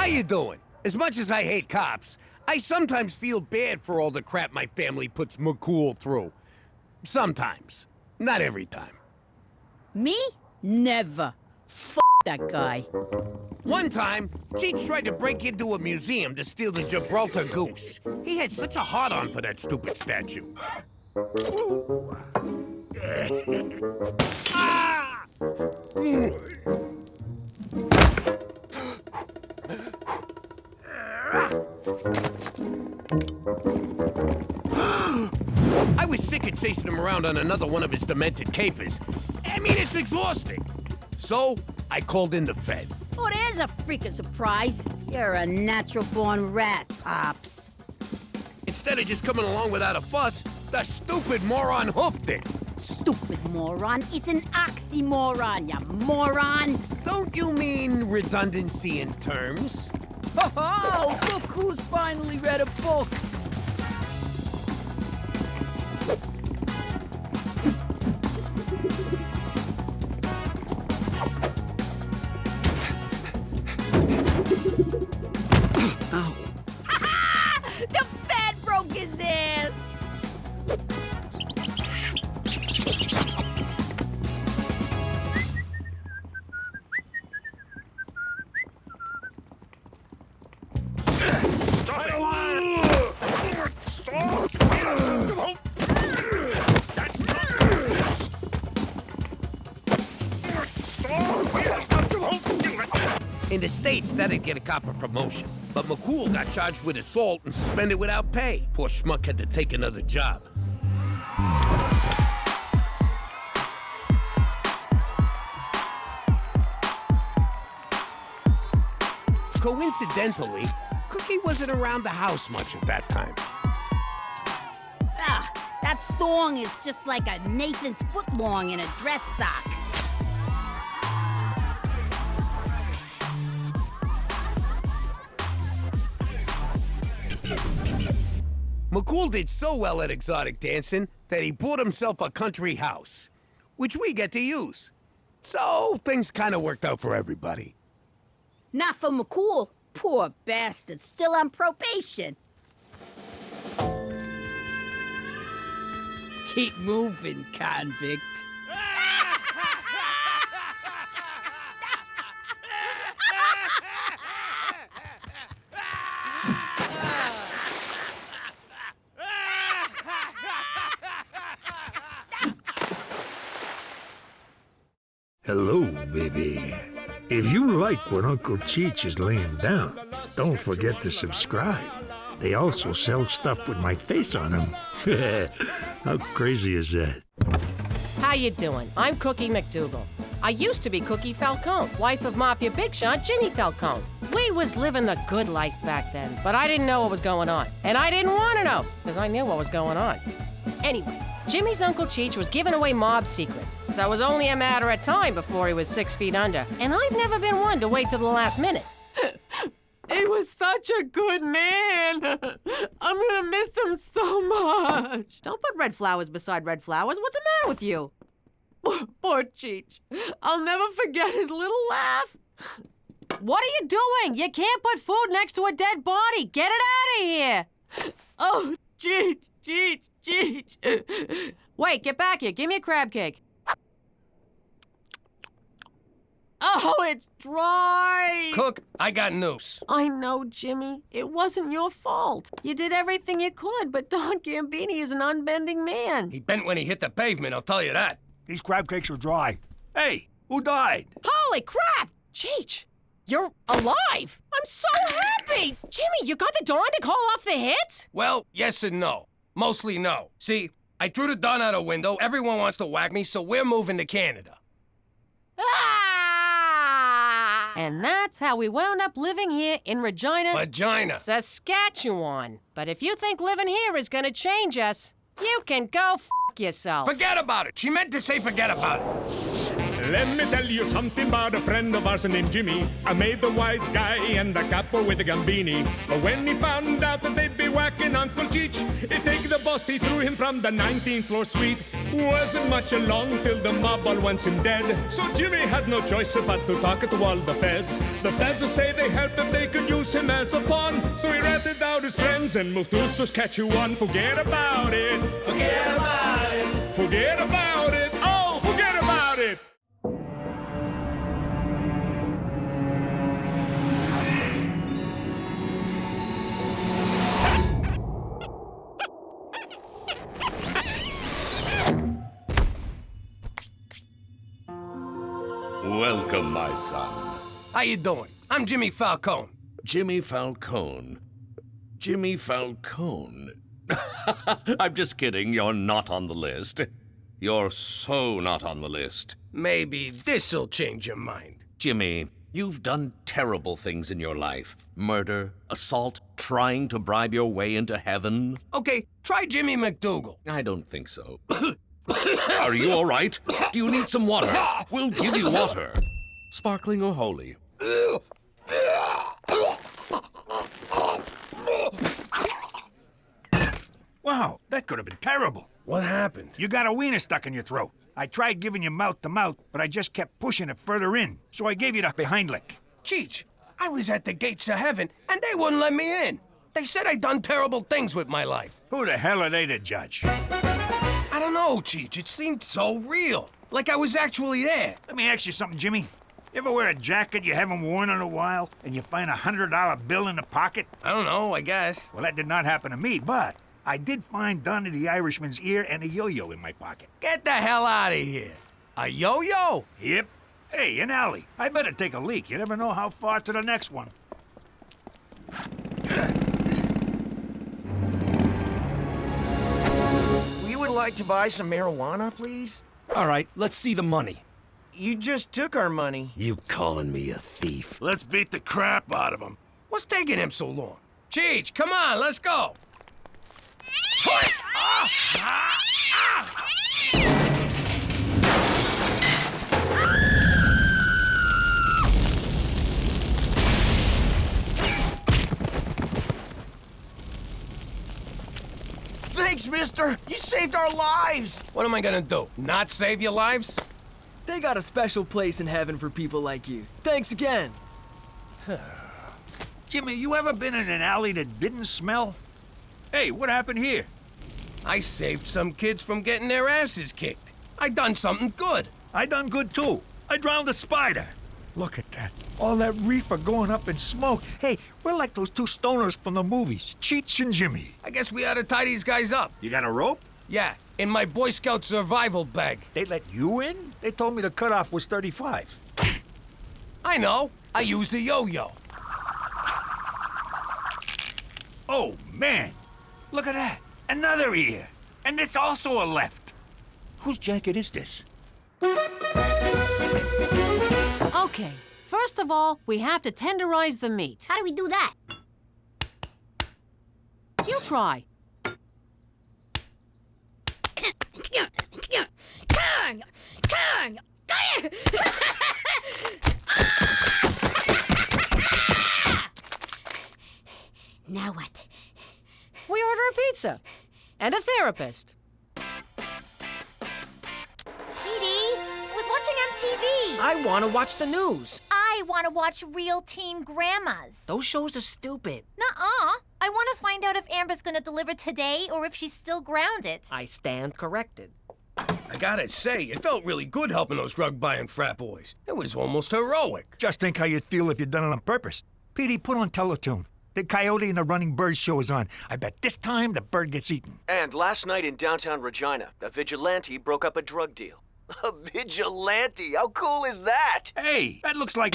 How you doing? As much as I hate cops, I sometimes feel bad for all the crap my family puts McCool through. Sometimes. Not every time. Me? Never. F that guy. One time, Cheech tried to break into a museum to steal the Gibraltar goose. He had such a hard-on for that stupid statue. Ah! I was sick of chasing him around on another one of his demented capers. I mean, it's exhausting. So, I called in the Fed. Oh, there's a freaking surprise. You're a natural-born rat, Pops. Instead of just coming along without a fuss, the stupid moron hoofed it. Stupid moron is an oxymoron, you moron! Don't you mean redundancy in terms? Oh, look who's finally read a book! Ow. The Fed broke his ass! In the States, that'd get a cop a promotion. But McCool got charged with assault and suspended without pay. Poor schmuck had to take another job. Coincidentally, Cookie wasn't around the house much at that time. Ah, that thong is just like a Nathan's footlong in a dress sock. McCool did so well at exotic dancing that he bought himself a country house, which we get to use. So things kind of worked out for everybody. Not for McCool. Poor bastard, still on probation. Keep moving, convict. Hello, baby. If you like what Uncle Cheech is laying down, don't forget to subscribe. They also sell stuff with my face on them. How crazy is that? How you doing? I'm Cookie MacDougal. I used to be Cookie Falcone, wife of Mafia Big Shot Jimmy Falcone. We was living the good life back then, but I didn't know what was going on. And I didn't want to know, because I knew what was going on. Anyway, Jimmy's Uncle Cheech was giving away mob secrets, so it was only a matter of time before he was 6 feet under. And I've never been one to wait till the last minute. He was such a good man. I'm gonna miss him so much. Don't put red flowers beside red flowers. What's the matter with you? Poor Cheech. I'll never forget his little laugh. What are you doing? You can't put food next to a dead body. Get it out of here. Oh, Cheech, Cheech, Cheech. Wait, get back here. Give me a crab cake. Oh, it's dry. Cook, I got news. I know, Jimmy. It wasn't your fault. You did everything you could, but Don Gambini is an unbending man. He bent when he hit the pavement, I'll tell you that. These crab cakes are dry. Hey, who died? Holy crap! Cheech, you're alive! I'm so happy! Jimmy, you got the Don to call off the hit? Well, yes and no. Mostly no. See, I threw the Don out a window, everyone wants to whack me, so we're moving to Canada. Ah! And that's how we wound up living here in Regina, Saskatchewan. But if you think living here is gonna change us, you can go f*** yourself. Forget about it. She meant to say forget about it. Let me tell you something about a friend of ours named Jimmy. I made the wise guy and the capo with the Gambini. But when he found out that they'd be whacking Uncle Cheech, he'd take the boss, he threw him from the 19th floor suite. Wasn't much along till the mob all wants him dead. So Jimmy had no choice but to talk to all the feds. The feds will say they help if they could use him as a pawn. So he ratted out his friends and moved to Saskatchewan. Forget about it. Forget about it. Forget about it. Oh, forget about it. Welcome, my son. How you doing? I'm Jimmy Falcone. Jimmy Falcone. Jimmy Falcone. I'm just kidding. You're not on the list. You're so not on the list. Maybe this'll change your mind. Jimmy, you've done terrible things in your life. Murder, assault, trying to bribe your way into heaven. Okay, try Jimmy MacDougal. I don't think so. Are you all right? Do you need some water? We'll give you water. Sparkling or holy? Wow, that could have been terrible. What happened? You got a wiener stuck in your throat. I tried giving you mouth-to-mouth, but I just kept pushing it further in, so I gave you the behind lick. Cheech, I was at the gates of heaven, and they wouldn't let me in. They said I'd done terrible things with my life. Who the hell are they to judge? I don't know, Cheech. It seemed so real. Like I was actually there. Let me ask you something, Jimmy. You ever wear a jacket you haven't worn in a while, and you find a $100 bill in the pocket? I don't know, I guess. Well, that did not happen to me, but I did find Donnie the Irishman's ear and a yo-yo in my pocket. Get the hell out of here. A yo-yo? Yep. Hey, an alley. I better take a leak. You never know how far to the next one. We would like to buy some marijuana, please. All right, let's see the money. You just took our money. You calling me a thief? Let's beat the crap out of him. What's taking him so long? Cheech, come on, let's go. Thanks, mister. You saved our lives. What am I gonna do? Not save your lives? They got a special place in heaven for people like you. Thanks again. Jimmy, you ever been in an alley that didn't smell? Hey, what happened here? I saved some kids from getting their asses kicked. I done something good. I done good, too. I drowned a spider. Look at that. All that reefer going up in smoke. Hey, we're like those two stoners from the movies, Cheech and Jimmy. I guess we ought to tie these guys up. You got a rope? Yeah, in my Boy Scout survival bag. They let you in? They told me the cutoff was 35. I know. I used a yo-yo. Oh, man. Look at that. Another ear. And it's also a left. Whose jacket is this? Okay, first of all, we have to tenderize the meat. How do we do that? You try. Now what? We order a pizza. And a therapist. Edie, was watching MTV. I want to watch the news. I want to watch Real Teen Grandmas. Those shows are stupid. Nuh-uh. I want to find out if Amber's gonna deliver today or if she's still grounded. I stand corrected. I gotta say, it felt really good helping those drug-buying frat boys. It was almost heroic. Just think how you'd feel if you'd done it on purpose. Petey, put on Teletoon. The Coyote and the Running Bird show is on. I bet this time the bird gets eaten. And last night in downtown Regina, a vigilante broke up a drug deal. A vigilante? How cool is that? Hey, that looks like...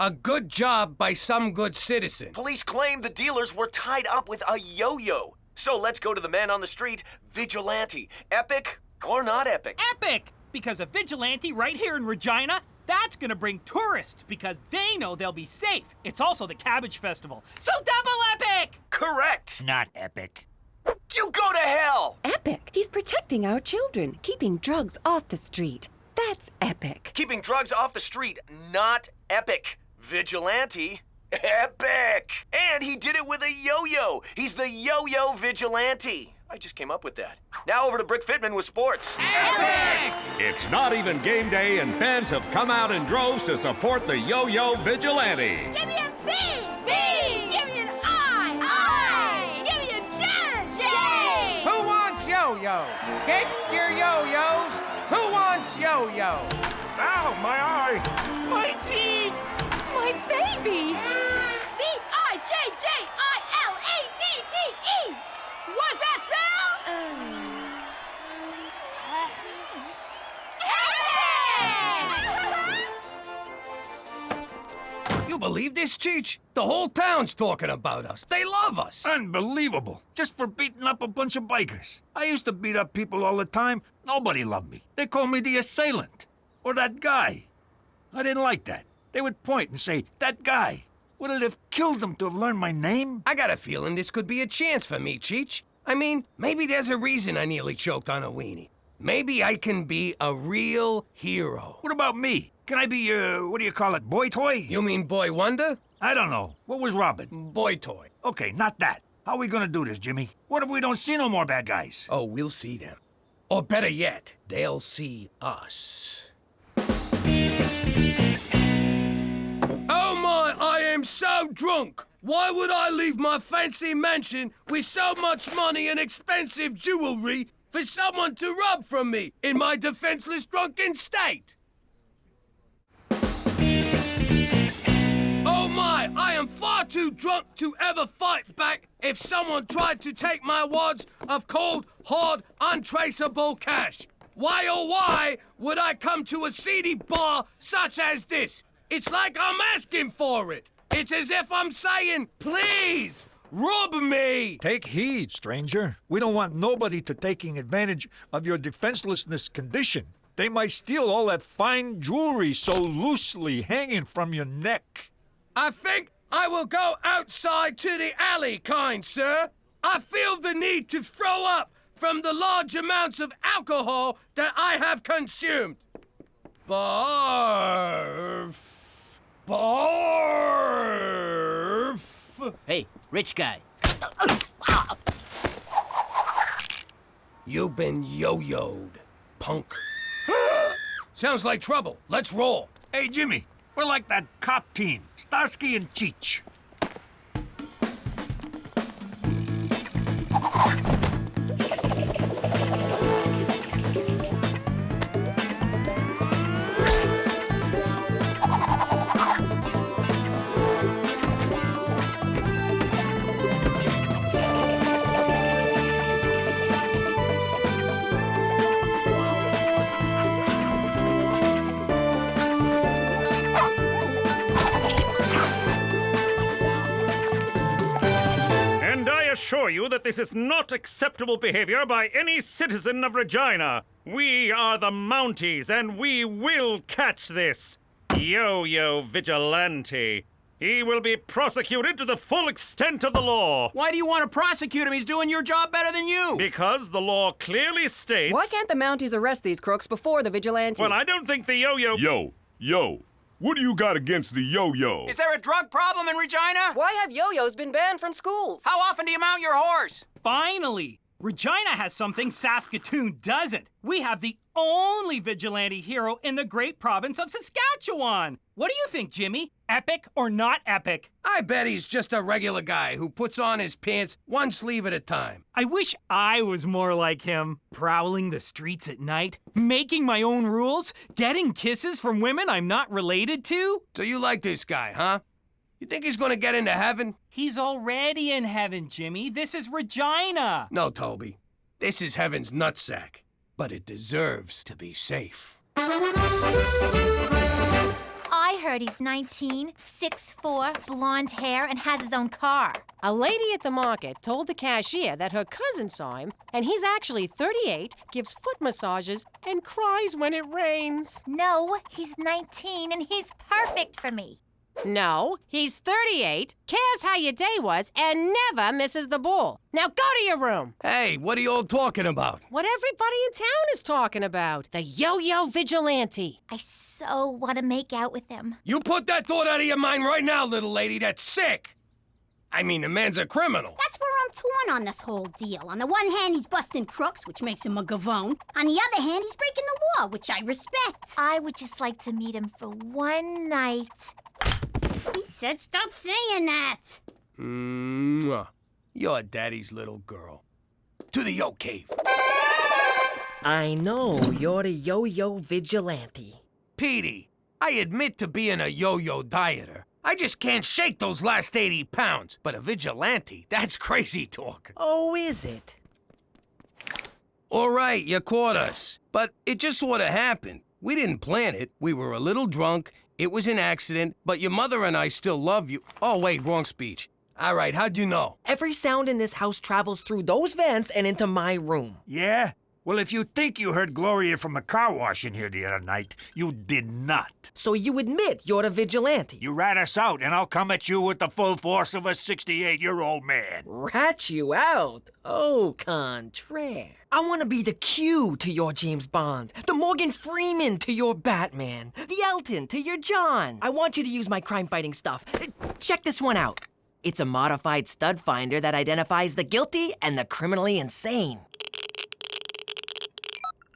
A good job by some good citizen. Police claim the dealers were tied up with a yo-yo. So let's go to the man on the street, Vigilante. Epic or not epic? Epic! Because a vigilante right here in Regina, that's gonna bring tourists because they know they'll be safe. It's also the Cabbage Festival, so double epic! Correct! Not epic. You go to hell! Epic! He's protecting our children, keeping drugs off the street. That's epic. Keeping drugs off the street, not epic. Vigilante, epic. And he did it with a yo-yo. He's the yo-yo vigilante. I just came up with that. Now over to Brick Fitman with sports. Epic! It's not even game day, and fans have come out in droves to support the yo-yo vigilante. Give me a V! V! Give me an I! I! Give me a J! J! Who wants yo-yo? Get your yo-yos. Who wants yo-yo? Ow, my eye! My teeth! My baby! V-I-J-J-I-L-A-T-T-E! What's that spell? You believe this, Cheech? The whole town's talking about us. They love us. Unbelievable. Just for beating up a bunch of bikers. I used to beat up people all the time. Nobody loved me. They called me the assailant. Or that guy. I didn't like that. They would point and say, that guy. Would it have killed them to have learned my name? I got a feeling this could be a chance for me, Cheech. I mean, maybe there's a reason I nearly choked on a weenie. Maybe I can be a real hero. What about me? Can I be, what do you call it, boy toy? You mean Boy Wonder? I don't know. What was Robin? Boy toy. Okay, not that. How are we gonna do this, Jimmy? What if we don't see no more bad guys? Oh, we'll see them. Or better yet, they'll see us. Oh my, I am so drunk! Why would I leave my fancy mansion with so much money and expensive jewelry for someone to rob from me in my defenseless drunken state? Oh my, I am far too drunk to ever fight back if someone tried to take my wads of cold, hard, untraceable cash. Why oh why would I come to a seedy bar such as this? It's like I'm asking for it. It's as if I'm saying, please, rob me! Take heed, stranger. We don't want nobody to taking advantage of your defenselessness condition. They might steal all that fine jewelry so loosely hanging from your neck. I think I will go outside to the alley, kind sir. I feel the need to throw up from the large amounts of alcohol that I have consumed. Barf. Barf! Hey, rich guy. You've been yo-yoed, punk. Sounds like trouble. Let's roll. Hey, Jimmy, we're like that cop team, Starsky and Cheech. Assure you that this is not acceptable behavior by any citizen of Regina. We are the Mounties, and we will catch this yo-yo vigilante. He will be prosecuted to the full extent of the law. Why do you want to prosecute him? He's doing your job better than you. Because the law clearly states... Why can't the Mounties arrest these crooks before the vigilante? Well, I don't think the yo-yo... Yo. What do you got against the yo-yo? Is there a drug problem in Regina? Why have yo-yos been banned from schools? How often do you mount your horse? Finally! Regina has something Saskatoon doesn't. We have the only vigilante hero in the great province of Saskatchewan. What do you think, Jimmy? Epic or not epic? I bet he's just a regular guy who puts on his pants one sleeve at a time. I wish I was more like him. Prowling the streets at night, making my own rules, getting kisses from women I'm not related to. So you like this guy, huh? You think he's gonna get into heaven? He's already in heaven, Jimmy. This is Regina. No, Toby. This is heaven's nutsack. But it deserves to be safe. I heard he's 19, 6'4", blonde hair, and has his own car. A lady at the market told the cashier that her cousin saw him, and he's actually 38, gives foot massages, and cries when it rains. No, he's 19, and he's perfect for me. No, he's 38, cares how your day was, and never misses the bull. Now go to your room. Hey, what are you all talking about? What everybody in town is talking about. The yo-yo vigilante. I so want to make out with him. You put that thought out of your mind right now, little lady. That's sick. I mean, the man's a criminal. That's where I'm torn on this whole deal. On the one hand, he's busting crooks, which makes him a gavone. On the other hand, he's breaking the law, which I respect. I would just like to meet him for one night. He said stop saying that. Mwah. You're daddy's little girl. To the yo cave. I know, you're the yo-yo vigilante. Petey, I admit to being a yo-yo dieter. I just can't shake those last 80 pounds. But a vigilante, that's crazy talk. Oh, is it? All right, you caught us. But it just sort of happened. We didn't plan it. We were a little drunk. It was an accident. But your mother and I still love you. Oh, wait, wrong speech. All right, how'd you know? Every sound in this house travels through those vents and into my room. Yeah? Well, if you think you heard Gloria from the car wash in here the other night, you did not. So you admit you're the vigilante? You rat us out, and I'll come at you with the full force of a 68-year-old man. Rat you out? Au contraire. I want to be the Q to your James Bond, the Morgan Freeman to your Batman, the Elton to your John. I want you to use my crime-fighting stuff. Check this one out. It's a modified stud finder that identifies the guilty and the criminally insane.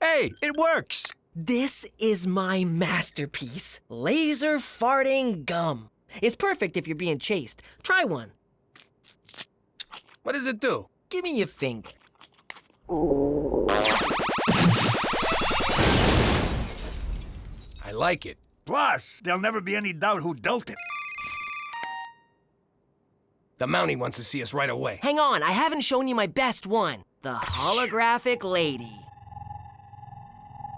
Hey, it works. This is my masterpiece, laser farting gum. It's perfect if you're being chased. Try one. What does it do? Give me your finger. I like it. Plus, there'll never be any doubt who dealt it. The Mountie wants to see us right away. Hang on, I haven't shown you my best one. The holographic lady.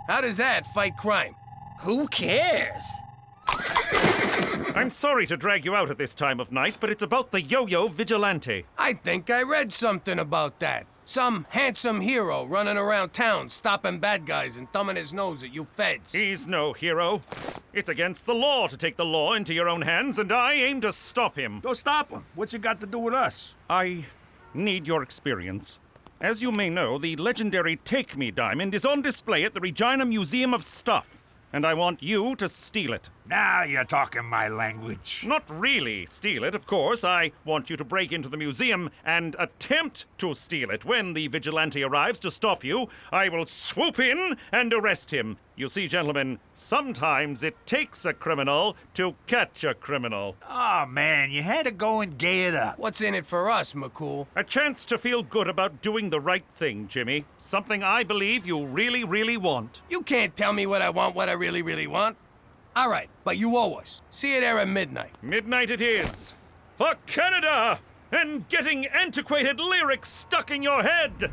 How does that fight crime? Who cares? I'm sorry to drag you out at this time of night, but it's about the yo-yo vigilante. I think I read something about that. Some handsome hero running around town stopping bad guys and thumbing his nose at you feds. He's no hero. It's against the law to take the law into your own hands, and I aim to stop him. Go stop him. What's it got to do with us? I need your experience. As you may know, the legendary Take Me diamond is on display at the Regina Museum of Stuff, and I want you to steal it. Now you're talking my language. Not really steal it, of course. I want you to break into the museum and attempt to steal it. When the vigilante arrives to stop you, I will swoop in and arrest him. You see, gentlemen, sometimes it takes a criminal to catch a criminal. Oh, man, you had to go and gay it up. What's in it for us, McCool? A chance to feel good about doing the right thing, Jimmy. Something I believe you really, really want. You can't tell me what I want, what I really, really want. All right, but you owe us. See you there at midnight. Midnight it is. For Canada! And getting antiquated lyrics stuck in your head!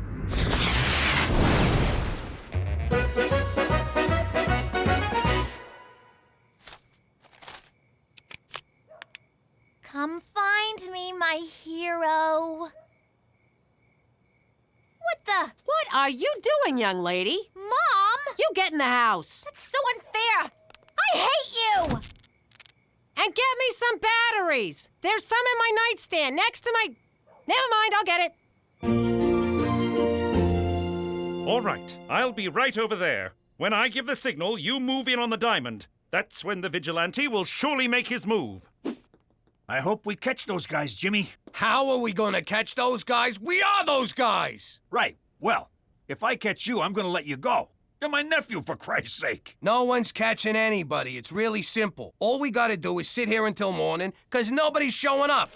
Come find me, my hero. What the? What are you doing, young lady? Mom! You get in the house. That's so unfair. I hate you! And get me some batteries. There's some in my nightstand next to my... Never mind, I'll get it. All right, I'll be right over there. When I give the signal, you move in on the diamond. That's when the vigilante will surely make his move. I hope we catch those guys, Jimmy. How are we gonna catch those guys? We are those guys! Right. Well, if I catch you, I'm gonna let you go. You're my nephew, for Christ's sake. No one's catching anybody. It's really simple. All we gotta do is sit here until morning, 'cause nobody's showing up.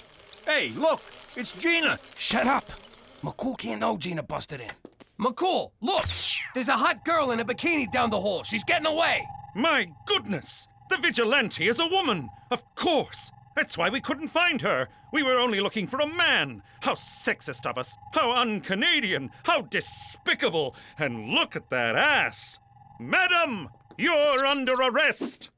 Hey, look, it's Gina. Shut up. McCool can't know Gina busted in. McCool, look! There's a hot girl in a bikini down the hall. She's getting away. My goodness! The vigilante is a woman! Of course! That's why we couldn't find her. We were only looking for a man. How sexist of us. How un-Canadian. How despicable. And look at that ass. Madam, you're under arrest.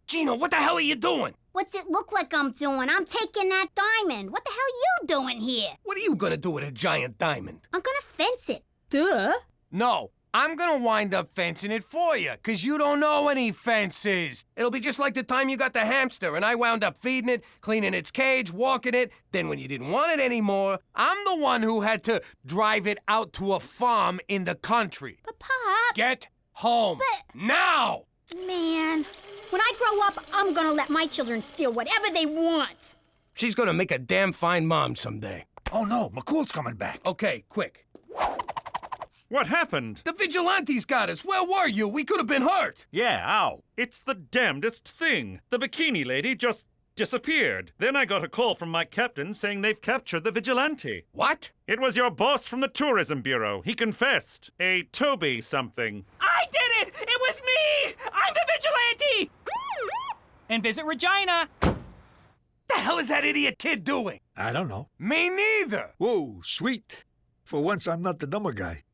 Gina, what the hell are you doing? What's it look like I'm doing? I'm taking that diamond. What the hell you doing here? What are you gonna do with a giant diamond? I'm gonna fence it. Duh. No, I'm gonna wind up fencing it for you, 'cause you don't know any fences. It'll be just like the time you got the hamster and I wound up feeding it, cleaning its cage, walking it. Then when you didn't want it anymore, I'm the one who had to drive it out to a farm in the country. But, Pop... Get home. Now! Man, when I grow up, I'm gonna let my children steal whatever they want. She's gonna make a damn fine mom someday. Oh no, McCool's coming back. Okay, quick. What happened? The Vigilantes got us. Where were you? We could have been hurt. Yeah, ow. It's the damnedest thing. The bikini lady just disappeared. Then I got a call from my captain saying they've captured the Vigilante. What? It was your boss from the Tourism Bureau. He confessed. A Toby something. I did it! It was me! I'm the Vigilante! And visit Regina. The hell is that idiot kid doing? I don't know. Me neither. Whoa, sweet. For once, I'm not the dumber guy.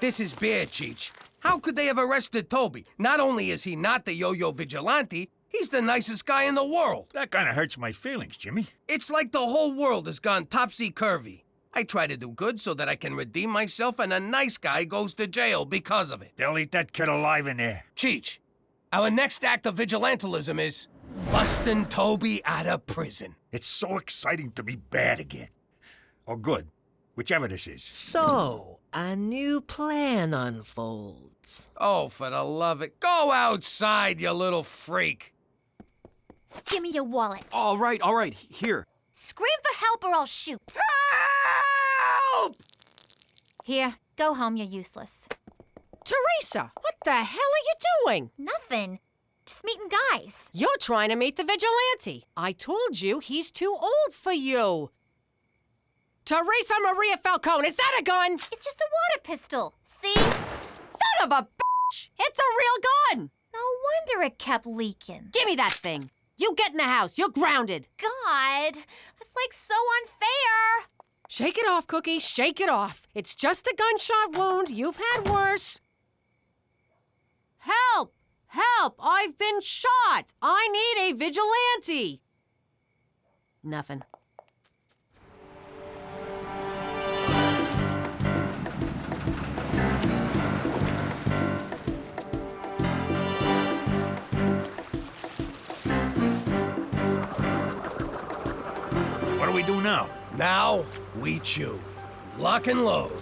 This is bad, Cheech. How could they have arrested Toby? Not only is he not the yo-yo vigilante, he's the nicest guy in the world. That kind of hurts my feelings, Jimmy. It's like the whole world has gone topsy-turvy. I try to do good so that I can redeem myself, and a nice guy goes to jail because of it. They'll eat that kid alive in there. Cheech, our next act of vigilantilism is busting Toby out of prison. It's so exciting to be bad again. Or good, whichever this is. So, a new plan unfolds. Oh, for the love of... Go outside, you little freak. Give me your wallet. All right. Here. Scream for help or I'll shoot. Help! Here, go home, you're useless. Teresa, what the hell are you doing? Nothing. Just meeting guys. You're trying to meet the Vigilante. I told you he's too old for you. Teresa Maria Falcone, is that a gun? It's just a water pistol. See? Son of a bitch! It's a real gun! No wonder it kept leaking. Give me that thing. You get in the house. You're grounded. God, that's like so unfair. Shake it off, Cookie. Shake it off. It's just a gunshot wound. You've had worse. Help! Help! I've been shot! I need a vigilante! Nothing. What do we do now? Now, we chew. Lock and load.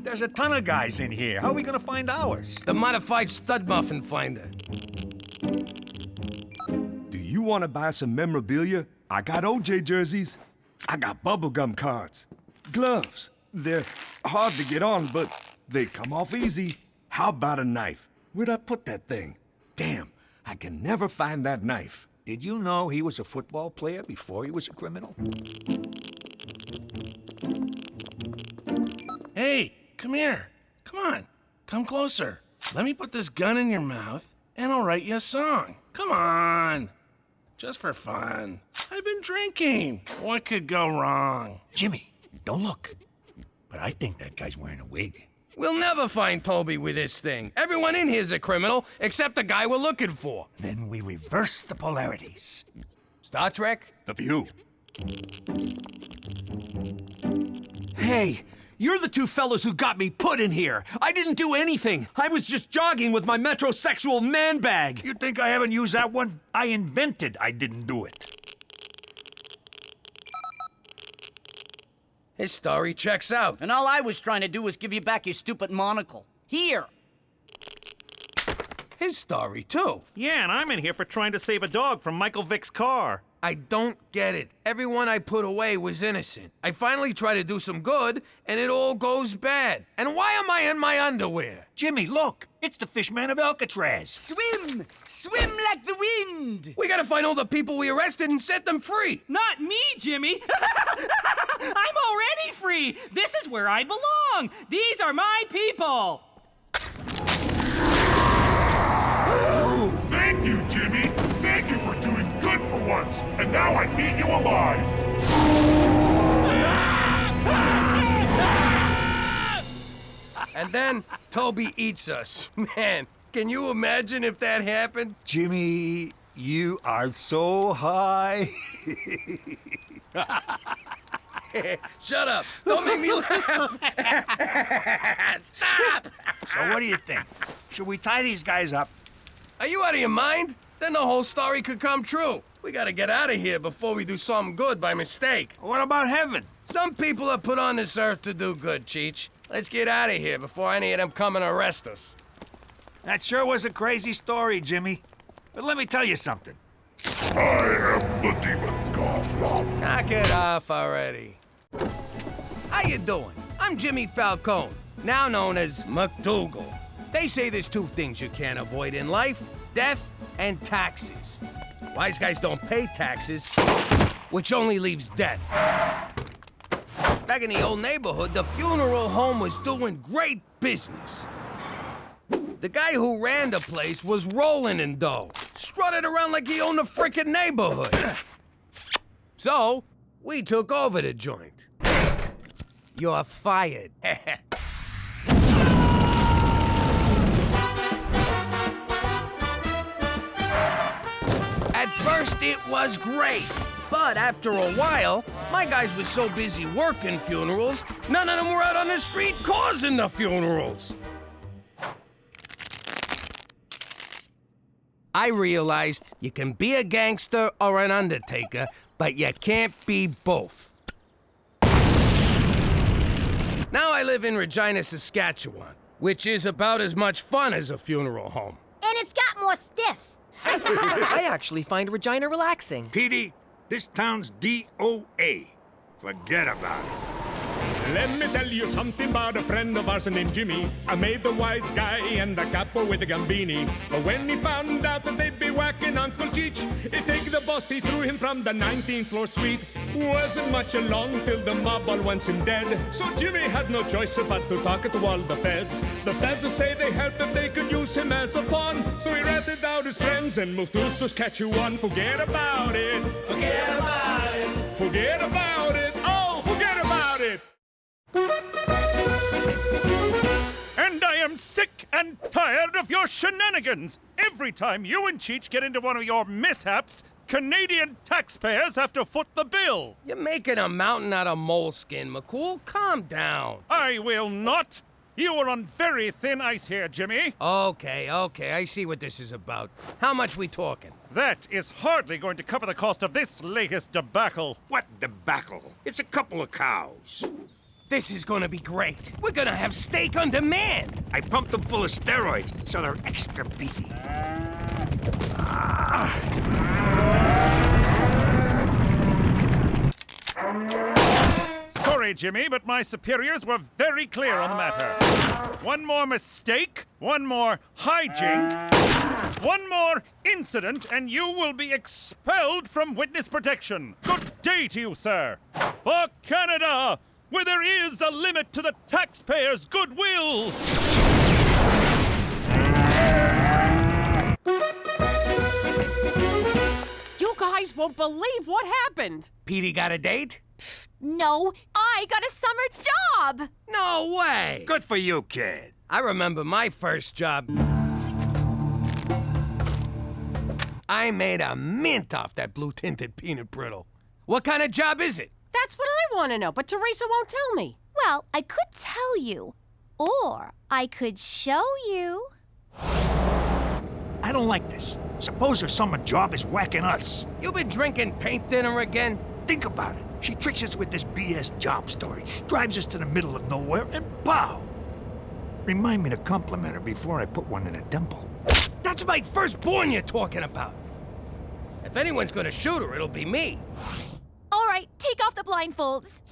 There's a ton of guys in here. How are we gonna find ours? The modified stud muffin finder. Do you want to buy some memorabilia? I got OJ jerseys. I got bubblegum cards. Gloves. They're hard to get on, but they come off easy. How about a knife? Where'd I put that thing? Damn, I can never find that knife. Did you know he was a football player before he was a criminal? Hey, come here. Come on. Come closer. Let me put this gun in your mouth, and I'll write you a song. Come on. Just for fun. I've been drinking. What could go wrong? Jimmy, don't look. But I think that guy's wearing a wig. We'll never find Toby with this thing. Everyone in here's a criminal, except the guy we're looking for. Then we reverse the polarities. Star Trek? The View. Hey, you're the two fellows who got me put in here. I didn't do anything. I was just jogging with my metrosexual man bag. You think I haven't used that one? I invented I didn't do it. His story checks out. And all I was trying to do was give you back your stupid monocle. Here. His story, too. Yeah, and I'm in here for trying to save a dog from Michael Vick's car. I don't get it. Everyone I put away was innocent. I finally try to do some good, and it all goes bad. And why am I in my underwear? Jimmy, look! It's the Fishman of Alcatraz. Swim! Swim like the wind! We gotta find all the people we arrested and set them free. Not me, Jimmy! I'm already free! This is where I belong! These are my people! Thank you, Jimmy! Thank you for doing good for once, and now I eat you alive! And then Toby eats us. Man, can you imagine if that happened? Jimmy, you are so high. Shut up. Don't make me laugh. Stop. So what do you think? Should we tie these guys up? Are you out of your mind? Then the whole story could come true. We gotta get out of here before we do something good by mistake. What about heaven? Some people are put on this earth to do good, Cheech. Let's get out of here before any of them come and arrest us. That sure was a crazy story, Jimmy. But let me tell you something. I am the demon Garflop. Knock it off already. How you doing? I'm Jimmy Falcone, now known as MacDougal. They say there's two things you can't avoid in life: death and taxes. Wise guys don't pay taxes, which only leaves death. Back in the old neighborhood, the funeral home was doing great business. The guy who ran the place was rolling in dough, strutted around like he owned the frickin' neighborhood. So, we took over the joint. You're fired. At first, it was great. But after a while, my guys were so busy working funerals, none of them were out on the street causing the funerals. I realized you can be a gangster or an Undertaker, but you can't be both. Now I live in Regina, Saskatchewan, which is about as much fun as a funeral home. And it's got more stiffs. I actually find Regina relaxing. Petey, this town's DOA. Forget about it. Let me tell you something about a friend of ours named Jimmy. I made the wise guy and the capo with the Gambini. But when he found out that they'd be whacking Uncle Cheech, he'd take the boss, he threw him from the 19th floor suite. Wasn't much along till the mob all wants him dead. So Jimmy had no choice but to talk to all the feds. The feds will say they helped if they could use him as a pawn. So he ratted out his friends and moved to Saskatchewan. Forget about it. Forget about it. Forget about it. Oh, forget about it. And I am sick and tired of your shenanigans. Every time you and Cheech get into one of your mishaps, Canadian taxpayers have to foot the bill. You're making a mountain out of moleskin, McCool. Calm down. I will not. You are on very thin ice here, Jimmy. Okay, I see what this is about. How much we talking? That is hardly going to cover the cost of this latest debacle. What debacle? It's a couple of cows. This is gonna be great. We're gonna have steak on demand. I pumped them full of steroids, so they're extra beefy. Sorry, Jimmy, but my superiors were very clear on the matter. One more mistake, one more hijink, one more incident, and you will be expelled from witness protection. Good day to you, sir. For Canada, where there is a limit to the taxpayers' goodwill. You guys won't believe what happened. Petey got a date? No, I got a summer job. No way. Good for you, kid. I remember my first job. I made a mint off that blue-tinted peanut brittle. What kind of job is it? That's what I want to know, but Teresa won't tell me. Well, I could tell you, or I could show you. I don't like this. Suppose her summer job is whacking us. You been drinking paint dinner again? Think about it. She tricks us with this BS job story, drives us to the middle of nowhere, and pow! Remind me to compliment her before I put one in a dimple. That's my firstborn you're talking about. If anyone's gonna shoot her, it'll be me. All right, take off the blindfolds.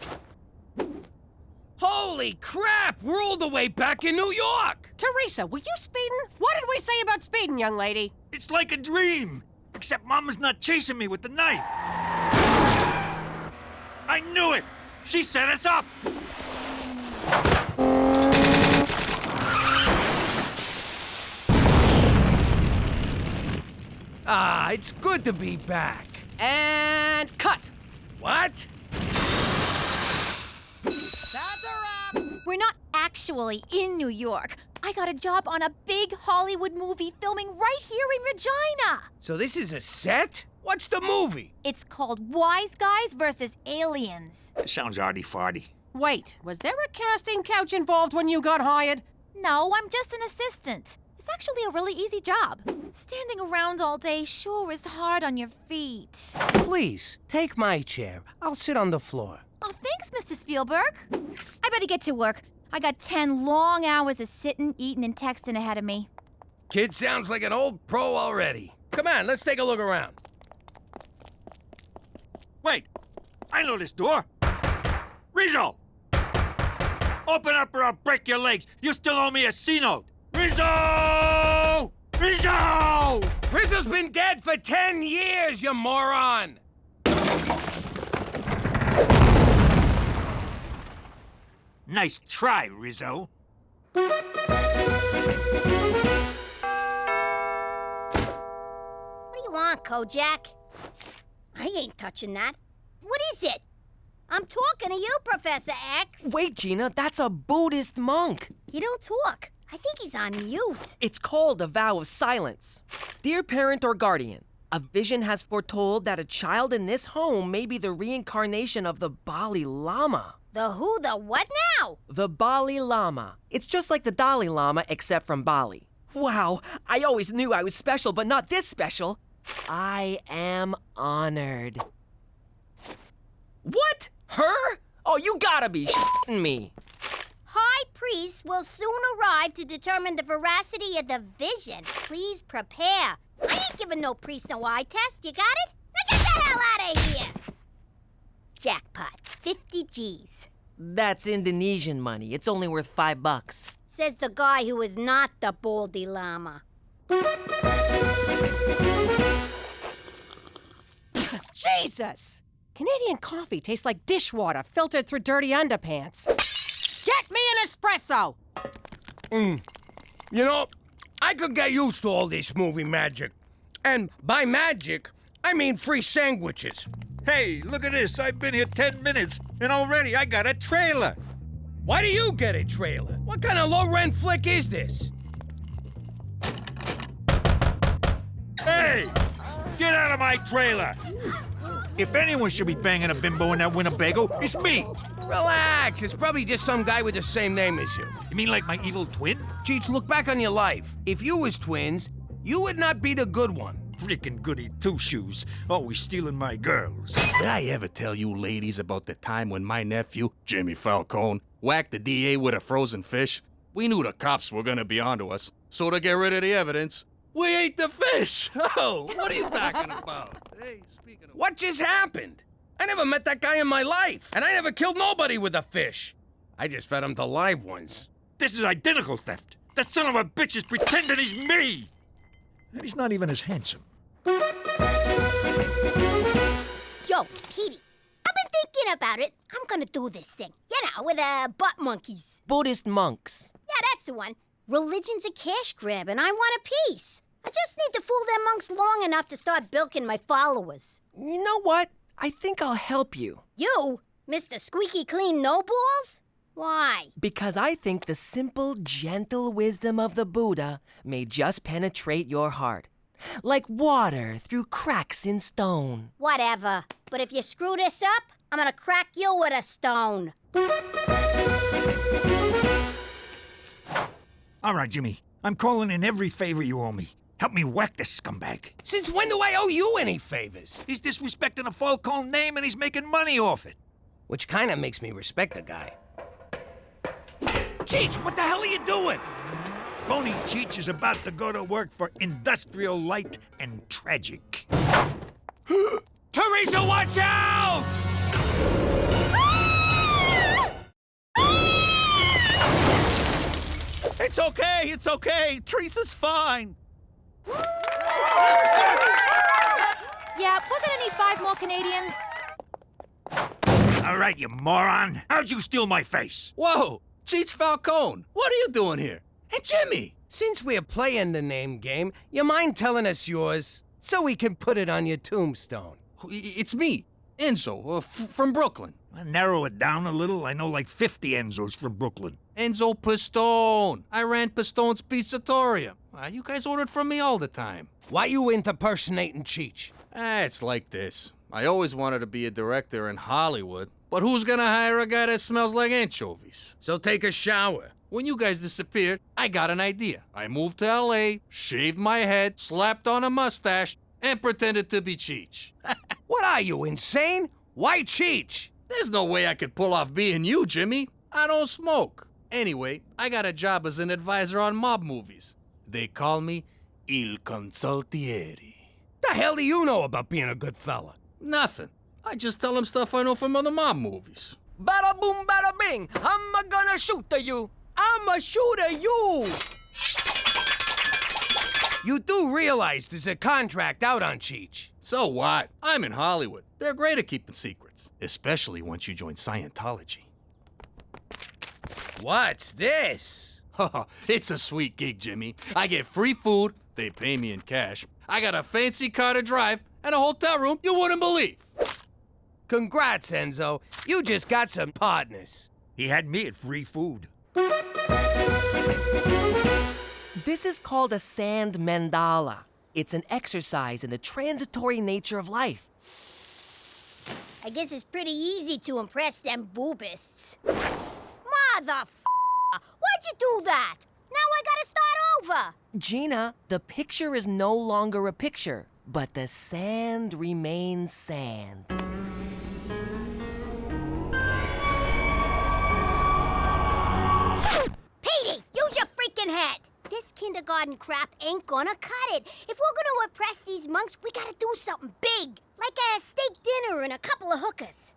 Holy crap! We're all the way back in New York! Teresa, were you speeding? What did we say about speeding, young lady? It's like a dream, except Mama's not chasing me with the knife. I knew it! She set us up! Ah, it's good to be back. And cut. What? That's a wrap. We're not actually in New York. I got a job on a big Hollywood movie filming right here in Regina. So this is a set? What's the movie? It's called Wise Guys versus Aliens. Sounds arty-farty. Wait, was there a casting couch involved when you got hired? No, I'm just an assistant. It's actually a really easy job. Standing around all day sure is hard on your feet. Please, take my chair. I'll sit on the floor. Oh, thanks, Mr. Spielberg. I better get to work. I got 10 long hours of sitting, eating, and texting ahead of me. Kid sounds like an old pro already. Come on, let's take a look around. Wait, I know this door. Rizzo! Open up or I'll break your legs. You still owe me a C-note. Rizzo! Rizzo! Rizzo's been dead for 10 years, you moron! Nice try, Rizzo. What do you want, Kojak? I ain't touching that. What is it? I'm talking to you, Professor X. Wait, Gina, that's a Buddhist monk. He don't talk. I think he's on mute. It's called a vow of silence. Dear parent or guardian, a vision has foretold that a child in this home may be the reincarnation of the Bali Lama. The who, the what now? The Bali Lama. It's just like the Dalai Lama, except from Bali. Wow, I always knew I was special, but not this special. I am honored. What? Her? Oh, you gotta be shitting me. High priest will soon arrive to determine the veracity of the vision. Please prepare. I ain't giving no priest no eye test. You got it? Now get the hell out of here! Jackpot. 50 G's. That's Indonesian money. It's only worth $5. Says the guy who is not the Baldy Llama. Jesus! Canadian coffee tastes like dishwater filtered through dirty underpants. Get me an espresso! You know, I could get used to all this movie magic. And by magic, I mean free sandwiches. Hey, look at this. I've been here 10 minutes, and already I got a trailer. Why do you get a trailer? What kind of low-rent flick is this? Hey! Get out of my trailer! If anyone should be banging a bimbo in that Winnebago, it's me! Relax, it's probably just some guy with the same name as you. You mean like my evil twin? Cheech, look back on your life. If you was twins, you would not be the good one. Freaking goody two-shoes, always stealing my girls. Did I ever tell you ladies about the time when my nephew, Jimmy Falcone, whacked the DA with a frozen fish? We knew the cops were gonna be onto us, so to get rid of the evidence, we ate the fish! Oh, what are you talking about? Hey, speaking of... What just happened? I never met that guy in my life, and I never killed nobody with a fish. I just fed him to live ones. This is identical theft. That son of a bitch is pretending he's me! And he's not even as handsome. Yo, Petey, I've been thinking about it. I'm gonna do this thing. You know, with butt monkeys. Buddhist monks. Yeah, that's the one. Religion's a cash grab, and I want a piece. I just need to fool them monks long enough to start bilking my followers. You know what? I think I'll help you. You? Mr. Squeaky Clean No Balls? Why? Because I think the simple, gentle wisdom of the Buddha may just penetrate your heart. Like water through cracks in stone. Whatever. But if you screw this up, I'm gonna crack you with a stone. All right, Jimmy. I'm calling in every favor you owe me. Help me whack this scumbag. Since when do I owe you any favors? He's disrespecting a Falcone name and he's making money off it. Which kind of makes me respect the guy. Cheech, what the hell are you doing? Phony Cheech is about to go to work for Industrial Light and Tragic. Teresa, watch out! It's okay. Teresa's fine. Yeah, we're gonna need 5 more Canadians. All right, you moron. How'd you steal my face? Whoa, Cheech Falcone, what are you doing here? Hey, Jimmy! Since we're playing the name game, you mind telling us yours so we can put it on your tombstone? It's me, Enzo, from Brooklyn. Narrow it down a little. I know like 50 Enzos from Brooklyn. Enzo Pistone. I ran Pistone's Pizzatorium. You guys ordered from me all the time. Why you impersonating Cheech? It's like this. I always wanted to be a director in Hollywood, but who's gonna hire a guy that smells like anchovies? So take a shower. When you guys disappeared, I got an idea. I moved to LA, shaved my head, slapped on a mustache, and pretended to be Cheech. What are you, insane? Why Cheech? There's no way I could pull off being you, Jimmy. I don't smoke. Anyway, I got a job as an advisor on mob movies. They call me Il Consultieri. The hell do you know about being a good fella? Nothing. I just tell them stuff I know from other mob movies. Bada boom, bada bing. I'm gonna shoot at you. I'ma shoot at you. You do realize there's a contract out on Cheech. So what? I'm in Hollywood. They're great at keeping secrets, especially once you join Scientology. What's this? It's a sweet gig, Jimmy. I get free food, they pay me in cash. I got a fancy car to drive, and a hotel room you wouldn't believe. Congrats, Enzo. You just got some partners. He had me at free food. This is called a sand mandala. It's an exercise in the transitory nature of life. I guess it's pretty easy to impress them Buddhists. Mother why'd you do that? Now I gotta start over. Gina, the picture is no longer a picture, but the sand remains sand. Petey, use your freaking head. This kindergarten crap ain't gonna cut it. If we're gonna impress these monks, we gotta do something big. Like a steak dinner and a couple of hookers.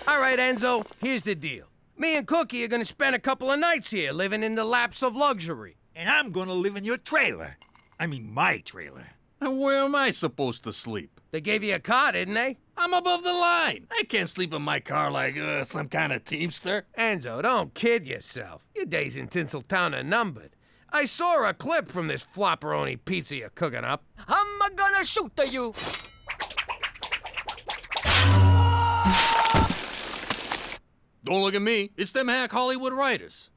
All right, Enzo, here's the deal. Me and Cookie are gonna spend a couple of nights here, living in the laps of luxury. And I'm gonna live in your trailer. I mean, my trailer. And where am I supposed to sleep? They gave you a car, didn't they? I'm above the line. I can't sleep in my car like some kind of teamster. Enzo, don't kid yourself. Your days in Tinseltown are numbered. I saw a clip from this flopperoni pizza you're cooking up. I'm gonna shoot at you. Don't look at me. It's them hack Hollywood writers.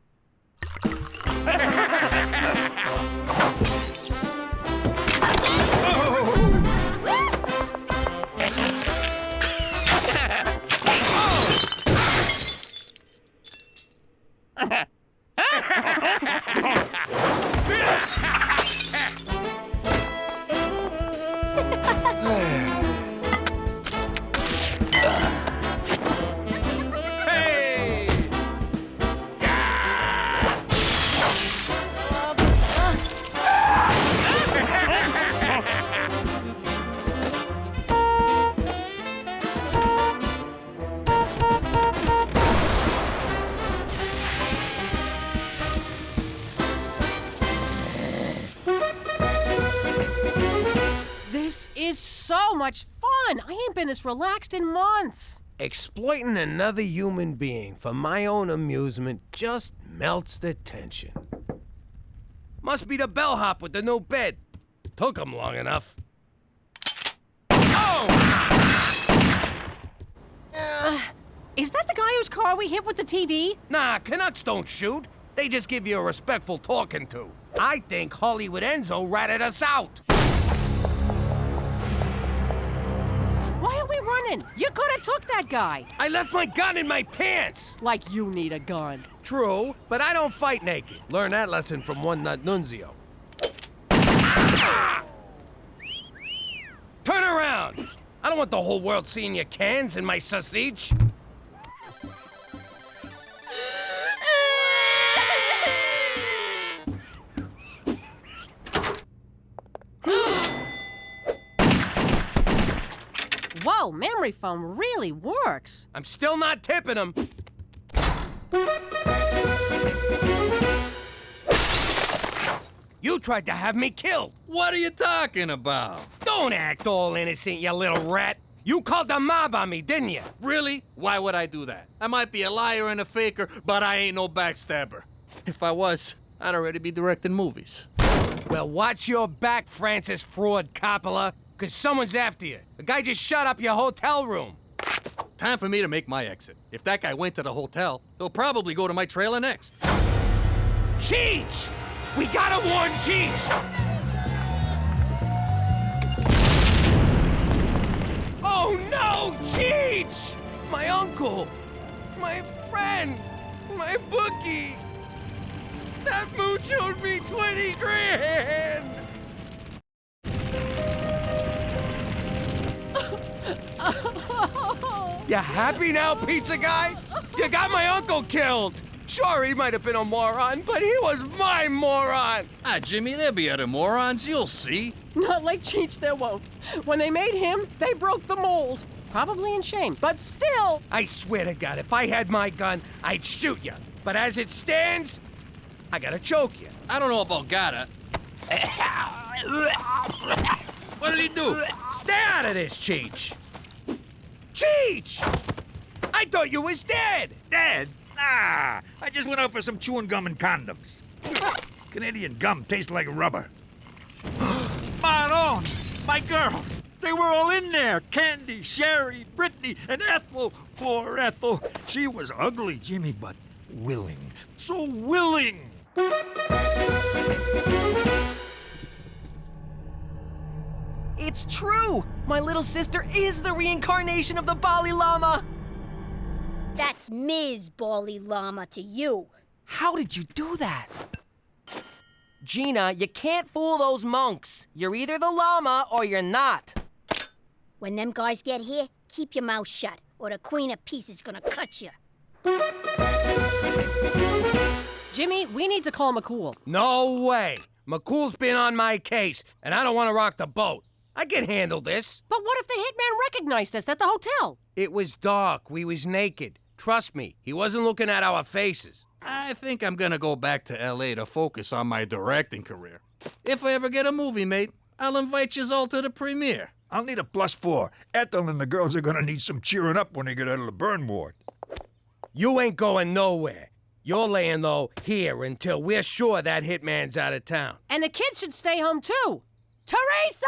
This is so much fun. I ain't been this relaxed in months. Exploiting another human being for my own amusement just melts the tension. Must be the bellhop with the new bed. Took him long enough. Oh! Is that the guy whose car we hit with the TV? Nah, Canucks don't shoot. They just give you a respectful talking to. I think Hollywood Enzo ratted us out. Why are we running? You could have took that guy. I left my gun in my pants. Like you need a gun. True, but I don't fight naked. Learn that lesson from one nut nunzio. Ah! Turn around. I don't want the whole world seeing your cans in my sausage. Whoa, memory foam really works. I'm still not tipping him. You tried to have me killed. What are you talking about? Don't act all innocent, you little rat. You called the mob on me, didn't you? Really? Why would I do that? I might be a liar and a faker, but I ain't no backstabber. If I was, I'd already be directing movies. Well, watch your back, Francis Fraud Coppola, because someone's after you. The guy just shot up your hotel room. Time for me to make my exit. If that guy went to the hotel, he'll probably go to my trailer next. Cheech! We gotta warn Cheech! Oh no, Cheech! My uncle! My friend! My bookie! That mooch owed me 20 grand! You happy now, pizza guy? You got my uncle killed! Sure, he might have been a moron, but he was my moron! Ah, Jimmy, there'll be other morons, you'll see. Not like Cheech, there won't. When they made him, they broke the mold. Probably in shame, but still. I swear to God, if I had my gun, I'd shoot you. But as it stands, I gotta choke you. I don't know about gotta. What did he do? Stay out of this, Cheech! Cheech! I thought you was dead! Dead? Nah, I just went out for some chewing gum and condoms. Canadian gum tastes like rubber. Maron! My girls! They were all in there. Candy, Sherry, Brittany, and Ethel. Poor Ethel. She was ugly, Jimmy, but willing. So willing! It's true! My little sister is the reincarnation of the Bali Lama! That's Ms. Bali Lama to you. How did you do that? Gina, you can't fool those monks. You're either the llama or you're not. When them guys get here, keep your mouth shut, or the Queen of Peace is gonna cut you. Jimmy, we need to call McCool. No way! McCool's been on my case, and I don't want to rock the boat. I can handle this. But what if the hitman recognized us at the hotel? It was dark. We was naked. Trust me, he wasn't looking at our faces. I think I'm gonna go back to L.A. to focus on my directing career. If I ever get a movie, mate, I'll invite you all to the premiere. I'll need a +4. Ethel and the girls are gonna need some cheering up when they get out of the burn ward. You ain't going nowhere. You're laying low here until we're sure that hitman's out of town. And the kids should stay home, too. Teresa!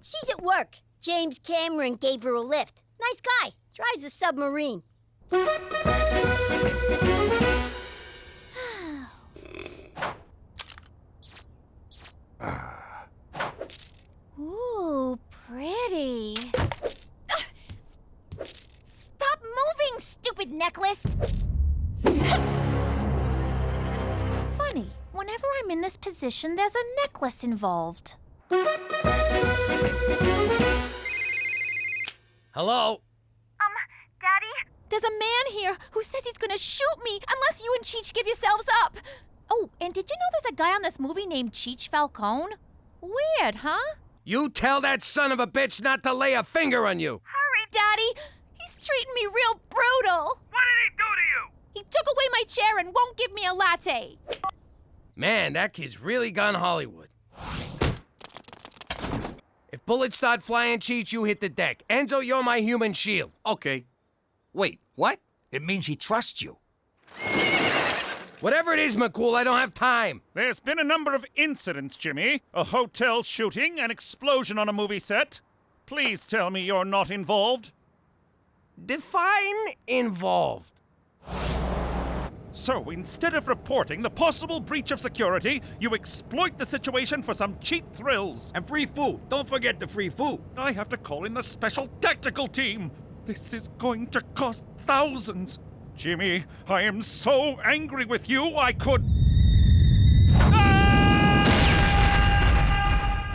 She's at work. James Cameron gave her a lift. Nice guy. Drives a submarine. Ooh, pretty. Stop moving, stupid necklace! Funny, whenever I'm in this position, there's a necklace involved. Hello? Daddy? There's a man here who says he's gonna shoot me unless you and Cheech give yourselves up. Oh, and did you know there's a guy on this movie named Cheech Falcone? Weird, huh? You tell that son of a bitch not to lay a finger on you. Hurry, Daddy! He's treating me real brutal. What did he do to you? He took away my chair and won't give me a latte. Man, that kid's really gone Hollywood. If bullets start flying, Cheech, you hit the deck. Enzo, you're my human shield. Okay. Wait, what? It means he trusts you. Whatever it is, McCool, I don't have time. There's been a number of incidents, Jimmy. A hotel shooting, an explosion on a movie set. Please tell me you're not involved. Define involved. So instead of reporting the possible breach of security, you exploit the situation for some cheap thrills. And free food. Don't forget the free food. I have to call in the special tactical team. This is going to cost thousands. Jimmy, I am so angry with you, I could...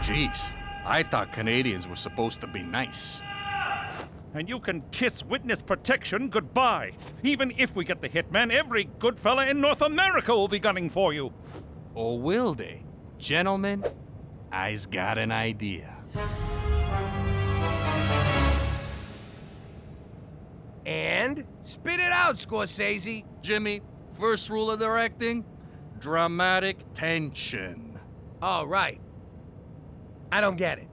Jeez, I thought Canadians were supposed to be nice. And you can kiss witness protection goodbye. Even if we get the hitman, every good fella in North America will be gunning for you. Or will they? Gentlemen, I's got an idea. And spit it out, Scorsese. Jimmy, first rule of directing, dramatic tension. Oh, right. I don't get it.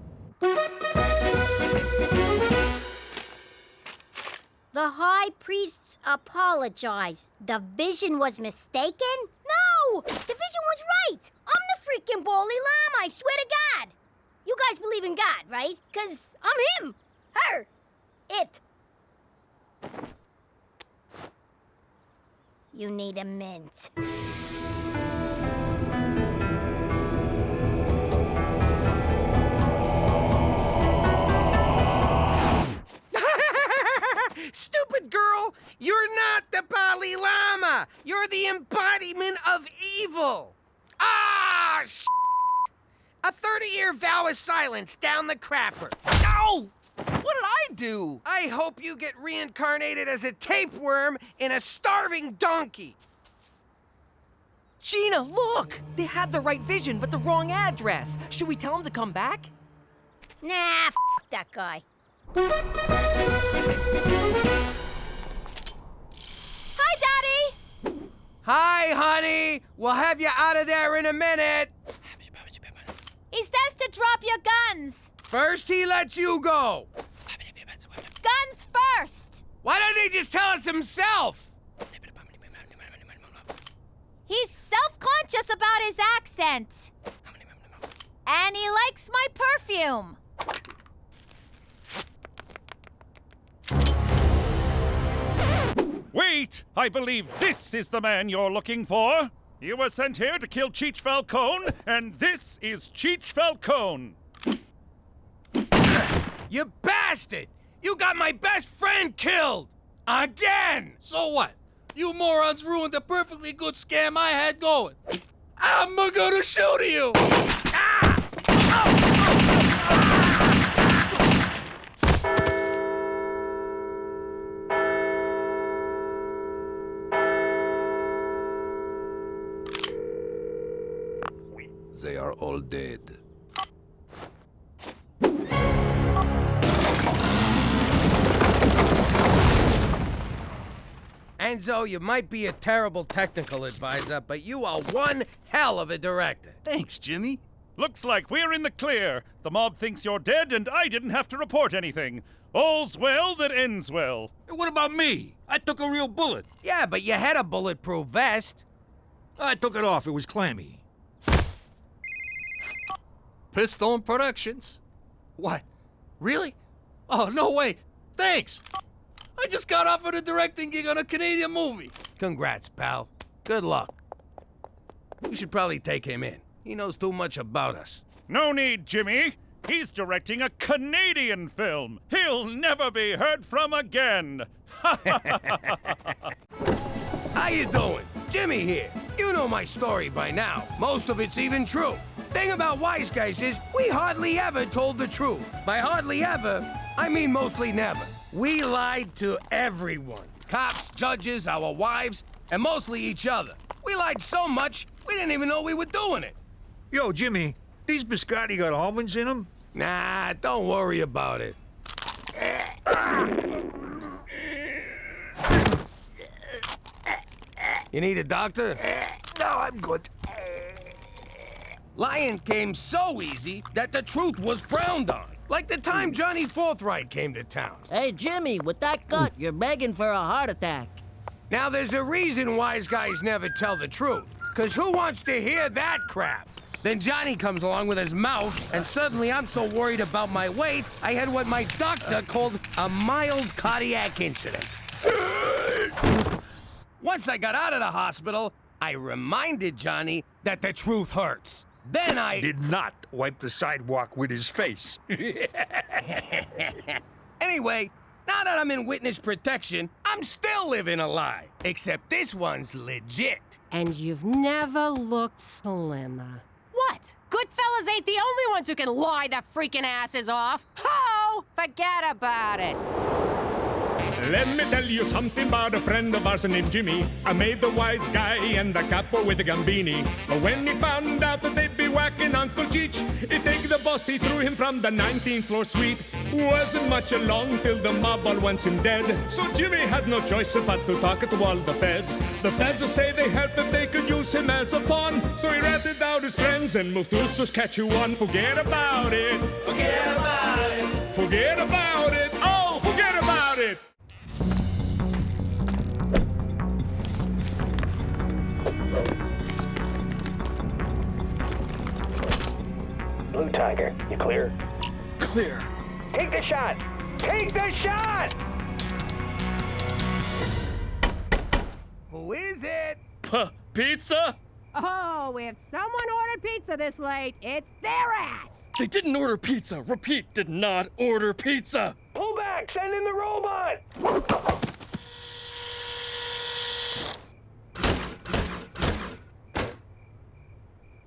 The high priests apologized. The vision was mistaken? No! The vision was right! I'm the freaking Bali Lama, I right, 'cause I'm him, her, it. You need a mint. Stupid girl! You're not the Dalai Lama! You're the embodiment of evil! Ah, A 30-year vow of silence down the crapper. Ow! What did I do? I hope you get reincarnated as a tapeworm in a starving donkey. Gina, look! They had the right vision, but the wrong address. Should we tell them to come back? Nah, f that guy. Hi, Daddy! Hi, honey. We'll have you out of there in a minute. He says to drop your guns. First, he lets you go. Guns first! Why don't he just tell us himself? He's self-conscious about his accent. And he likes my perfume. Wait! I believe this is the man you're looking for. You were sent here to kill Cheech Falcone, and this is Cheech Falcone. You bastard! You got my best friend killed! Again! So what? You morons ruined the perfectly good scam I had going. I'm gonna shoot you! They are all dead. Enzo, you might be a terrible technical advisor, but you are one hell of a director. Thanks, Jimmy. Looks like we're in the clear. The mob thinks you're dead, and I didn't have to report anything. All's well that ends well. Hey, what about me? I took a real bullet. Yeah, but you had a bulletproof vest. I took it off. It was clammy. Pistone Productions. What? Really? Oh, no way. Thanks. I just got offered a directing gig on a Canadian movie. Congrats, pal. Good luck. You should probably take him in. He knows too much about us. No need, Jimmy. He's directing a Canadian film. He'll never be heard from again. How you doing? Jimmy here. You know my story by now. Most of it's even true. Thing about wise guys is we hardly ever told the truth. By hardly ever, I mean mostly never. We lied to everyone. Cops, judges, our wives, and mostly each other. We lied so much, we didn't even know we were doing it. Yo, Jimmy, these biscotti got almonds in them? Nah, don't worry about it. You need a doctor? No, I'm good. Lying came so easy that the truth was frowned on. Like the time Johnny Forthright came to town. Hey, Jimmy, with that gut, you're begging for a heart attack. Now, there's a reason wise guys never tell the truth. Because who wants to hear that crap? Then Johnny comes along with his mouth, and suddenly I'm so worried about my weight, I had what my doctor called a mild cardiac incident. Once I got out of the hospital, I reminded Johnny that the truth hurts. Then I did not wipe the sidewalk with his face. Anyway, now that I'm in witness protection, I'm still living a lie. Except this one's legit. And you've never looked slimmer. What? Goodfellas ain't the only ones who can lie their freaking asses off. Ho! Forget about it. Let me tell you something about a friend of ours named Jimmy. I made the wise guy and the capo with the Gambini. But when he found out that they'd be whacking Uncle Cheech, he take the boss, he threw him from the 19th floor suite. Wasn't much along till the mob all wants him dead. So Jimmy had no choice but to talk to all the feds. The feds will say they helped if they could use him as a pawn. So he ratted out his friends and moved to Saskatchewan. Forget about it. Forget about it. Forget about it. Oh, forget about it. Blue Tiger, you clear? clear. Take the shot! Take the shot! Who is it? Pizza? Oh, if someone ordered pizza this late, it's their ass! They didn't order pizza. Repeat, did not order pizza. Pull back! Send in the robot!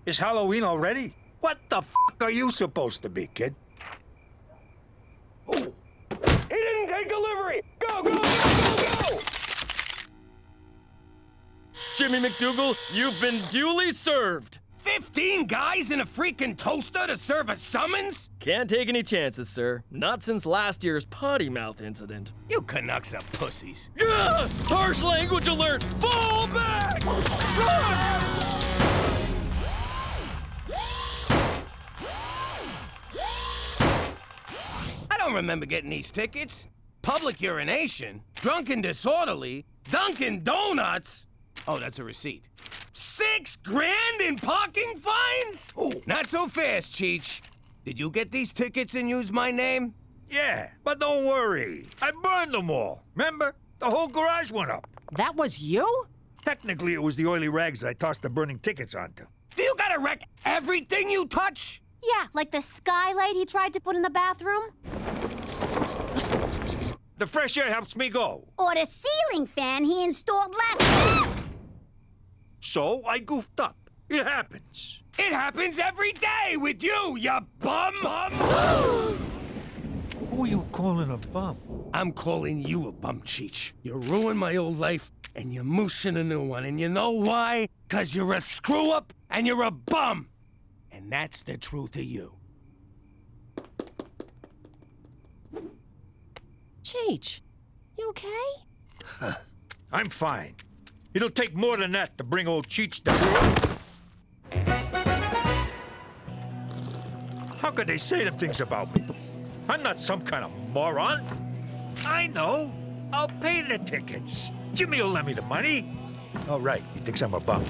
Is Halloween already? What the f*** are you supposed to be, kid? He didn't take delivery! Go, go, go, go, go! Jimmy MacDougal, you've been duly served. 15 guys in a freaking toaster to serve a summons? Can't take any chances, sir. Not since last year's potty mouth incident. You Canucks are pussies. Gah! Harsh language alert! Fall back! Run! I don't remember getting these tickets. Public urination, drunken disorderly, Dunkin' Donuts. Oh, that's a receipt. $6 grand in parking fines? Oh. Not so fast, Cheech. Did you get these tickets and use my name? Yeah, but don't worry. I burned them all. Remember? The whole garage went up. That was you? Technically, it was the oily rags I tossed the burning tickets onto. Do you gotta wreck everything you touch? Yeah, like the skylight he tried to put in the bathroom. The fresh air helps me go. Or the ceiling fan he installed last week. So I goofed up. It happens. It happens every day with you, you bum! Who are you calling a bum? I'm calling you a bum, Cheech. You ruined my old life, and you're mooshing a new one. And you know why? 'Cause you're a screw-up, and you're a bum. And that's the truth of you. Cheech, you okay? I'm fine. It'll take more than that to bring old Cheech down. How could they say them things about me? I'm not some kind of moron. I know. I'll pay the tickets. Jimmy will lend me the money. All right, he thinks I'm a bum.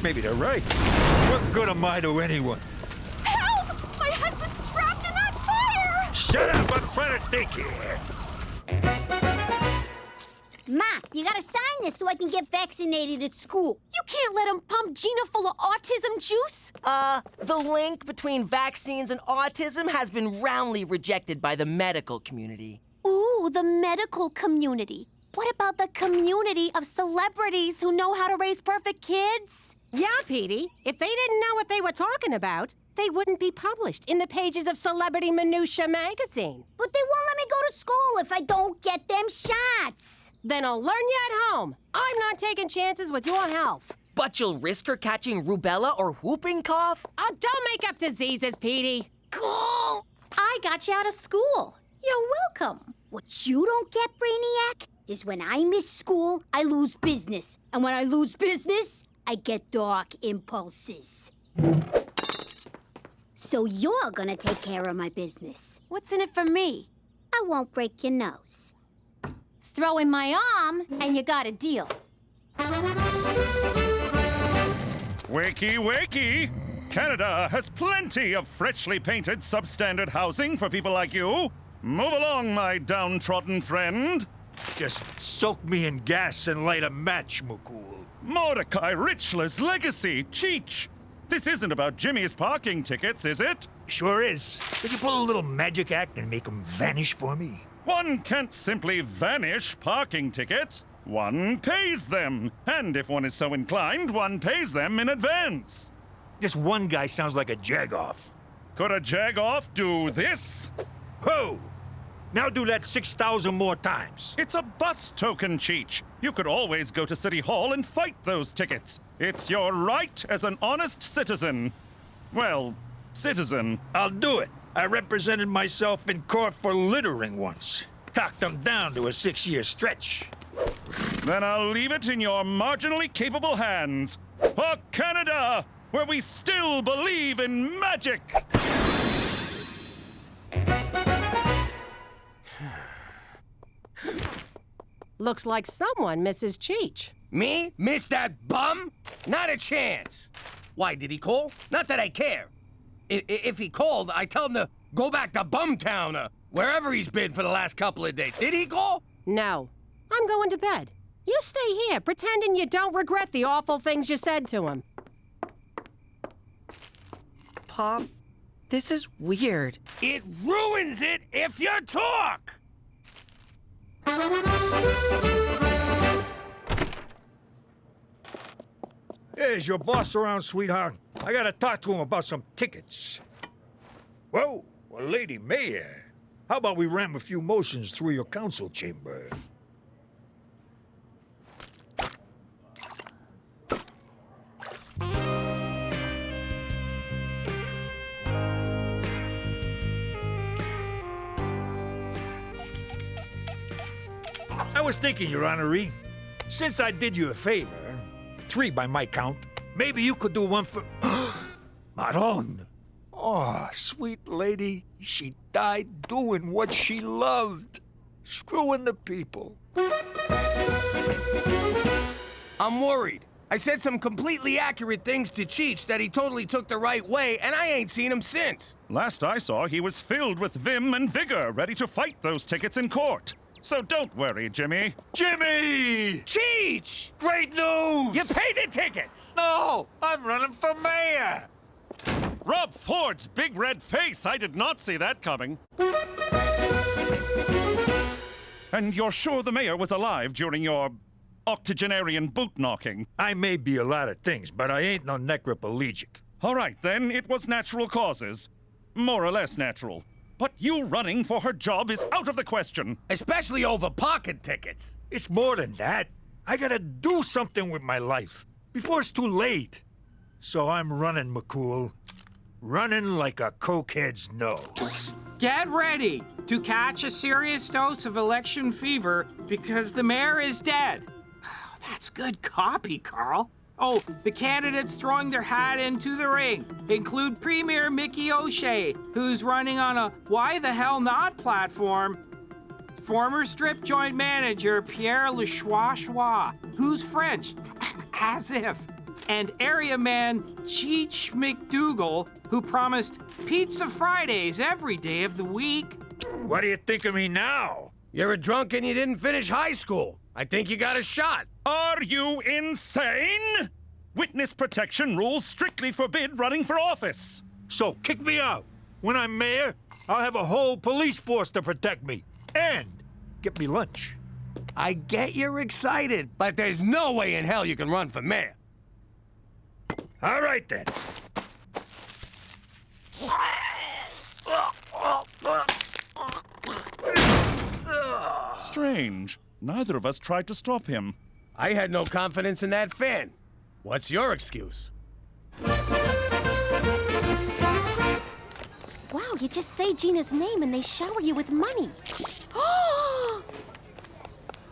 Maybe they're right. What good am I to anyone? Help! My husband's trapped in that fire! Shut up! I'm trying to think here. Ma, you gotta sign this so I can get vaccinated at school. You can't let him pump Gina full of autism juice. The link between vaccines and autism has been roundly rejected by the medical community. Ooh, the medical community. What about the community of celebrities who know how to raise perfect kids? Yeah, Petey. If they didn't know what they were talking about, they wouldn't be published in the pages of Celebrity Minutia magazine. But they won't let me go to school if I don't get them shots. Then I'll learn you at home. I'm not taking chances with your health. But you'll risk her catching rubella or whooping cough? Oh, don't make up diseases, Petey. Cool. I got you out of school. You're welcome. What you don't get, Brainiac, is when I miss school, I lose business. And when I lose business, I get dark impulses. So you're gonna take care of my business. What's in it for me? I won't break your nose. Throw in my arm, and you got a deal. Wakey, wakey! Canada has plenty of freshly painted substandard housing for people like you. Move along, my downtrodden friend. Just soak me in gas and light a match, McCool. Mordecai Richler's legacy, Cheech. This isn't about Jimmy's parking tickets, is it? Sure is. Could you pull a little magic act and make them vanish for me? One can't simply vanish parking tickets. One pays them. And if one is so inclined, one pays them in advance. Just one guy sounds like a jag-off. Could a jag-off do this? Whoa! Now do that 6,000 more times. It's a bus token, Cheech. You could always go to City Hall and fight those tickets. It's your right as an honest citizen. Well, citizen. I'll do it. I represented myself in court for littering once. Talked them down to a 6-year stretch. Then I'll leave it in your marginally capable hands. For Canada, where we still believe in magic. Looks like someone misses Cheech. Me? Miss that bum? Not a chance. Why, did he call? Not that I care. If he called, I tell him to go back to Bumtown or wherever he's been for the last couple of days. Did he call? No. I'm going to bed. You stay here, pretending you don't regret the awful things you said to him. Pop, this is weird. It ruins it if you talk! Is your boss around, sweetheart? I gotta talk to him about some tickets. Whoa, well, Lady Mayor, how about we ram a few motions through your council chamber? I was thinking, Your Honoree, since I did you a favor, 3 by my count, maybe you could do one for... Maron! Oh, sweet lady, she died doing what she loved. Screwing the people. I'm worried. I said some completely accurate things to Cheech that he totally took the right way, and I ain't seen him since. Last I saw, he was filled with vim and vigor, ready to fight those tickets in court. So don't worry, Jimmy. Jimmy! Cheech! Great news! You paid the tickets! No, I'm running for mayor! Rob Ford's big red face! I did not see that coming. And you're sure the mayor was alive during your octogenarian boot knocking? I may be a lot of things, but I ain't no necroplegic. All right, then, it was natural causes. More or less natural. But you running for her job is out of the question. Especially over pocket tickets. It's more than that. I gotta do something with my life before it's too late. So I'm running, McCool. Running like a cokehead's nose. Get ready to catch a serious dose of election fever because the mayor is dead. That's good copy, Carl. Oh, the candidates throwing their hat into the ring include Premier Mickey O'Shea, who's running on a why the hell not platform, former strip joint manager Pierre Lechois, who's French, as if, and area man Cheech MacDougal, who promised pizza Fridays every day of the week. What do you think of me now? You're a drunk and you didn't finish high school. I think you got a shot. Are you insane? Witness protection rules strictly forbid running for office. So kick me out. When I'm mayor, I'll have a whole police force to protect me. And get me lunch. I get you're excited, but there's no way in hell you can run for mayor. All right, then. Strange. Neither of us tried to stop him. I had no confidence in that fan. What's your excuse? Wow, you just say Gina's name and they shower you with money.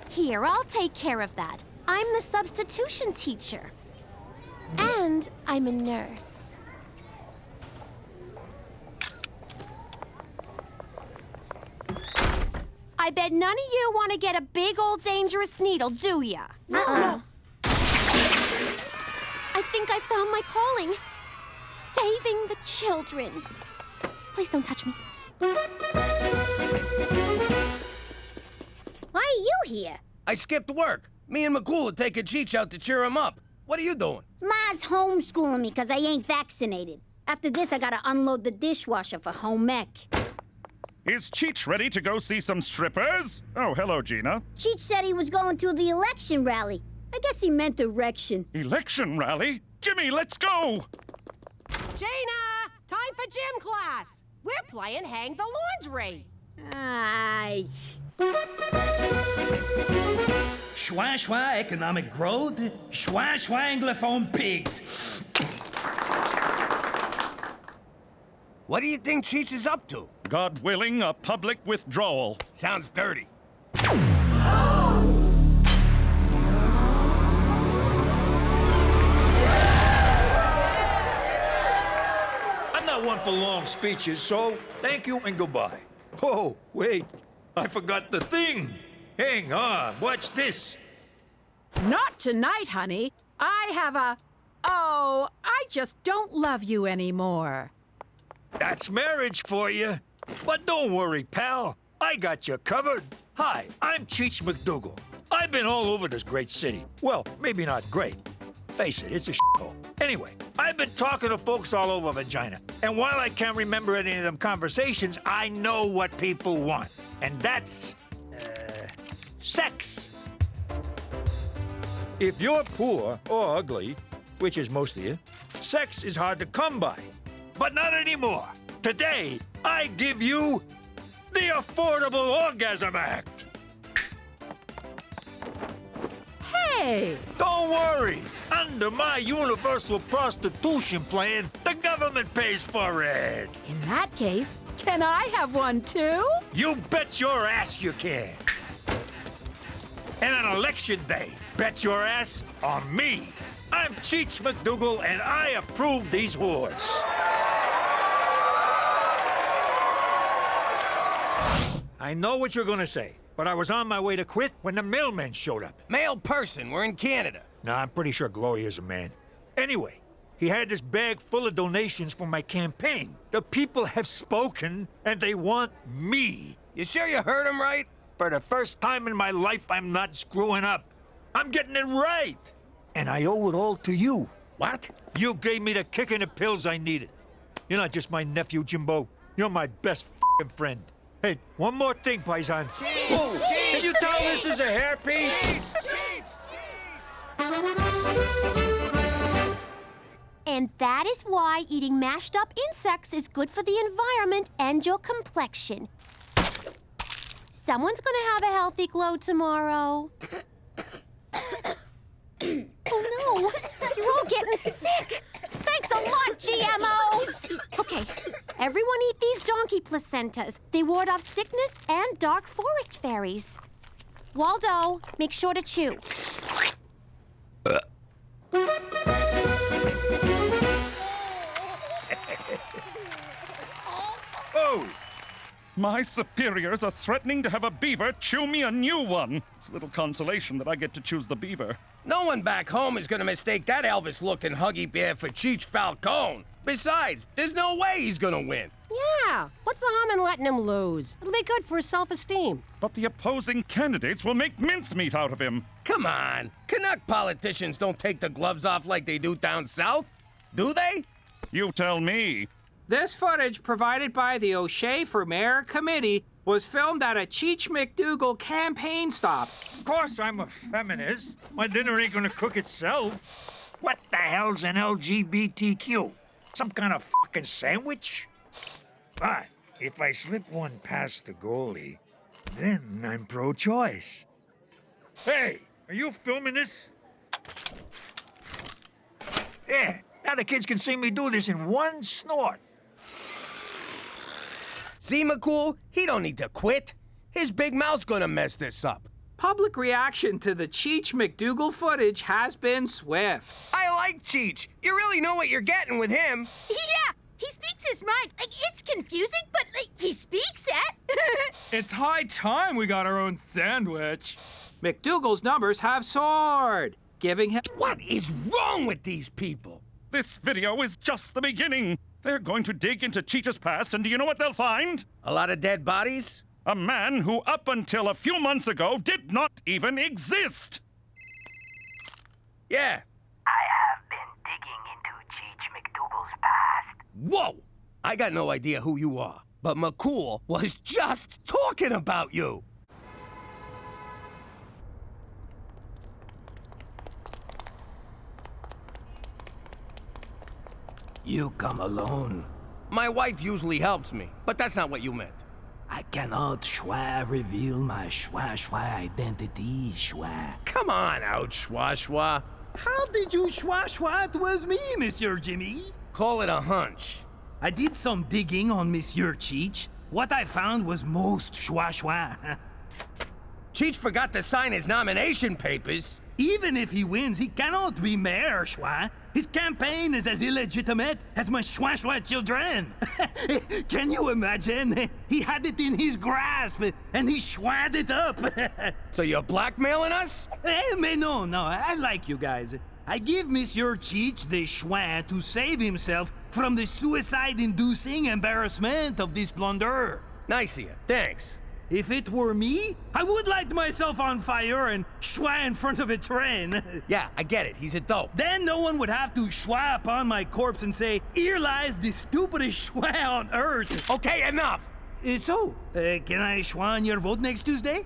Here, I'll take care of that. I'm the substitution teacher. And I'm a nurse. I bet none of you want to get a big old dangerous needle, do ya? I think I found my calling. Saving the children. Please don't touch me. Why are you here? I skipped work. Me and McCool are taking Cheech out to cheer him up. What are you doing? Ma's homeschooling me because I ain't vaccinated. After this, I gotta unload the dishwasher for home ec. Is Cheech ready to go see some strippers? Oh, hello, Gina. Cheech said he was going to the election rally. I guess he meant erection. Election rally? Jimmy, let's go! Gina! Time for gym class! We're playing Hang the Laundry! Aye. Schwa schwa economic growth, schwa schwa anglophone pigs. What do you think Cheech is up to? God willing, a public withdrawal. Sounds dirty. I'm not one for long speeches, so thank you and goodbye. Oh, wait, I forgot the thing. Hang on, watch this. Not tonight, honey. I have a Oh, I just don't love you anymore. That's marriage for you. But don't worry, pal. I got you covered. Hi, I'm Cheech MacDougal. I've been all over this great city. Well, maybe not great. Face it, it's a shithole. Anyway, I've been talking to folks all over Regina. And while I can't remember any of them conversations, I know what people want. And that's, sex. If you're poor or ugly, which is most of you, sex is hard to come by. But not anymore. Today, I give you the Affordable Orgasm Act. Hey! Don't worry. Under my universal prostitution plan, the government pays for it. In that case, can I have one too? You bet your ass you can. And on election day, bet your ass on me. I'm Cheech MacDougal, and I approve these whores. I know what you're gonna say, but I was on my way to quit when the mailman showed up. Male person, we're in Canada. Nah, I'm pretty sure Gloria's a man. Anyway, he had this bag full of donations for my campaign. The people have spoken, and they want me. You sure you heard him right? For the first time in my life, I'm not screwing up. I'm getting it right. And I owe it all to you. What? You gave me the kick and the pills I needed. You're not just my nephew, Jimbo. You're my best f***ing friend. Hey, one more thing, Paisan. Oh, can you tell this is a hairpiece? And that is why eating mashed up insects is good for the environment and your complexion. Someone's gonna have a healthy glow tomorrow. Oh no, you're all getting sick. Thanks a lot, GMOs. Okay, everyone eat these donkey placentas. They ward off sickness and dark forest fairies. Waldo, make sure to chew. Oh! My superiors are threatening to have a beaver chew me a new one. It's little consolation that I get to choose the beaver. No one back home is gonna mistake that Elvis-looking Huggy Bear for Cheech Falcone. Besides, there's no way he's gonna win. Yeah, what's the harm in letting him lose? It'll be good for his self-esteem. But the opposing candidates will make mincemeat out of him. Come on, Canuck politicians don't take the gloves off like they do down south, do they? You tell me. This footage, provided by the O'Shea for Mayor Committee, was filmed at a Cheech MacDougal campaign stop. Of course I'm a feminist. My dinner ain't gonna cook itself. What the hell's an LGBTQ? Some kind of fucking sandwich? But if I slip one past the goalie, then I'm pro-choice. Hey, are you filming this? Yeah, now the kids can see me do this in one snort. See, McCool? He don't need to quit. His big mouth's gonna mess this up. Public reaction to the Cheech MacDougal footage has been swift. I like Cheech. You really know what you're getting with him. Yeah, he speaks his mind. It's confusing, but he speaks it. It's high time we got our own sandwich. MacDougal's numbers have soared, giving him... What is wrong with these people? This video is just the beginning. They're going to dig into Cheech's past, and do you know what they'll find? A lot of dead bodies? A man who, up until a few months ago, did not even exist. Yeah. I have been digging into Cheech MacDougal's past. Whoa! I got no idea who you are, but McCool was just talking about you. You come alone. My wife usually helps me, but that's not what you meant. I cannot reveal my identity, Come on out, Schwa. How did you it was me, Monsieur Jimmy? Call it a hunch. I did some digging on Monsieur Cheech. What I found was most Cheech forgot to sign his nomination papers. Even if he wins, he cannot be mayor, schwa. His campaign is as illegitimate as my schwa children. Can you imagine? He had it in his grasp, and he schwad it up. So you're blackmailing us? Mais no, I like you guys. I give Monsieur Cheech the schwa to save himself from the suicide-inducing embarrassment of this blunder. Nice of you, thanks. If it were me, I would light myself on fire and schwa in front of a train. Yeah, I get it. He's a dope. Then no one would have to schwa upon my corpse and say, "Here lies the stupidest schwa on earth." Okay, enough. Can I schwa on your vote next Tuesday?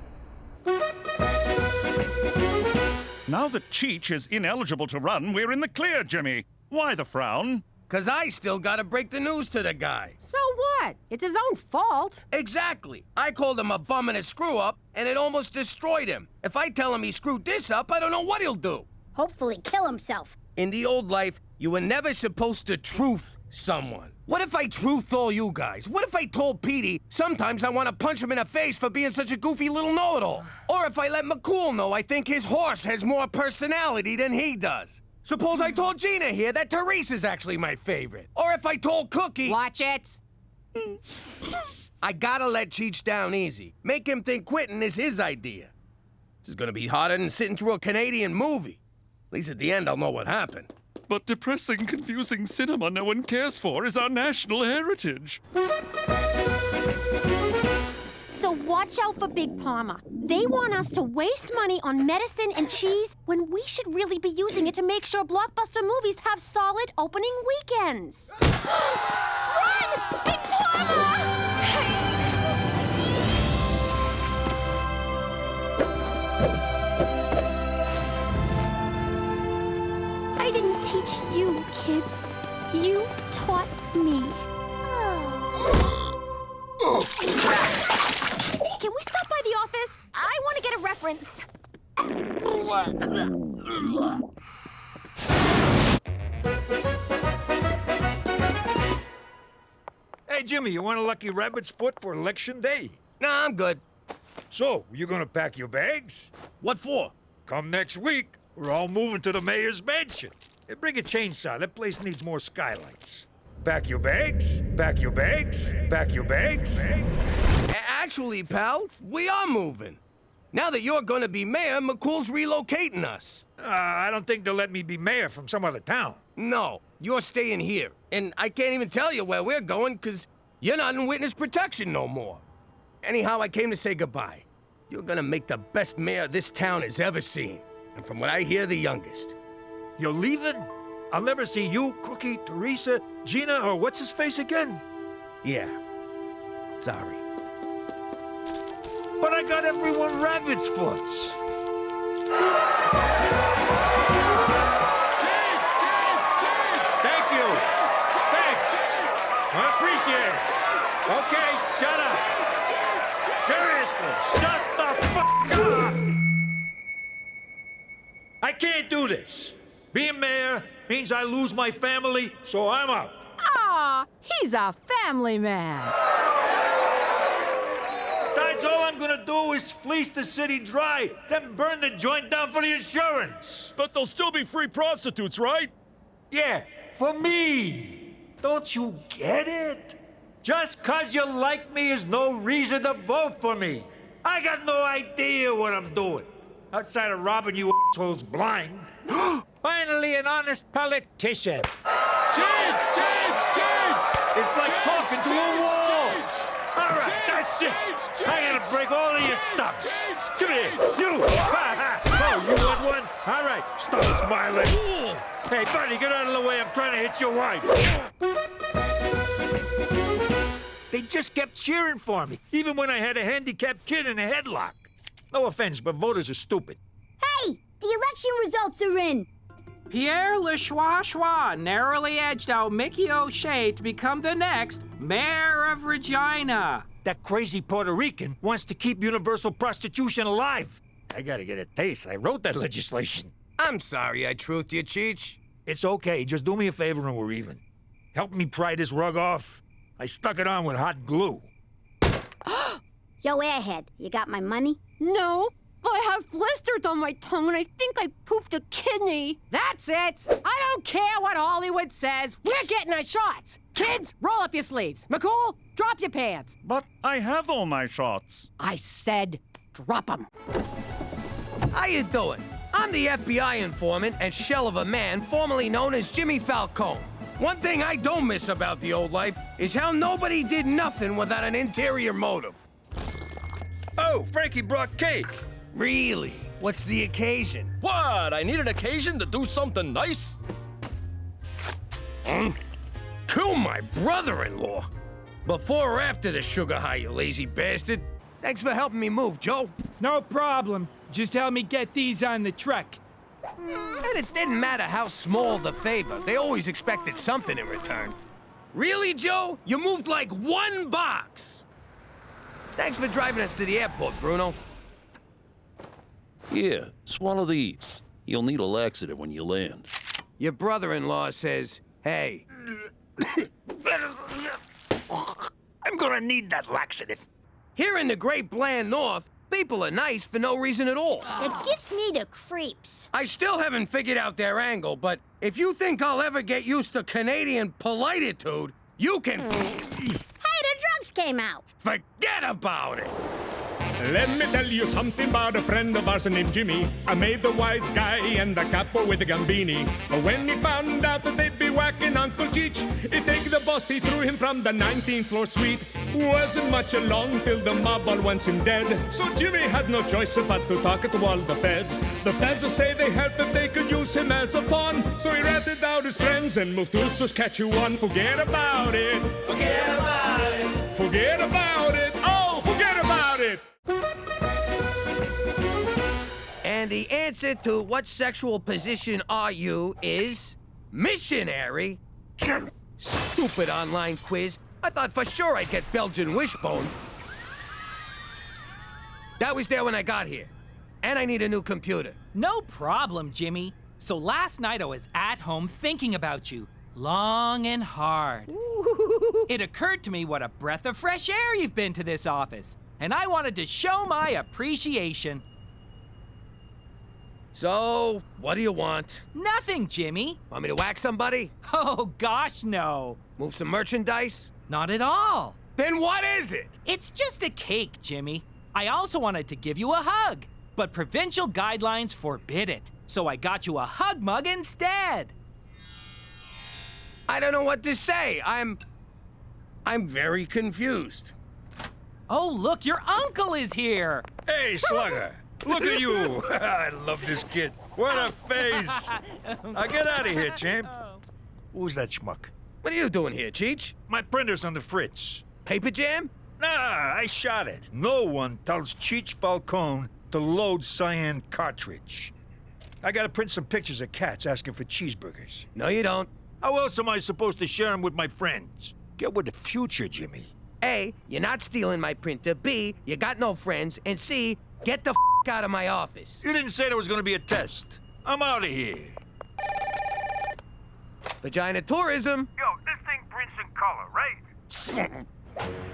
Now that Cheech is ineligible to run, we're in the clear, Jimmy. Why the frown? 'Cause I still gotta break the news to the guy. So what? It's his own fault. Exactly. I called him a bum and a screw-up, and it almost destroyed him. If I tell him he screwed this up, I don't know what he'll do. Hopefully kill himself. In the old life, you were never supposed to truth someone. What if I truthed all you guys? What if I told Petey sometimes I want to punch him in the face for being such a goofy little know-it-all? Or if I let McCool know I think his horse has more personality than he does? Suppose I told Gina here that Teresa's actually my favorite. Or if I told Cookie... Watch it. I gotta let Cheech down easy. Make him think quitting is his idea. This is gonna be harder than sitting through a Canadian movie. At least at the end I'll know what happened. But depressing, confusing cinema no one cares for is our national heritage. So watch out for Big Pharma. They want us to waste money on medicine and cheese when we should really be using it to make sure blockbuster movies have solid opening weekends. Run! Big Pharma! I didn't teach you, kids. You taught me. Can we stop by the office? I want to get a reference. Hey, Jimmy, you want a lucky rabbit's foot for election day? Nah, I'm good. So, you gonna pack your bags? What for? Come next week, we're all moving to the mayor's mansion. Hey, bring a chainsaw. That place needs more skylights. Pack your bags, pack your bags, pack your bags. Actually, pal, we are moving. Now that you're gonna be mayor, McCool's relocating us. I don't think they'll let me be mayor from some other town. No, you're staying here. And I can't even tell you where we're going, because you're not in witness protection no more. Anyhow, I came to say goodbye. You're gonna make the best mayor this town has ever seen. And from what I hear, the youngest. You're leaving? I'll never see you, Cookie, Teresa, Gina, or what's-his-face again? Yeah. Sorry. But I got everyone rabbit's foots. Thank you. Thanks. I appreciate it. Okay, shut up. Seriously, shut the fuck up. I can't do this. Being mayor means I lose my family, so I'm out. Aw, he's a family man. Besides, all I'm gonna do is fleece the city dry, then burn the joint down for the insurance. But there'll still be free prostitutes, right? Yeah, for me. Don't you get it? Just 'cause you like me is no reason to vote for me. I got no idea what I'm doing. Outside of robbing you assholes blind. Finally, an honest politician. Cheech! It's like talking to a wall. All right, that's it. I gotta break all of your stuff. Come here, you. Oh, you want one? All right, stop smiling. Hey, buddy, get out of the way. I'm trying to hit your wife. They just kept cheering for me, even when I had a handicapped kid in a headlock. No offense, but voters are stupid. Hey, the election results are in. Pierre Le Schwa narrowly edged out Mickey O'Shea to become the next mayor of Regina. That crazy Puerto Rican wants to keep universal prostitution alive. I gotta get a taste. I wrote that legislation. I'm sorry I truthed you, Cheech. It's okay. Just do me a favor and we're even. Help me pry this rug off. I stuck it on with hot glue. Yo, airhead, you got my money? No, I have blisters on my tongue and I think I pooped a kidney. That's it. I don't care what Hollywood says. We're getting our shots. Kids, roll up your sleeves. McCool, drop your pants. But I have all my shots. I said drop them. How you doing? I'm the FBI informant and shell of a man formerly known as Jimmy Falcone. One thing I don't miss about the old life is how nobody did nothing without an interior motive. Oh, Frankie brought cake. Really? What's the occasion? What? I need an occasion to do something nice? Kill my brother-in-law. Before or after the sugar high, you lazy bastard? Thanks for helping me move, Joe. No problem. Just help me get these on the truck. And it didn't matter how small the favor. They always expected something in return. Really, Joe? You moved like 1 box. Thanks for driving us to the airport, Bruno. Here, swallow these. You'll need a laxative when you land. Your brother-in-law says, hey. I'm gonna need that laxative. Here in the great bland north, people are nice for no reason at all. It gives me the creeps. I still haven't figured out their angle, but if you think I'll ever get used to Canadian polititude, you can... Hey, the drugs came out. Forget about it. Let me tell you something about a friend of ours named Jimmy. I made the wise guy and the capo with the Gambini. But when he found out that they'd be whacking Uncle Cheech, he take the boss, he threw him from the 19th floor suite. Wasn't much along till the mob all wants him dead. So Jimmy had no choice but to talk to all the feds. The feds will say they help if they could use him as a pawn. So he ratted out his friends and moved to Saskatchewan. Forget about it. Forget about it. Forget about it. Oh, forget about it. And the answer to what sexual position are you is missionary. Stupid online quiz. I thought for sure I'd get Belgian wishbone. That was there when I got here. And I need a new computer. No problem, Jimmy. So last night I was at home thinking about you, long and hard. It occurred to me what a breath of fresh air you've been to this office. And I wanted to show my appreciation. So, what do you want? Nothing, Jimmy. Want me to whack somebody? Oh, gosh, no. Move some merchandise? Not at all. Then what is it? It's just a cake, Jimmy. I also wanted to give you a hug, but provincial guidelines forbid it. So I got you a hug mug instead. I don't know what to say. I'm very confused. Oh, look, your uncle is here. Hey, Slugger. Look at you. I love this kid. What a face. Now get out of here, champ. Who's that schmuck? What are you doing here, Cheech? My printer's on the fritz. Paper jam? Nah, I shot it. No one tells Cheech Falcone to load cyan cartridge. I gotta print some pictures of cats asking for cheeseburgers. No, you don't. How else am I supposed to share them with my friends? Get with the future, Jimmy. A, you're not stealing my printer. B, you got no friends. And C, get the out of my office. You didn't say there was gonna be a test. I'm out of here. Vagina tourism. Yo, this thing prints in color, right?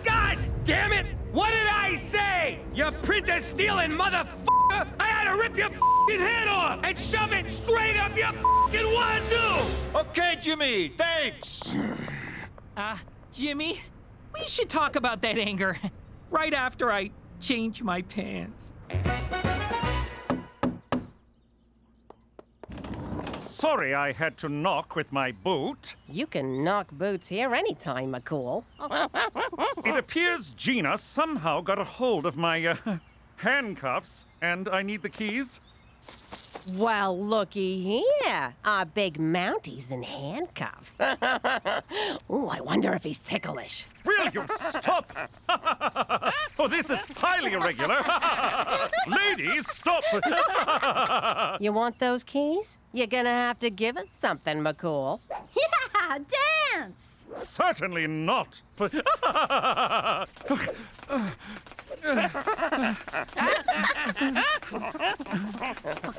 God damn it! What did I say? You printer stealing motherfucker! I had to rip your fucking head off and shove it straight up your fucking wazoo! Okay, Jimmy, thanks. Jimmy, we should talk about that anger right after I change my pants. Sorry I had to knock with my boot. You can knock boots here anytime, McCool. It appears Gina somehow got a hold of my handcuffs, and I need the keys. Well, looky here. Our big Mountie's in handcuffs. Ooh, I wonder if he's ticklish. Will you stop? Oh, this is highly irregular. Ladies, stop. You want those keys? You're gonna have to give us something, McCool. Yeah, dance! Certainly not. For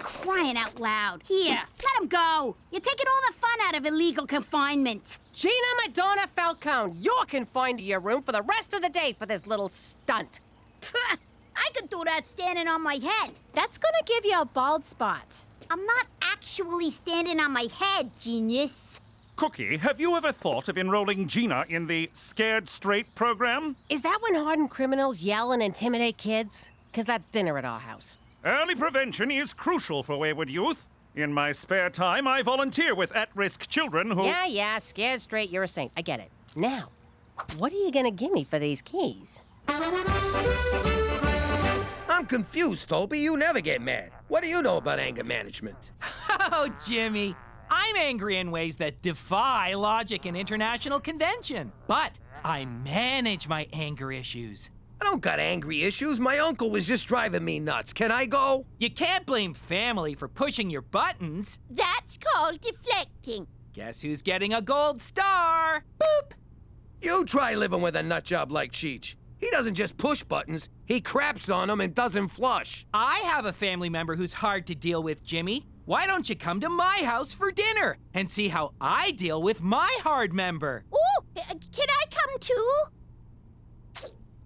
crying out loud. Here, let him go. You're taking all the fun out of illegal confinement. Gina Madonna Falcone, you're confined to your room for the rest of the day for this little stunt. I could do that standing on my head. That's gonna give you a bald spot. I'm not actually standing on my head, genius. Cookie, have you ever thought of enrolling Gina in the Scared Straight program? Is that when hardened criminals yell and intimidate kids? 'Cause that's dinner at our house. Early prevention is crucial for wayward youth. In my spare time, I volunteer with at-risk children who... Yeah, scared straight, you're a saint. I get it. Now, what are you gonna give me for these keys? I'm confused, Toby. You never get mad. What do you know about anger management? Oh, Jimmy. I'm angry in ways that defy logic and international convention. But I manage my anger issues. I don't got angry issues. My uncle was just driving me nuts. Can I go? You can't blame family for pushing your buttons. That's called deflecting. Guess who's getting a gold star? Boop! You try living with a nutjob like Cheech. He doesn't just push buttons, he craps on them and doesn't flush. I have a family member who's hard to deal with, Jimmy. Why don't you come to my house for dinner and see how I deal with my hard member? Ooh, can I come too?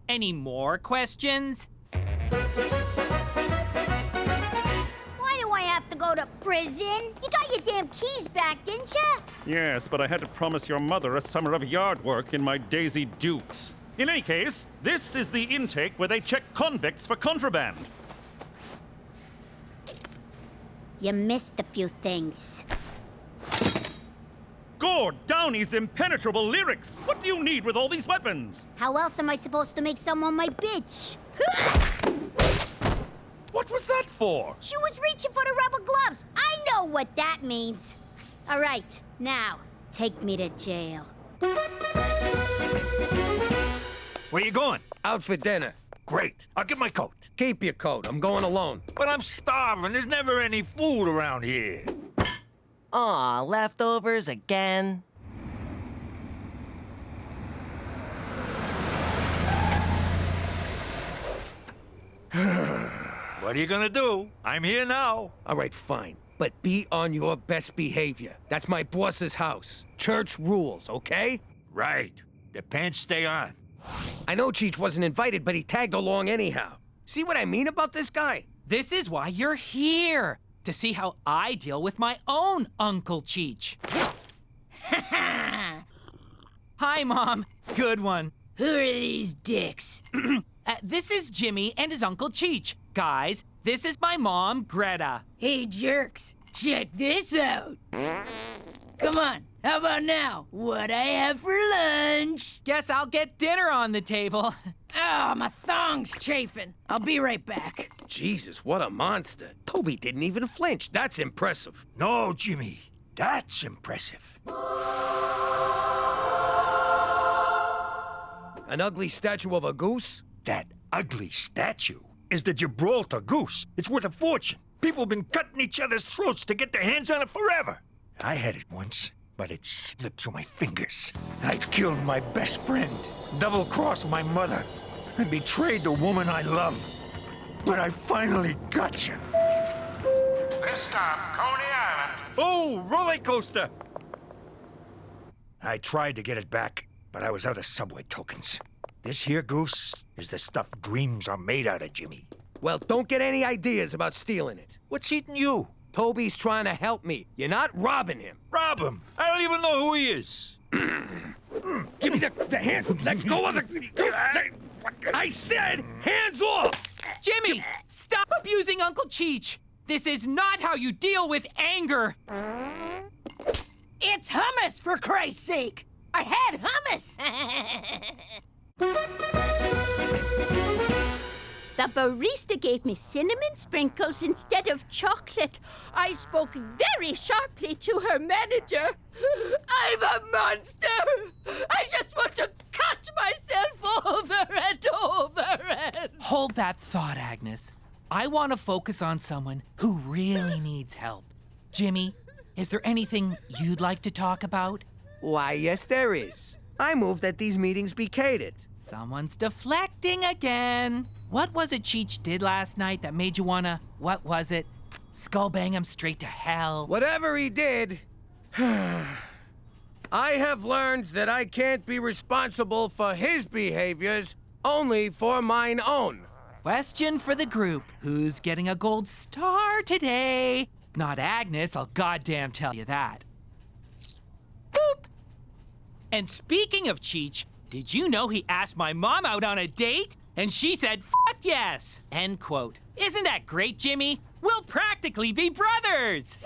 Any more questions? Why do I have to go to prison? You got your damn keys back, didn't you? Yes, but I had to promise your mother a summer of yard work in my Daisy Dukes. In any case, this is the intake where they check convicts for contraband. You missed a few things. Gord Downey's impenetrable lyrics! What do you need with all these weapons? How else am I supposed to make someone my bitch? What was that for? She was reaching for the rubber gloves. I know what that means. All right, now, take me to jail. Where you going? Out for dinner. Great. I'll get my coat. Keep your coat. I'm going alone. But I'm starving. There's never any food around here. Aw, leftovers again? What are you gonna do? I'm here now. All right, fine. But be on your best behavior. That's my boss's house. Church rules, okay? Right. The pants stay on. I know Cheech wasn't invited, but he tagged along anyhow. See what I mean about this guy? This is why you're here. To see how I deal with my own Uncle Cheech. Hi, Mom. Good one. Who are these dicks? This is Jimmy and his Uncle Cheech. Guys, this is my mom, Greta. Hey, jerks. Check this out. Come on. How about now? What I have for lunch? Guess I'll get dinner on the table. Oh, my thong's chafing. I'll be right back. Jesus, what a monster. Toby didn't even flinch. That's impressive. No, Jimmy. That's impressive. An ugly statue of a goose? That ugly statue is the Gibraltar goose. It's worth a fortune. People have been cutting each other's throats to get their hands on it forever. I had it once, but it slipped through my fingers. I killed my best friend, double-crossed my mother, and betrayed the woman I love. But I finally got you. This stop, Coney Island. Oh, roller coaster! I tried to get it back, but I was out of subway tokens. This here goose is the stuff dreams are made out of, Jimmy. Well, don't get any ideas about stealing it. What's eating you? Toby's trying to help me. You're not robbing him. Rob him? I don't even know who he is. Give me the hand. Let go of the... I said hands off! Jimmy, stop abusing Uncle Cheech. This is not how you deal with anger. It's hummus, for Christ's sake. I had hummus. The barista gave me cinnamon sprinkles instead of chocolate. I spoke very sharply to her manager. I'm a monster. I just want to cut myself over and over and... Hold that thought, Agnes. I want to focus on someone who really needs help. Jimmy, is there anything you'd like to talk about? Why, yes, there is. I move that these meetings be catered. Someone's deflecting again. What was it Cheech did last night that made you wanna, what was it? Skull bang him straight to hell. Whatever he did, I have learned that I can't be responsible for his behaviors, only for mine own. Question for the group. Who's getting a gold star today? Not Agnes, I'll goddamn tell you that. Boop. And speaking of Cheech, did you know he asked my mom out on a date? And she said, "Fuck yes!" End quote. Isn't that great, Jimmy? We'll practically be brothers!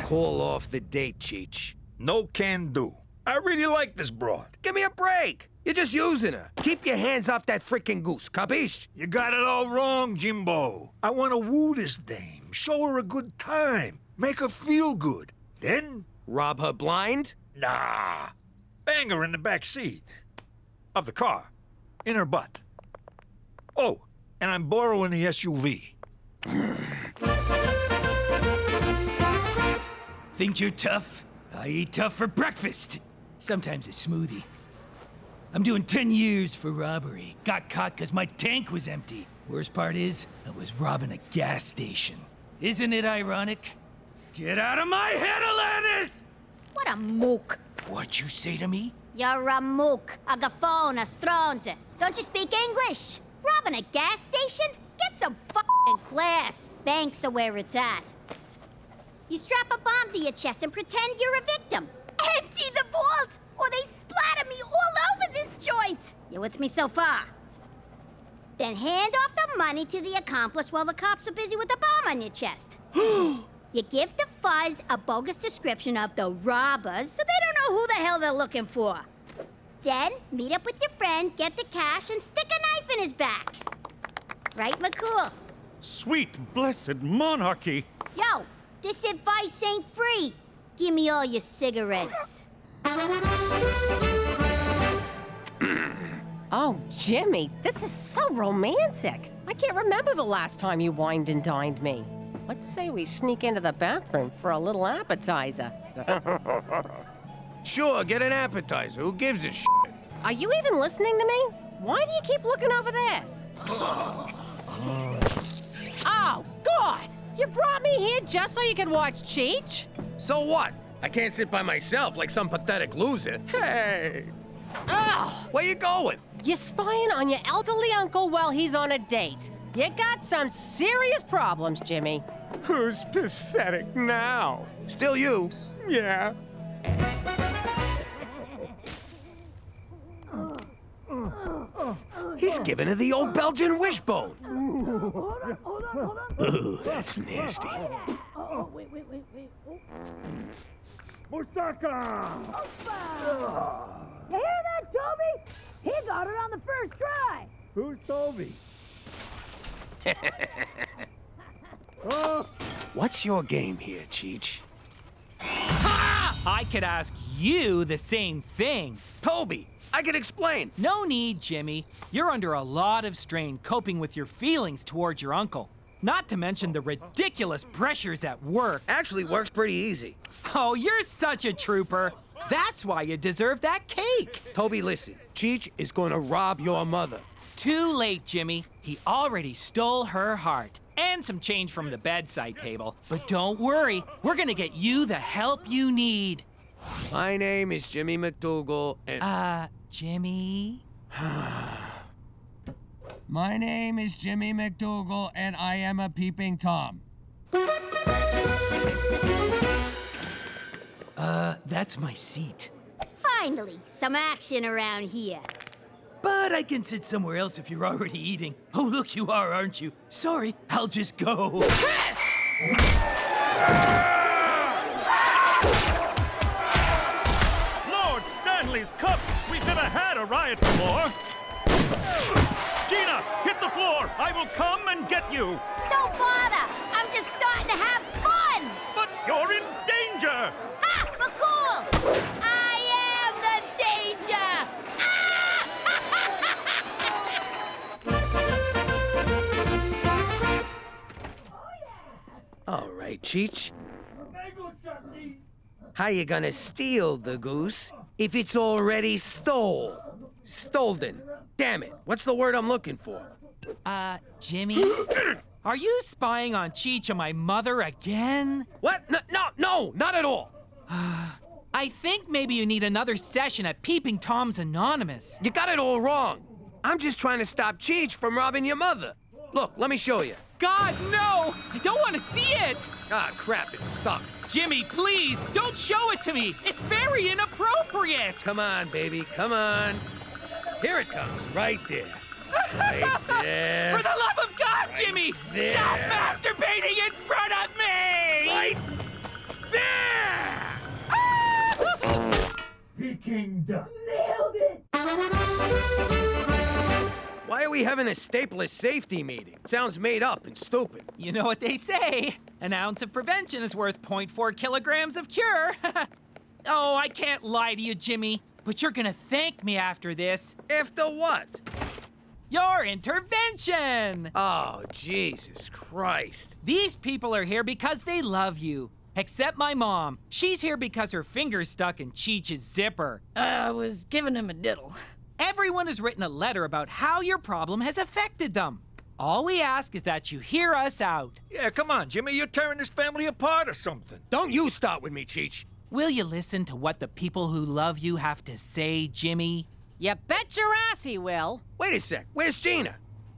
Call off the date, Cheech. No can do. I really like this broad. Give me a break. You're just using her. Keep your hands off that frickin' goose, capiche? You got it all wrong, Jimbo. I want to woo this dame, show her a good time, make her feel good. Then... rob her blind? Nah. Bang her in the back seat of the car, in her butt. Oh, and I'm borrowing the SUV. Think you're tough? I eat tough for breakfast. Sometimes a smoothie. I'm doing 10 years for robbery. Got caught because my tank was empty. Worst part is, I was robbing a gas station. Isn't it ironic? Get out of my head, Alanis! What a mook. What'd you say to me? You're a mook, a gaffone, a stronze. Don't you speak English? Robbing a gas station? Get some fucking class. Banks are where it's at. You strap a bomb to your chest and pretend you're a victim. Empty the vault, or they splatter me all over this joint. You with me so far? Then hand off the money to the accomplice while the cops are busy with the bomb on your chest. You give the fuzz a bogus description of the robbers so they don't know who the hell they're looking for. Then meet up with your friend, get the cash, and stick a knife in his back. Right, McCool? Sweet, blessed monarchy. Yo, this advice ain't free. Give me all your cigarettes. Oh, Jimmy, this is so romantic. I can't remember the last time you wined and dined me. Let's say we sneak into the bathroom for a little appetizer. Sure, get an appetizer. Who gives a shit? Are you even listening to me? Why do you keep looking over there? Oh, God! You brought me here just so you could watch Cheech? So what? I can't sit by myself like some pathetic loser. Hey! Oh! Where you going? You're spying on your elderly uncle while he's on a date. You got some serious problems, Jimmy. Who's pathetic now? Still you? Yeah. He's giving her the old Belgian wishbone. Hold on. Ooh, that's nasty. Oh, wait. Moussaka! You hear that, Toby? He got it on the first try. Who's Toby? What's your game here, Cheech? Ha! I could ask you the same thing. Toby, I can explain. No need, Jimmy. You're under a lot of strain coping with your feelings towards your uncle. Not to mention the ridiculous pressures at work. Actually, works pretty easy. Oh, you're such a trooper. That's why you deserve that cake. Toby, listen. Cheech is going to rob your mother. Too late, Jimmy. He already stole her heart. And some change from the bedside table. But don't worry, we're gonna get you the help you need. My name is Jimmy MacDougal, and... Jimmy? My name is Jimmy MacDougal, and I am a peeping Tom. That's my seat. Finally, some action around here. But I can sit somewhere else if you're already eating. Oh, look, you are, aren't you? Sorry, I'll just go. Lord Stanley's cup! We've never had a riot before. Gina, hit the floor! I will come and get you! Don't bother! I'm just starting to have fun! But you're in danger! Ah, McCool! I am the danger! All right, Cheech. How you gonna steal the goose if it's already Stolden. Damn it. What's the word I'm looking for? Jimmy? Are you spying on Cheech and my mother again? What? No, not at all. I think maybe you need another session at Peeping Tom's Anonymous. You got it all wrong. I'm just trying to stop Cheech from robbing your mother. Look, let me show you. God, no! I don't want to see it! Ah, crap, it's stuck. Jimmy, please, don't show it to me! It's very inappropriate! Come on, baby, come on. Here it comes, right there. Right there. For the love of God, Jimmy! there. Stop masturbating in front of me! Right there! Peking duck. Nailed it! Why are we having a stapler safety meeting? Sounds made up and stupid. You know what they say. An ounce of prevention is worth 0.4 kilograms of cure. Oh, I can't lie to you, Jimmy. But you're gonna thank me after this. After what? Your intervention! Oh, Jesus Christ. These people are here because they love you. Except my mom. She's here because her finger's stuck in Cheech's zipper. I was giving him a diddle. Everyone has written a letter about how your problem has affected them. All we ask is that you hear us out. Yeah, come on, Jimmy. You're tearing this family apart or something. Don't you start with me, Cheech. Will you listen to what the people who love you have to say, Jimmy? You bet your ass he will. Wait a sec. Where's Gina?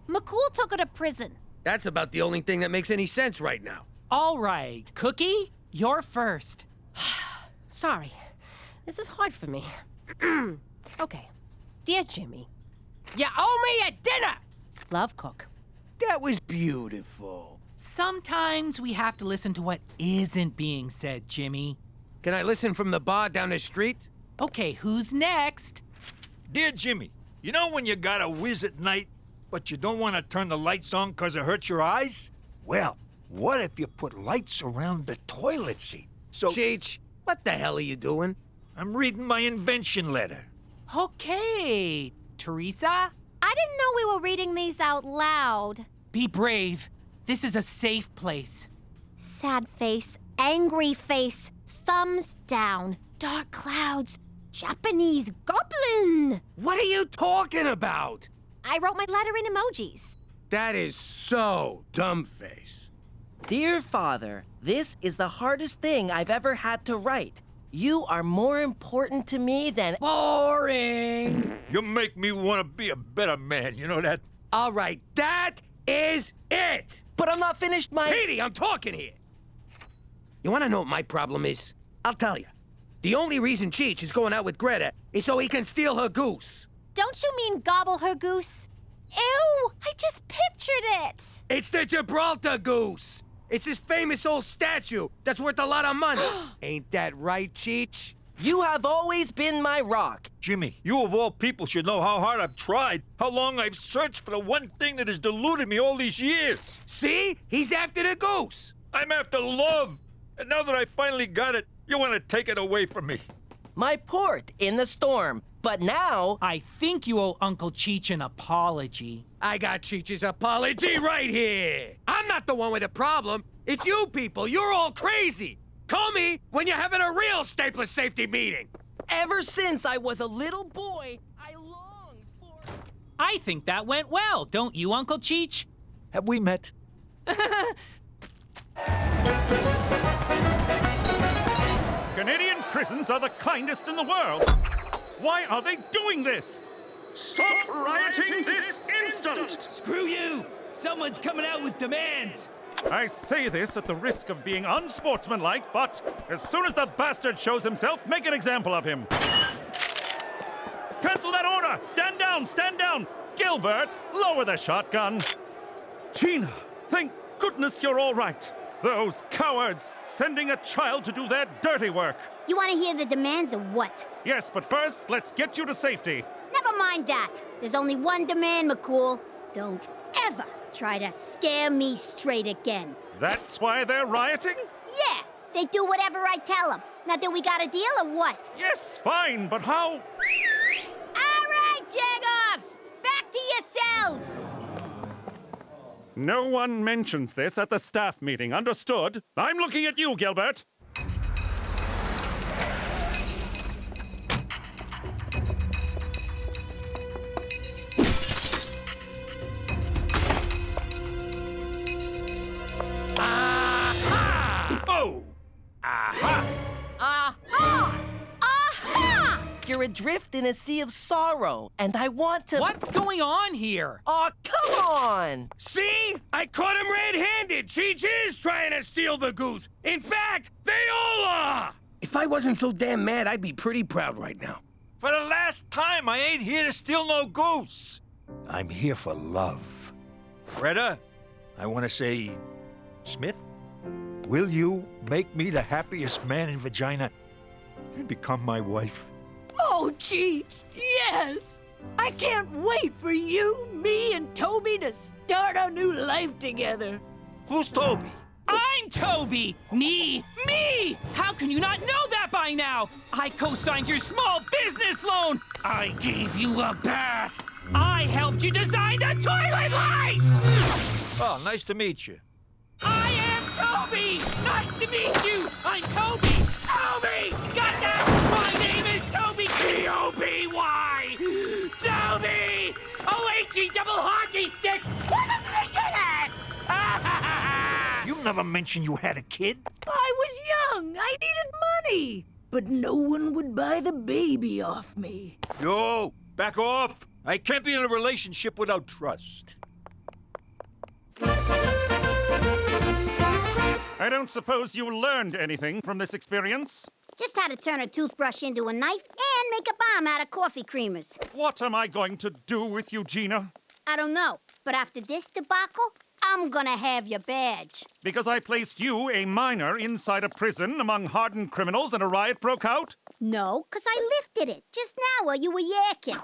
McCool took her to prison. That's about the only thing that makes any sense right now. All right, Cookie, you're first. Sorry. This is hard for me. Okay. Dear Jimmy, you owe me a dinner! Love, Cook. That was beautiful. Sometimes we have to listen to what isn't being said, Jimmy. Can I listen from the bar down the street? Okay, who's next? Dear Jimmy, you know when you got a whiz at night, but you don't want to turn the lights on because it hurts your eyes? Well, what if you put lights around the toilet seat? So... Cheech, what the hell are you doing? I'm reading my invention letter. Okay, Teresa? I didn't know we were reading these out loud. Be brave. This is a safe place. Sad face, angry face, thumbs down, dark clouds, Japanese goblin. What are you talking about? I wrote my letter in emojis. That is so dumbface. Dear Father, this is the hardest thing I've ever had to write. You are more important to me than Boring! You make me want to be a better man, you know that? All right, that is it. But I'm not finished my... Petey, I'm talking here. You want to know what my problem is? I'll tell you. The only reason Cheech is going out with Greta is so he can steal her goose. Don't you mean gobble her goose? Ew! I just pictured it! It's the Gibraltar goose. It's this famous old statue that's worth a lot of money. Ain't that right, Cheech? You have always been my rock. Jimmy, you of all people should know how hard I've tried, how long I've searched for the one thing that has deluded me all these years. See? He's after the goose. I'm after love. And now that I finally got it, you want to take it away from me. My port in the storm. But now... I think you owe Uncle Cheech an apology. I got Cheech's apology right here. I'm not the one with a problem. It's you people. You're all crazy. Call me when you're having a real stapler safety meeting. Ever since I was a little boy, I longed for... I think that went well, don't you, Uncle Cheech? Have we met? Canadian prisons are the kindest in the world. Why are they doing this? Stop rioting this instant! Screw you! Someone's coming out with demands! I say this at the risk of being unsportsmanlike, but as soon as the bastard shows himself, make an example of him. Cancel that order! Stand down! Stand down! Gilbert, lower the shotgun. Gina, thank goodness you're all right. Those cowards, sending a child to do their dirty work. You want to hear the demands or what? Yes, but first, let's get you to safety. Never mind that. There's only one demand, McCool. Don't ever try to scare me straight again. That's why they're rioting? Yeah, they do whatever I tell them. Now, do we got a deal or what? Yes, fine, but how? All right, jag-offs! Back to your cells! No one mentions this at the staff meeting, understood? I'm looking at you, Gilbert. Aha! Oh! Aha! Aha! We're adrift in a sea of sorrow, and I want to... What's going on here? Oh, come on! See? I caught him red-handed. Cheech is trying to steal the goose. In fact, they all are! If I wasn't so damn mad, I'd be pretty proud right now. For the last time, I ain't here to steal no goose. I'm here for love. Greta, I want to say, Smith, will you make me the happiest man in Regina and become my wife? Oh, Cheech, yes! I can't wait for you, me, and Toby to start our new life together. Who's Toby? I'm Toby! Me! How can you not know that by now? I co-signed your small business loan! I gave you a bath! I helped you design the toilet light! Oh, nice to meet you. I am Toby! Nice to meet you! I'm Toby! Toby! Got that? My name is Toby! T-O-B-Y! Toby! O-H-E double hockey sticks! Why doesn't he get it? You never mentioned you had a kid. I was young. I needed money. But no one would buy the baby off me. Yo, back off. I can't be in a relationship without trust. I don't suppose you learned anything from this experience? Just how to turn a toothbrush into a knife and make a bomb out of coffee creamers. What am I going to do with you, Gina? I don't know, but after this debacle, I'm gonna have your badge. Because I placed you, a minor, inside a prison among hardened criminals and a riot broke out? No, 'cause I lifted it just now while you were yakking.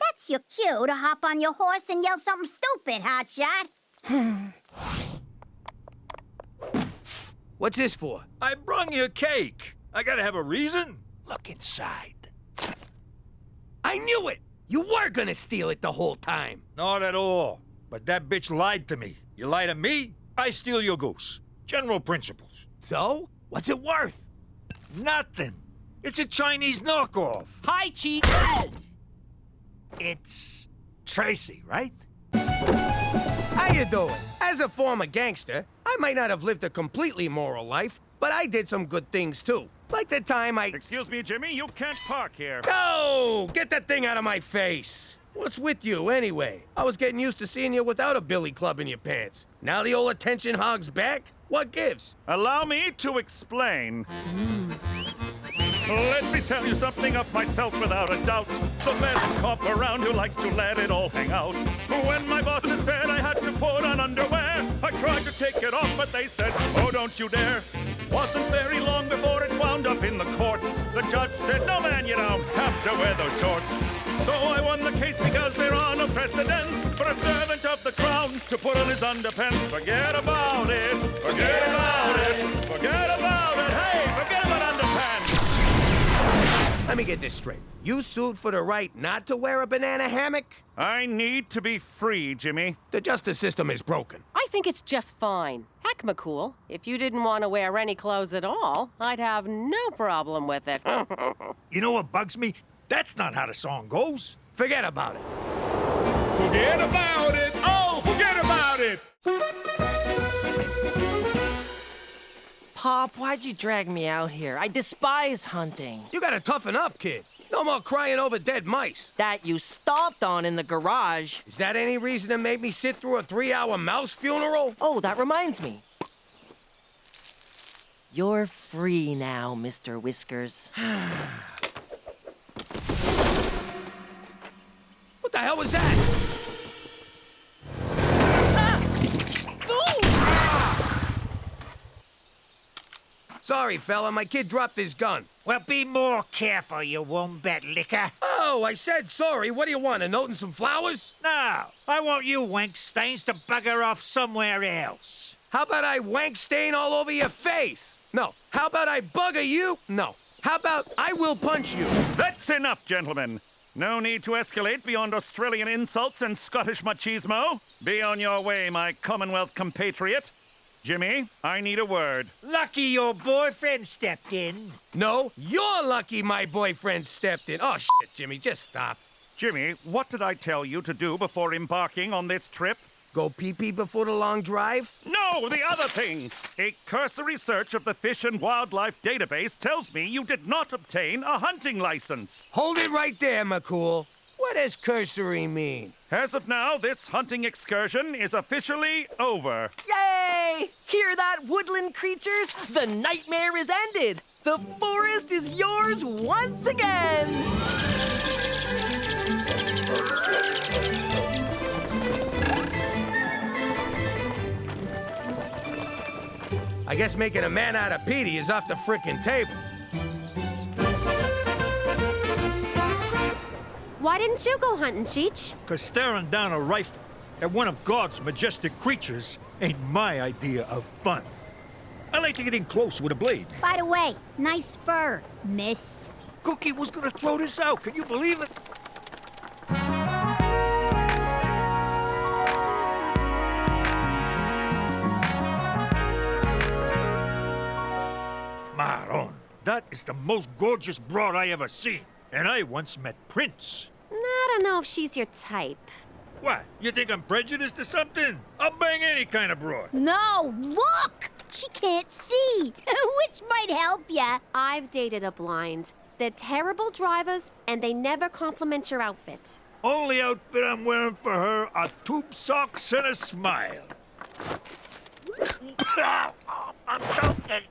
That's your cue to hop on your horse and yell something stupid, hotshot. What's this for? I brung you a cake. I gotta have a reason. Look inside. I knew it! You were gonna steal it the whole time. Not at all. But that bitch lied to me. You lie to me, I steal your goose. General principles. So? What's it worth? Nothing. It's a Chinese knockoff. Hi, Cheech. It's Tracy, right? How you doing? As a former gangster, I might not have lived a completely moral life, but I did some good things too. Like the time I... Excuse me, Jimmy, you can't park here. Go! Get that thing out of my face! What's with you, anyway? I was getting used to seeing you without a billy club in your pants. Now the old attention hog's back? What gives? Allow me to explain. Let me tell you something of myself without a doubt. The best cop around who likes to let it all hang out. When my bosses said I had to put on underwear, I tried to take it off, but they said, oh, don't you dare. Wasn't very long before it wound up in the courts. The judge said, no, man, you don't have to wear those shorts. So I won the case because there are no precedents for a servant of the crown to put on his underpants. Forget about it. Forget about it. Forget about it. Hey, forget about underpants. Let me get this straight. You sued for the right not to wear a banana hammock? I need to be free, Jimmy. The justice system is broken. I think it's just fine. Heck, McCool, if you didn't want to wear any clothes at all, I'd have no problem with it. You know what bugs me? That's not how the song goes. Forget about it. Forget about it. Oh, forget about it. Pop, why'd you drag me out here? I despise hunting. You gotta toughen up, kid. No more crying over dead mice. That you stomped on in the garage. Is that any reason to make me sit through a 3-hour mouse funeral? Oh, that reminds me. You're free now, Mr. Whiskers. What the hell was that? Sorry, fella, my kid dropped his gun. Well, be more careful, you wombat licker. Oh, I said sorry. What do you want, a note and some flowers? No, I want you wank stains to bugger off somewhere else. How about I wank stain all over your face? No. How about I bugger you? No. How about I will punch you? That's enough, gentlemen. No need to escalate beyond Australian insults and Scottish machismo. Be on your way, my Commonwealth compatriot. Jimmy, I need a word. Lucky your boyfriend stepped in. No, you're lucky my boyfriend stepped in. Oh, shit, Jimmy, just stop. Jimmy, what did I tell you to do before embarking on this trip? Go pee-pee before the long drive? No, the other thing. A cursory search of the Fish and Wildlife database tells me you did not obtain a hunting license. Hold it right there, McCool. What does cursory mean? As of now, this hunting excursion is officially over. Yay! Hear that, woodland creatures? The nightmare is ended. The forest is yours once again. I guess making a man out of Petey is off the frickin' table. Why didn't you go hunting, Cheech? 'Cause staring down a rifle at one of God's majestic creatures ain't my idea of fun. I like to get in close with a blade. By the way, nice fur, miss. Cookie was gonna throw this out. Can you believe it? Maron, that is the most gorgeous broad I ever seen. And I once met Prince. I don't know if she's your type. What? You think I'm prejudiced or something? I'll bang any kind of broad. No, look! She can't see, which might help ya. I've dated a blind. They're terrible drivers, and they never compliment your outfit. Only outfit I'm wearing for her are tube socks and a smile. I'm choking.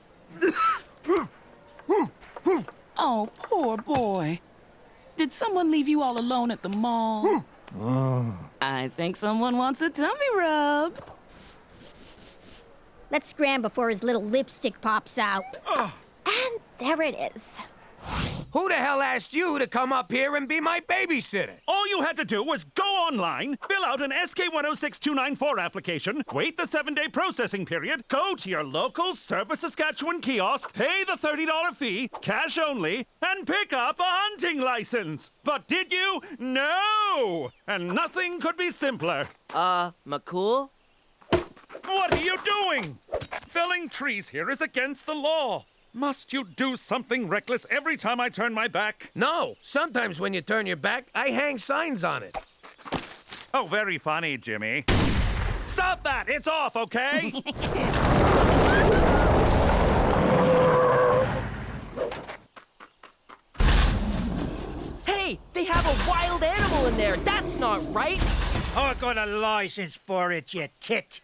Oh, poor boy. Did someone leave you all alone at the mall? I think someone wants a tummy rub. Let's scram before his little lipstick pops out. And there it is. Who the hell asked you to come up here and be my babysitter? All you had to do was go online, fill out an SK106294 application, wait the 7-day processing period, go to your local Service Saskatchewan kiosk, pay the $30 fee, cash only, and pick up a hunting license. But did you? No! And nothing could be simpler. McCool? What are you doing? Felling trees here is against the law. Must you do something reckless every time I turn my back? No. Sometimes when you turn your back, I hang signs on it. Oh, very funny, Jimmy. Stop that! It's off, okay? Hey, they have a wild animal in there. That's not right. I got a license for it, you tit.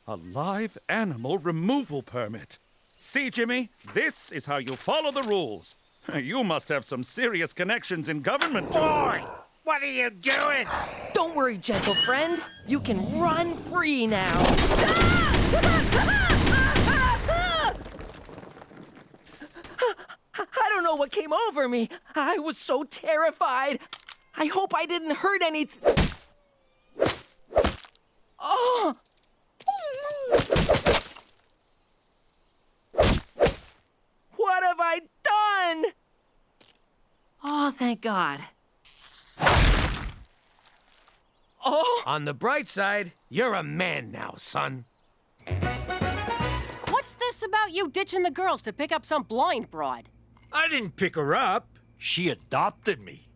A live animal removal permit. See, Jimmy, this is how you follow the rules. You must have some serious connections in government. Boy, what are you doing? Don't worry, gentle friend. You can run free now. I don't know what came over me. I was so terrified. I hope I didn't hurt anything. Oh! What have I done? Oh, thank God. Oh! On the bright side, you're a man now, son. What's this about you ditching the girls to pick up some blind broad? I didn't pick her up. She adopted me.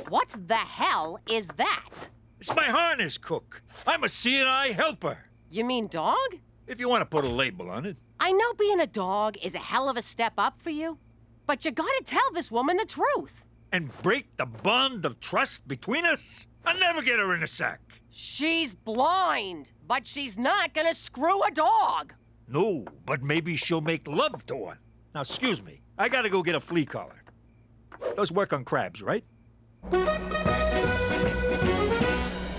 What the hell is that? It's my harness cook. I'm a CNI helper. You mean dog? If you want to put a label on it. I know being a dog is a hell of a step up for you, but you gotta tell this woman the truth. And break the bond of trust between us? I'll never get her in a sack. She's blind, but she's not gonna screw a dog. No, but maybe she'll make love to one. Now, excuse me. I gotta go get a flea collar. Those work on crabs, right?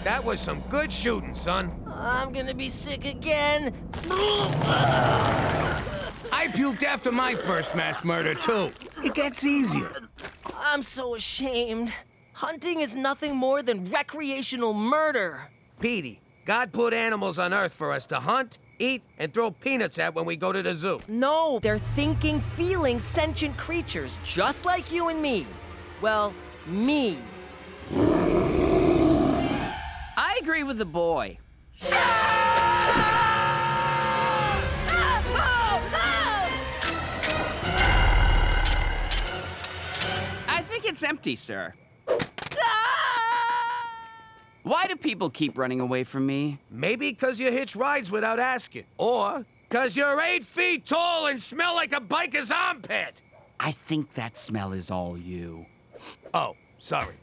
That was some good shooting, son. I'm gonna be sick again. I puked after my first mass murder, too. It gets easier. I'm so ashamed. Hunting is nothing more than recreational murder. Petey, God put animals on Earth for us to hunt, eat, and throw peanuts at when we go to the zoo. No, they're thinking, feeling, sentient creatures, just like you and me. Well, me. I agree with the boy. I think it's empty, sir. Why do people keep running away from me? Maybe because you hitch rides without asking. Or because you're 8 feet tall and smell like a biker's armpit. I think that smell is all you. Oh, sorry.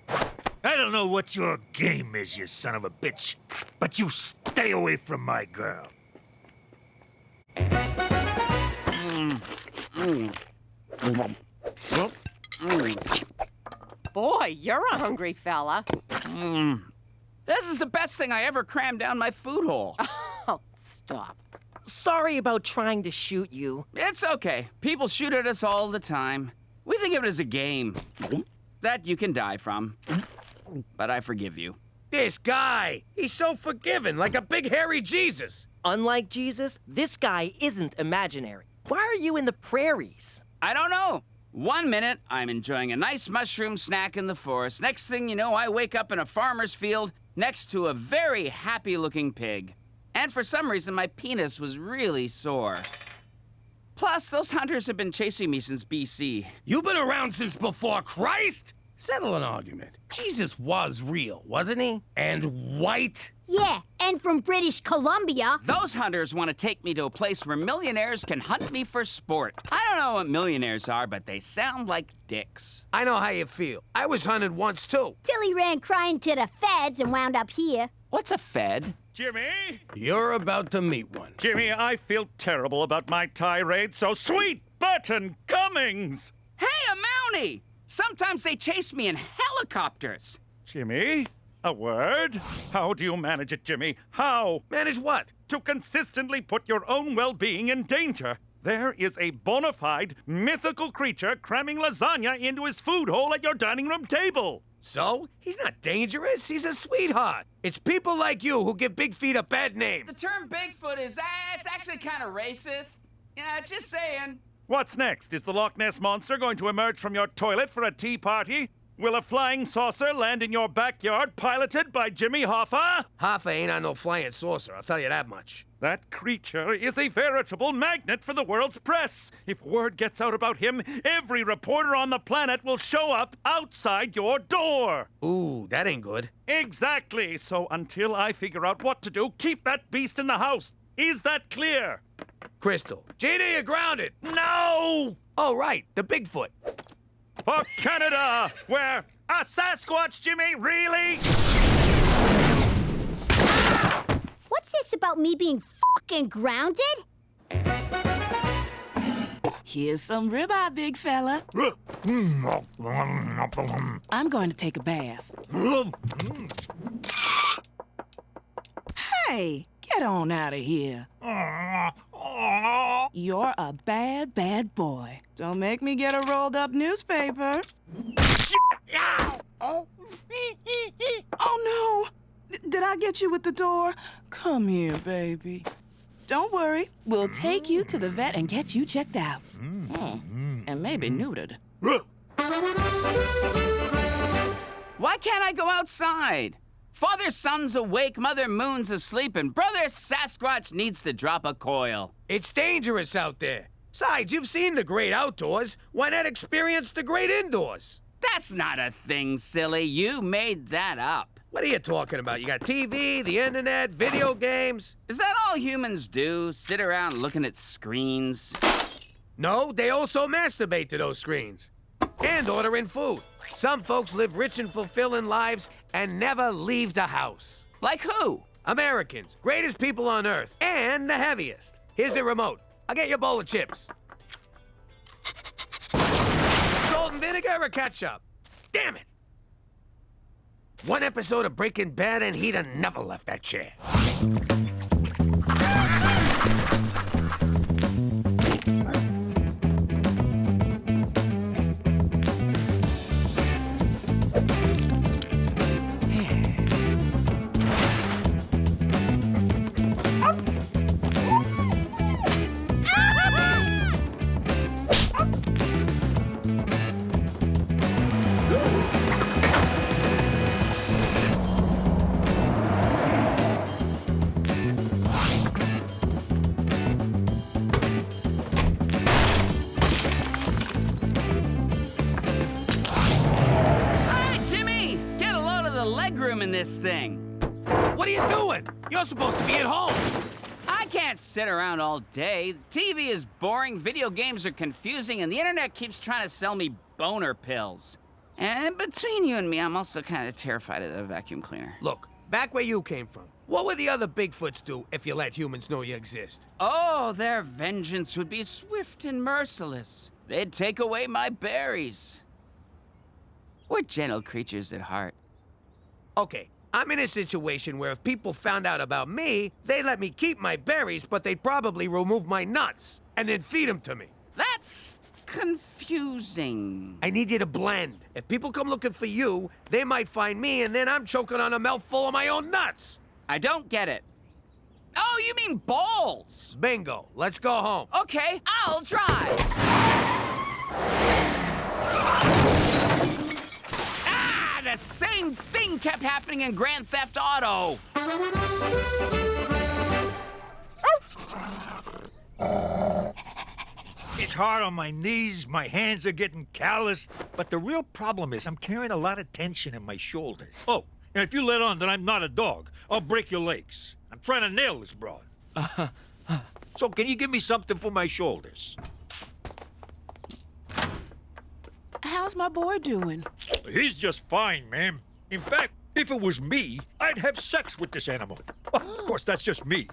I don't know what your game is, you son of a bitch, but you stay away from my girl. Boy, you're a hungry fella. This is the best thing I ever crammed down my food hole. Oh, stop. Sorry about trying to shoot you. It's okay. People shoot at us all the time. We think of it as a game that you can die from. But I forgive you. This guy, he's so forgiving, like a big hairy Jesus. Unlike Jesus, this guy isn't imaginary. Why are you in the prairies? I don't know. 1 minute, I'm enjoying a nice mushroom snack in the forest. Next thing you know, I wake up in a farmer's field next to a very happy-looking pig. And for some reason, my penis was really sore. Plus, those hunters have been chasing me since BC. You've been around since before Christ? Settle an argument. Jesus was real, wasn't he? And white? Yeah, and from British Columbia. Those hunters want to take me to a place where millionaires can hunt me for sport. I don't know what millionaires are, but they sound like dicks. I know how you feel. I was hunted once, too. Till he ran crying to the feds and wound up here. What's a fed? Jimmy? You're about to meet one. Jimmy, I feel terrible about my tirade, so sweet Burton Cummings! Hey, a Mountie! Sometimes they chase me in helicopters. Jimmy, a word? How do you manage it, Jimmy? How? Manage what? To consistently put your own well-being in danger. There is a bona fide, mythical creature cramming lasagna into his food hole at your dining room table. So? He's not dangerous. He's a sweetheart. It's people like you who give Big Feet a bad name. The term Bigfoot is it's actually kind of racist. Yeah, just saying. What's next? Is the Loch Ness Monster going to emerge from your toilet for a tea party? Will a flying saucer land in your backyard piloted by Jimmy Hoffa? Hoffa ain't on no flying saucer, I'll tell you that much. That creature is a veritable magnet for the world's press. If word gets out about him, every reporter on the planet will show up outside your door. Ooh, that ain't good. Exactly. So until I figure out what to do, keep that beast in the house. Is that clear? Crystal. Gina, you're grounded. No! Oh, right, the Bigfoot. For Canada, where a Sasquatch, Jimmy, really? What's this about me being fucking grounded? Here's some ribeye, big fella. I'm going to take a bath. Hey, get on out of here. You're a bad, bad boy. Don't make me get a rolled-up newspaper. Oh no! Did I get you with the door? Come here, baby. Don't worry. We'll take you to the vet and get you checked out. And maybe neutered. Why can't I go outside? Father Sun's awake, Mother Moon's asleep, and Brother Sasquatch needs to drop a coil. It's dangerous out there. Besides, you've seen the great outdoors. Why not experience the great indoors? That's not a thing, silly. You made that up. What are you talking about? You got TV, the internet, video games. Is that all humans do? Sit around looking at screens? No, they also masturbate to those screens. And order in food. Some folks live rich and fulfilling lives and never leave the house. Like who? Americans. Greatest people on earth. And the heaviest. Here's the remote. I'll get you a bowl of chips. Salt and vinegar or ketchup? Damn it! One episode of Breaking Bad and he'd have never left that chair. this thing. What are you doing? You're supposed to be at home. I can't sit around all day. TV is boring, video games are confusing, and the internet keeps trying to sell me boner pills. And between you and me, I'm also kind of terrified of the vacuum cleaner. Look, back where you came from, what would the other Bigfoots do if you let humans know you exist? Oh, their vengeance would be swift and merciless. They'd take away my berries. We're gentle creatures at heart. Okay, I'm in a situation where if people found out about me, they'd let me keep my berries, but they'd probably remove my nuts and then feed them to me. That's confusing. I need you to blend. If people come looking for you, they might find me, and then I'm choking on a mouthful of my own nuts. I don't get it. Oh, you mean balls? Bingo. Let's go home. Okay, I'll drive. Ah, the same thing kept happening in Grand Theft Auto. It's hard on my knees, my hands are getting calloused, but the real problem is I'm carrying a lot of tension in my shoulders. Oh, and if you let on that I'm not a dog, I'll break your legs. I'm trying to nail this broad. So can you give me something for my shoulders? How's my boy doing? He's just fine, ma'am. In fact, if it was me, I'd have sex with this animal. Of course, that's just me.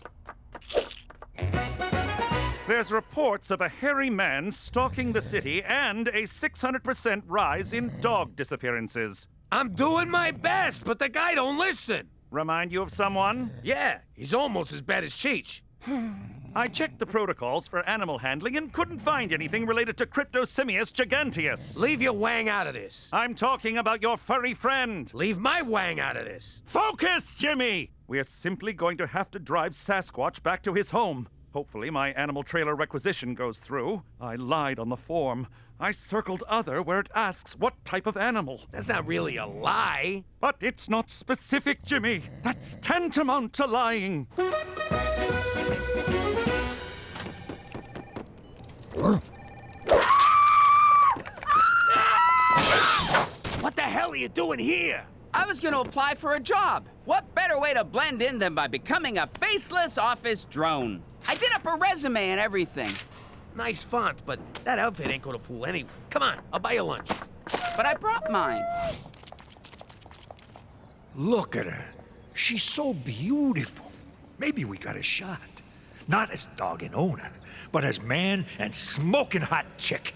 There's reports of a hairy man stalking the city and a 600% rise in dog disappearances. I'm doing my best, but the guy don't listen. Remind you of someone? Yeah, he's almost as bad as Cheech. I checked the protocols for animal handling and couldn't find anything related to Cryptosimius giganteus. Leave your wang out of this. I'm talking about your furry friend. Leave my wang out of this. Focus, Jimmy! We're simply going to have to drive Sasquatch back to his home. Hopefully my animal trailer requisition goes through. I lied on the form. I circled other where it asks what type of animal. That's not really a lie. But it's not specific, Jimmy. That's tantamount to lying. What the hell are you doing here? I was gonna apply for a job. What better way to blend in than by becoming a faceless office drone? I did up a resume and everything. Nice font, but that outfit ain't gonna fool anyone. Come on, I'll buy you lunch. But I brought mine. Look at her. She's so beautiful. Maybe we got a shot. Not as dog and owner, but as man and smoking hot chick.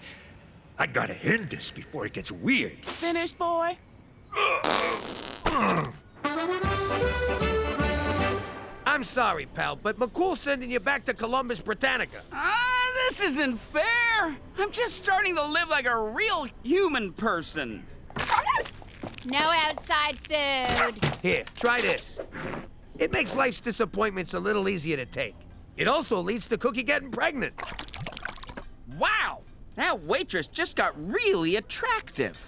I gotta end this before it gets weird. Finished, boy? I'm sorry, pal, but McCool's sending you back to Columbus, Britannica. This isn't fair. I'm just starting to live like a real human person. No outside food. Here, try this. It makes life's disappointments a little easier to take. It also leads to Cookie getting pregnant. Wow, that waitress just got really attractive.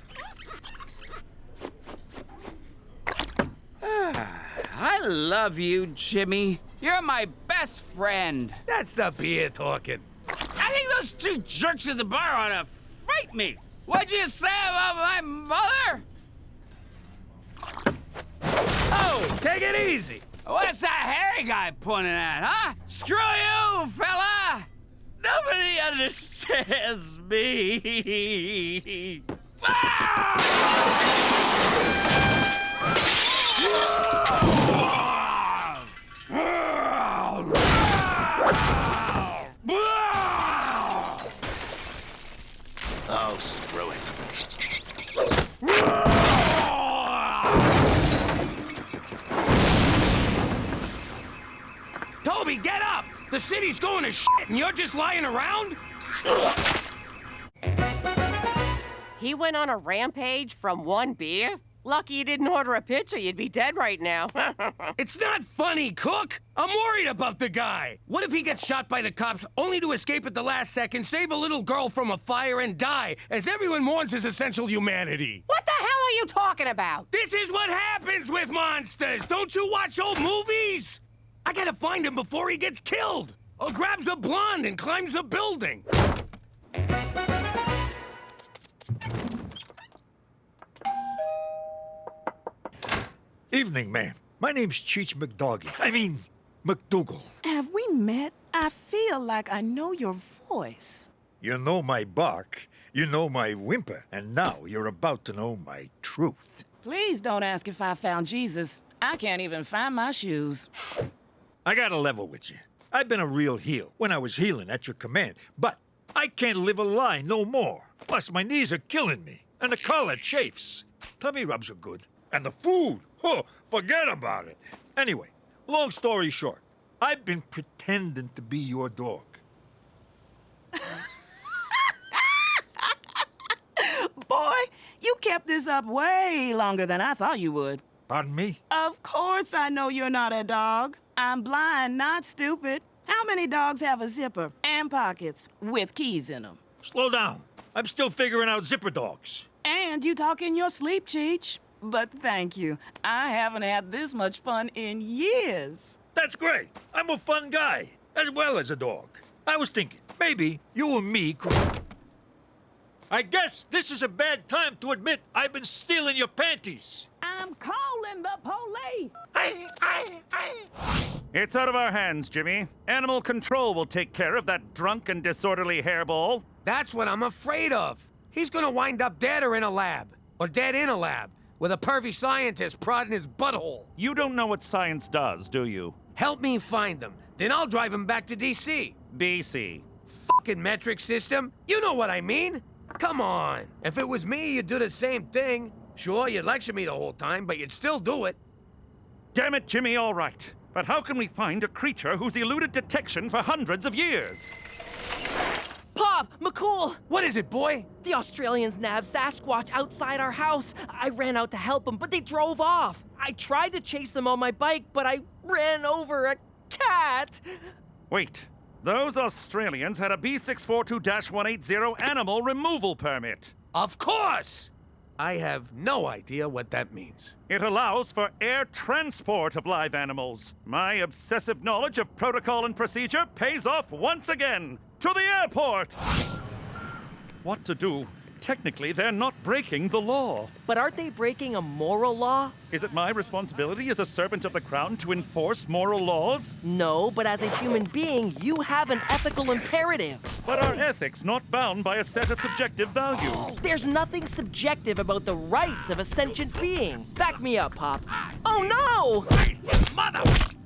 I love you, Jimmy. You're my best friend. That's the beer talking. I think those two jerks at the bar ought to fight me. What'd you say about my mother? Oh, take it easy. What's that hairy guy pointing at, huh? Screw you, fella! Nobody understands me. Oh, screw it. Toby, get up! The city's going to shit and you're just lying around? He went on a rampage from one beer? Lucky you didn't order a pizza, you'd be dead right now. It's not funny, Cook! I'm worried about the guy! What if he gets shot by the cops only to escape at the last second, save a little girl from a fire, and die, as everyone mourns his essential humanity? What the hell are you talking about? This is what happens with monsters! Don't you watch old movies? I gotta find him before he gets killed! Or grabs a blonde and climbs a building! evening, ma'am. My name's Cheech MacDougal. Have we met? I feel like I know your voice. You know my bark, you know my whimper, and now you're about to know my truth. Please don't ask if I found Jesus. I can't even find my shoes. I gotta level with you. I've been a real heel when I was healing at your command, but I can't live a lie no more. Plus, my knees are killing me, and the collar chafes. Tummy rubs are good, and the food, oh, forget about it. Anyway, long story short, I've been pretending to be your dog. Boy, you kept this up way longer than I thought you would. Pardon me? Of course I know you're not a dog. I'm blind, not stupid. How many dogs have a zipper and pockets with keys in them? Slow down. I'm still figuring out zipper dogs. And you talk in your sleep, Cheech. But thank you. I haven't had this much fun in years. That's great. I'm a fun guy, as well as a dog. I was thinking, maybe you and me could... I guess this is a bad time to admit I've been stealing your panties. I'm calling the police. It's out of our hands, Jimmy. Animal control will take care of that drunk and disorderly hairball. That's what I'm afraid of. He's gonna wind up dead or in a lab. Or dead in a lab, with a pervy scientist prodding his butthole. You don't know what science does, do you? Help me find him. Then I'll drive him back to D.C. BC. Fucking metric system. You know what I mean. Come on. If it was me, you'd do the same thing. Sure, you'd lecture me the whole time, but you'd still do it. Damn it, Jimmy, all right. But how can we find a creature who's eluded detection for hundreds of years? Pop! McCool! What is it, boy? The Australians nabbed Sasquatch outside our house. I ran out to help them, but they drove off. I tried to chase them on my bike, but I ran over a cat. Wait. Those Australians had a B642-180 animal removal permit. Of course! I have no idea what that means. It allows for air transport of live animals. My obsessive knowledge of protocol and procedure pays off once again. To the airport! What to do? Technically, they're not breaking the law. But aren't they breaking a moral law? Is it my responsibility as a servant of the crown to enforce moral laws? No, but as a human being, you have an ethical imperative. But are ethics not bound by a set of subjective values? There's nothing subjective about the rights of a sentient being. Back me up, Pop. Oh, no! Mother!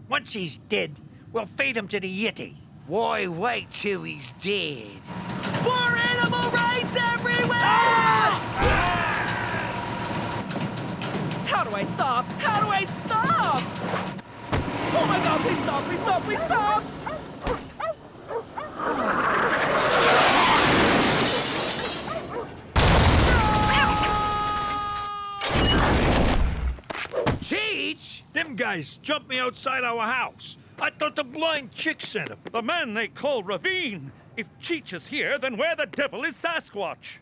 Once he's dead, we'll feed him to the Yeti. Why wait till he's dead? For animal rights everywhere! How do I stop? How do I stop? Oh my God, please stop, please stop, please stop! Cheech! Them guys jumped me outside our house. I thought the blind chick sent him. The man they call Ravine. If Cheech is here, then where the devil is Sasquatch?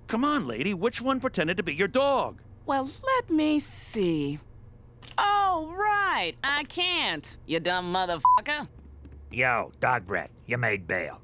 Come on, lady, which one pretended to be your dog? Well, let me see. Oh, right, I can't, you dumb motherfucker. Yo, dog breath, you made bail.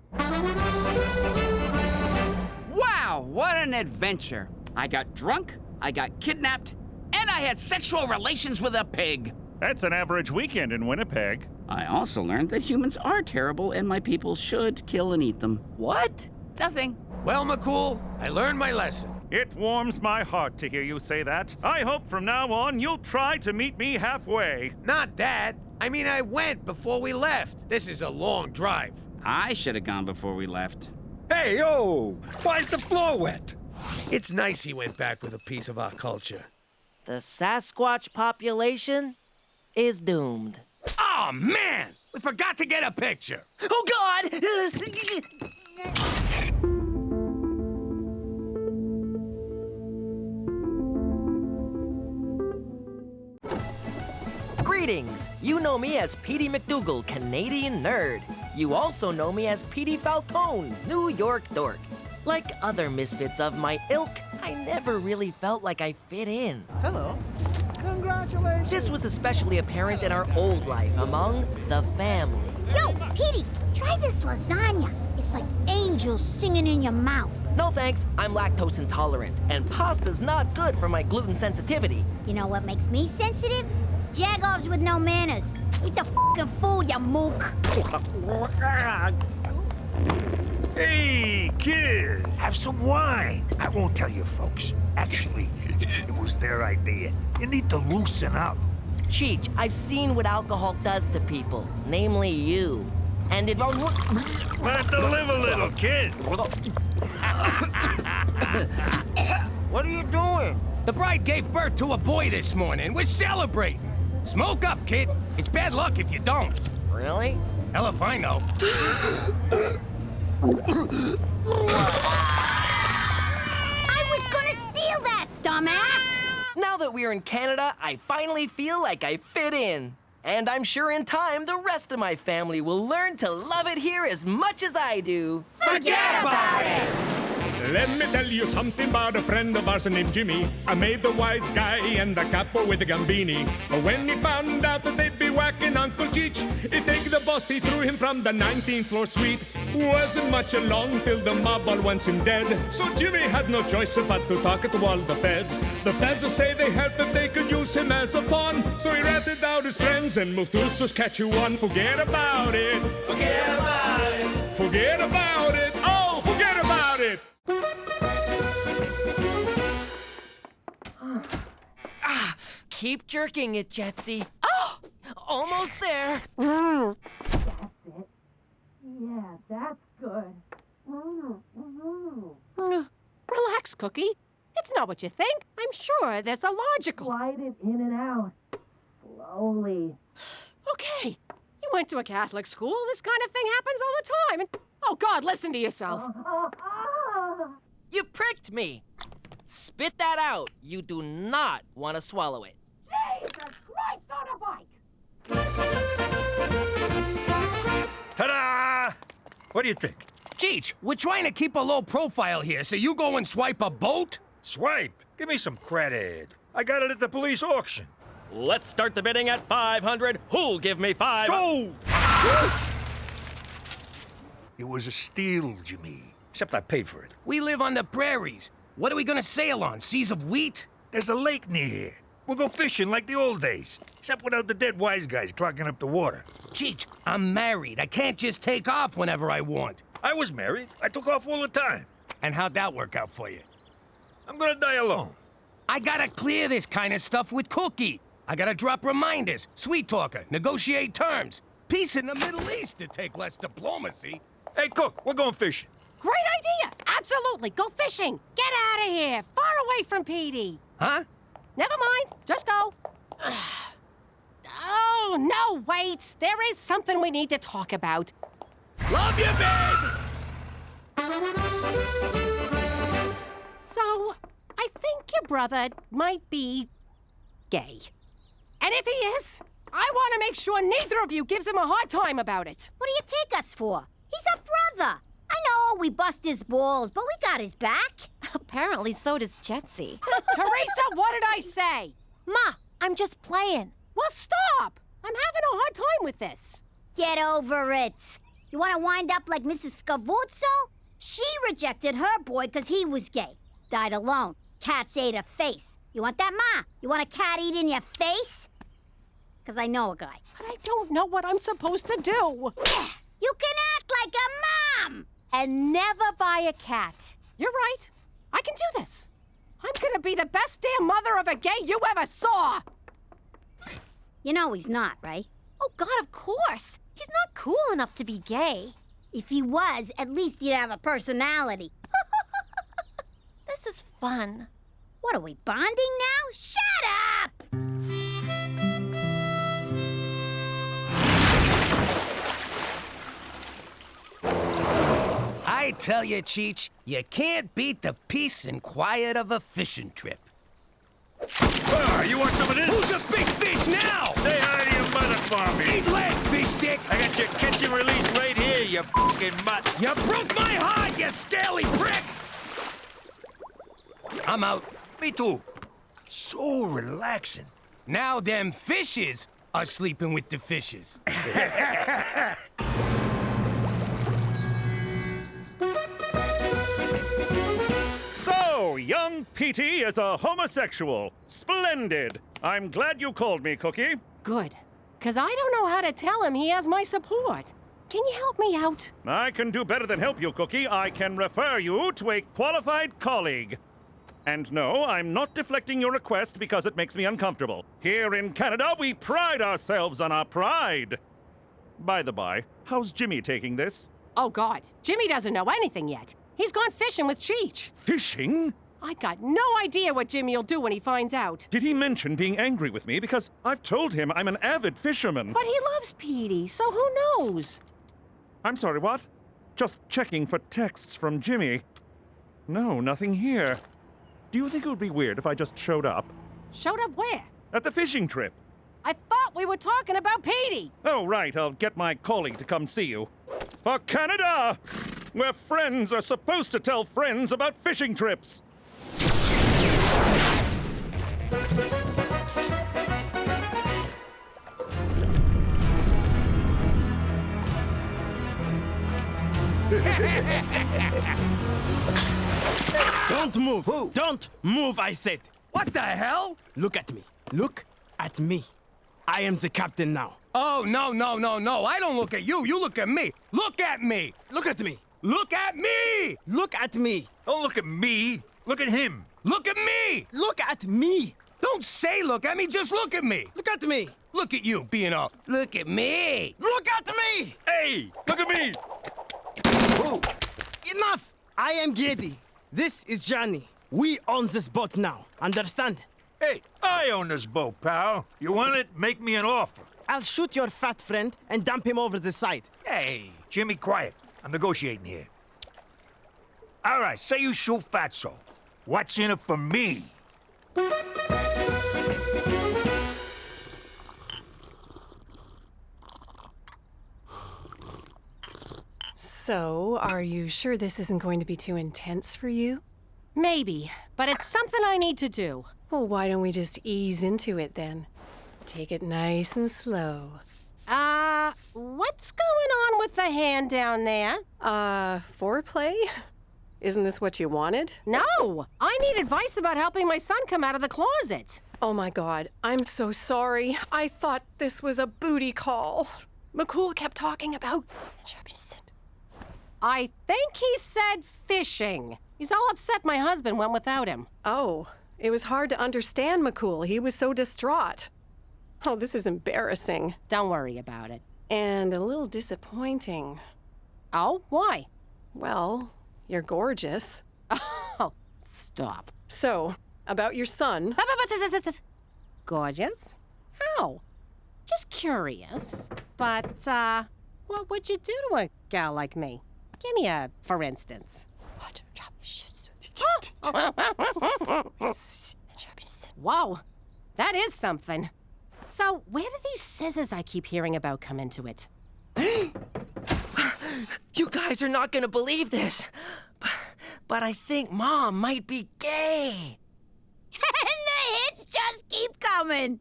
Wow, what an adventure. I got drunk, I got kidnapped, and I had sexual relations with a pig. That's an average weekend in Winnipeg. I also learned that humans are terrible and my people should kill and eat them. What? Nothing. Well, McCool, I learned my lesson. It warms my heart to hear you say that. I hope from now on you'll try to meet me halfway. Not that. I mean, I went before we left. This is a long drive. I should have gone before we left. Hey, yo! Why's the floor wet? It's nice he went back with a piece of our culture. The Sasquatch population is doomed. Oh, man! We forgot to get a picture. Oh, God! Greetings! You know me as Petey MacDougal, Canadian nerd. You also know me as Petey Falcone, New York dork. Like other misfits of my ilk, I never really felt like I fit in. Hello. Congratulations. This was especially apparent in our old life among the family. Yo, Petey, try this lasagna. It's like angels singing in your mouth. No thanks, I'm lactose intolerant, and pasta's not good for my gluten sensitivity. You know what makes me sensitive? Jagoffs with no manners. Eat the f***ing food, you mook. Hey, kid, have some wine. I won't tell you folks. Actually, it was their idea. You need to loosen up. Cheech, I've seen what alcohol does to people, namely you. And it... Let to live a little, kid. What are you doing? The bride gave birth to a boy this morning. We're celebrating. Smoke up, kid. It's bad luck if you don't. Really? Hell if I know. I was gonna steal that, dumbass! Now that we're in Canada, I finally feel like I fit in. And I'm sure in time, the rest of my family will learn to love it here as much as I do. Forget about it! Let me tell you something about a friend of ours named Jimmy. I made the wise guy and the capo with the Gambini. But when he found out that they'd be whacking Uncle Cheech, he take the boss, he threw him from the 19th floor suite. Wasn't much along till the mob all wants him dead. So Jimmy had no choice but to talk to all the feds. The feds will say they helped if they could use him as a pawn. So he ratted out his friends and moved to Saskatchewan. Forget about it. Forget about it. Forget about it. Oh, forget about it. Keep jerking it, Jetsy. Oh, almost there. That's it. Yeah, that's good. Relax, Cookie. It's not what you think. I'm sure there's a logical... Slide it in and out. Slowly. Okay. You went to a Catholic school. This kind of thing happens all the time. And, oh, God, listen to yourself. You pricked me. Spit that out. You do not want to swallow it. Jesus Christ on a bike! Ta-da! What do you think? Cheech, we're trying to keep a low profile here, so you go and swipe a boat? Swipe? Give me some credit. I got it at the police auction. Let's start the bidding at 500. Who'll give me 5? Sold! It was a steal, Jimmy. Except I paid for it. We live on the prairies. What are we gonna sail on? Seas of wheat? There's a lake near here. We'll go fishing like the old days. Except without the dead wise guys clogging up the water. Cheech, I'm married. I can't just take off whenever I want. I was married. I took off all the time. And how'd that work out for you? I'm gonna die alone. I gotta clear this kind of stuff with Cookie. I gotta drop reminders, sweet talker, negotiate terms. Peace in the Middle East to take less diplomacy. Hey, Cook, we're going fishing. Great idea! Absolutely! Go fishing! Get out of here! Far away from Petey! Huh? Never mind. Just go. Oh, no, wait. There is something we need to talk about. Love you, babe! So, I think your brother might be gay. And if he is, I want to make sure neither of you gives him a hard time about it. What do you take us for? He's a brother. I know we bust his balls, but we got his back. Apparently, so does Jetsy. Teresa, what did I say? Ma, I'm just playing. Well, stop! I'm having a hard time with this. Get over it. You want to wind up like Mrs. Scavuzzo? She rejected her boy because he was gay. Died alone. Cats ate her face. You want that, Ma? You want a cat eat in your face? Because I know a guy. But I don't know what I'm supposed to do. You can act like a mom! And never buy a cat. You're right. I can do this. I'm gonna be the best damn mother of a gay you ever saw! You know he's not, right? Oh, God, of course. He's not cool enough to be gay. If he was, at least he'd have a personality. This is fun. What, are we bonding now? Shut up! I tell you, Cheech, you can't beat the peace and quiet of a fishing trip. You want some of this? Who's a big fish now? Say hi to your mother for me. Eat leg, fish dick. I got your catch and release right here, you fucking mutt. You broke my heart, you scaly prick! I'm out. Me too. So relaxing. Now them fishes are sleeping with the fishes. Petey is a homosexual. Splendid. I'm glad you called me, Cookie. Good. Because I don't know how to tell him he has my support. Can you help me out? I can do better than help you, Cookie. I can refer you to a qualified colleague. And no, I'm not deflecting your request because it makes me uncomfortable. Here in Canada, we pride ourselves on our pride. By the by, how's Jimmy taking this? Oh, God. Jimmy doesn't know anything yet. He's gone fishing with Cheech. Fishing? I got no idea what Jimmy'll do when he finds out. Did he mention being angry with me? Because I've told him I'm an avid fisherman. But he loves Petey, so who knows? I'm sorry, what? Just checking for texts from Jimmy. No, nothing here. Do you think it would be weird if I just showed up? Showed up where? At the fishing trip. I thought we were talking about Petey. Oh, right. I'll get my colleague to come see you. For Canada, where friends are supposed to tell friends about fishing trips. Don't move! Who? Don't move, I said! What the hell? Look at me. Look at me. I am the captain now. Oh, no. I don't look at you. You look at me. Look at me. Look at me. Look at me. Look at me. Don't look at me. Look at him. Look at me. Look at me. Don't say look at me. Just look at me. Look at me. Look at you being all, look at me. Look at me. Hey, look at me. Oh. Enough. I am Gedi. This is Johnny. We own this boat now. Understand? Hey, I own this boat, pal. You want it? Make me an offer. I'll shoot your fat friend and dump him over the side. Hey, Jimmy, quiet. I'm negotiating here. All right, say you shoot Fatso. What's in it for me? So, are you sure this isn't going to be too intense for you? Maybe, but it's something I need to do. Well, why don't we just ease into it then? Take it nice and slow. What's going on with the hand down there? Foreplay? Isn't this what you wanted? No! I need advice about helping my son come out of the closet. Oh my God, I'm so sorry. I thought this was a booty call. McCool kept talking about... I think he said fishing. He's all upset my husband went without him. Oh, it was hard to understand McCool. He was so distraught. Oh, this is embarrassing. Don't worry about it. And a little disappointing. Oh, why? Well, you're gorgeous. Oh, stop. So, about your son. Gorgeous? How? Just curious. But, what would you do to a gal like me? Give me a for instance. Whoa, that is something. So, where do these scissors I keep hearing about come into it? You guys are not gonna believe this, but I think Mom might be gay. And the hits just keep coming.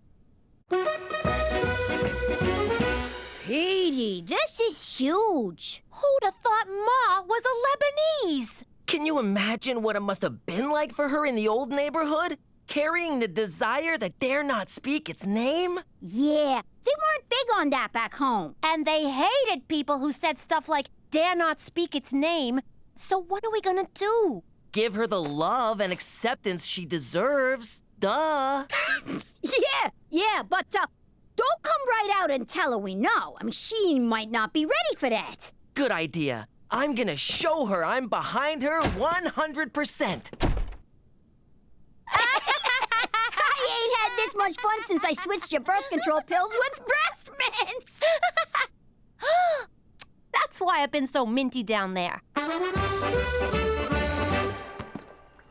Petey, this is huge. Who'd have thought Ma was a Lebanese? Can you imagine what it must have been like for her in the old neighborhood? Carrying the desire that dare not speak its name? Yeah, they weren't big on that back home. And they hated people who said stuff like, dare not speak its name. So what are we gonna do? Give her the love and acceptance she deserves. Duh. Yeah, but don't come right out and tell her we know. I mean, she might not be ready for that. Good idea. I'm gonna show her I'm behind her 100%. I ain't had this much fun since I switched your birth control pills with breath mints. That's why I've been so minty down there.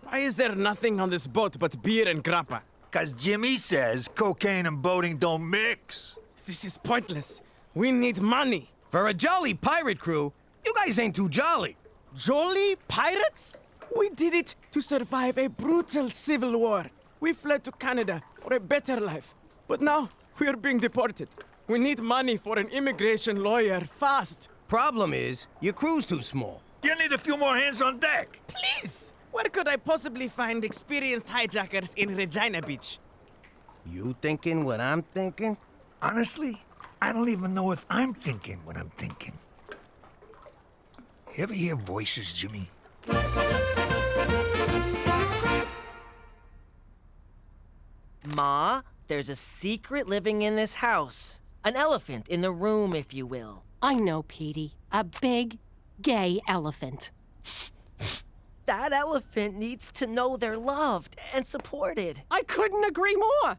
Why is there nothing on this boat but beer and grappa? 'Cause Jimmy says cocaine and boating don't mix. This is pointless. We need money. For a jolly pirate crew, you guys ain't too jolly. Jolly pirates? We did it to survive a brutal civil war. We fled to Canada for a better life. But now, we are being deported. We need money for an immigration lawyer, fast. Problem is, your crew's too small. You need a few more hands on deck. Please! Where could I possibly find experienced hijackers in Regina Beach? You thinking what I'm thinking? Honestly, I don't even know if I'm thinking what I'm thinking. You ever hear voices, Jimmy? Ma, there's a secret living in this house. An elephant in the room, if you will. I know, Petey. A big, gay elephant. That elephant needs to know they're loved and supported. I couldn't agree more.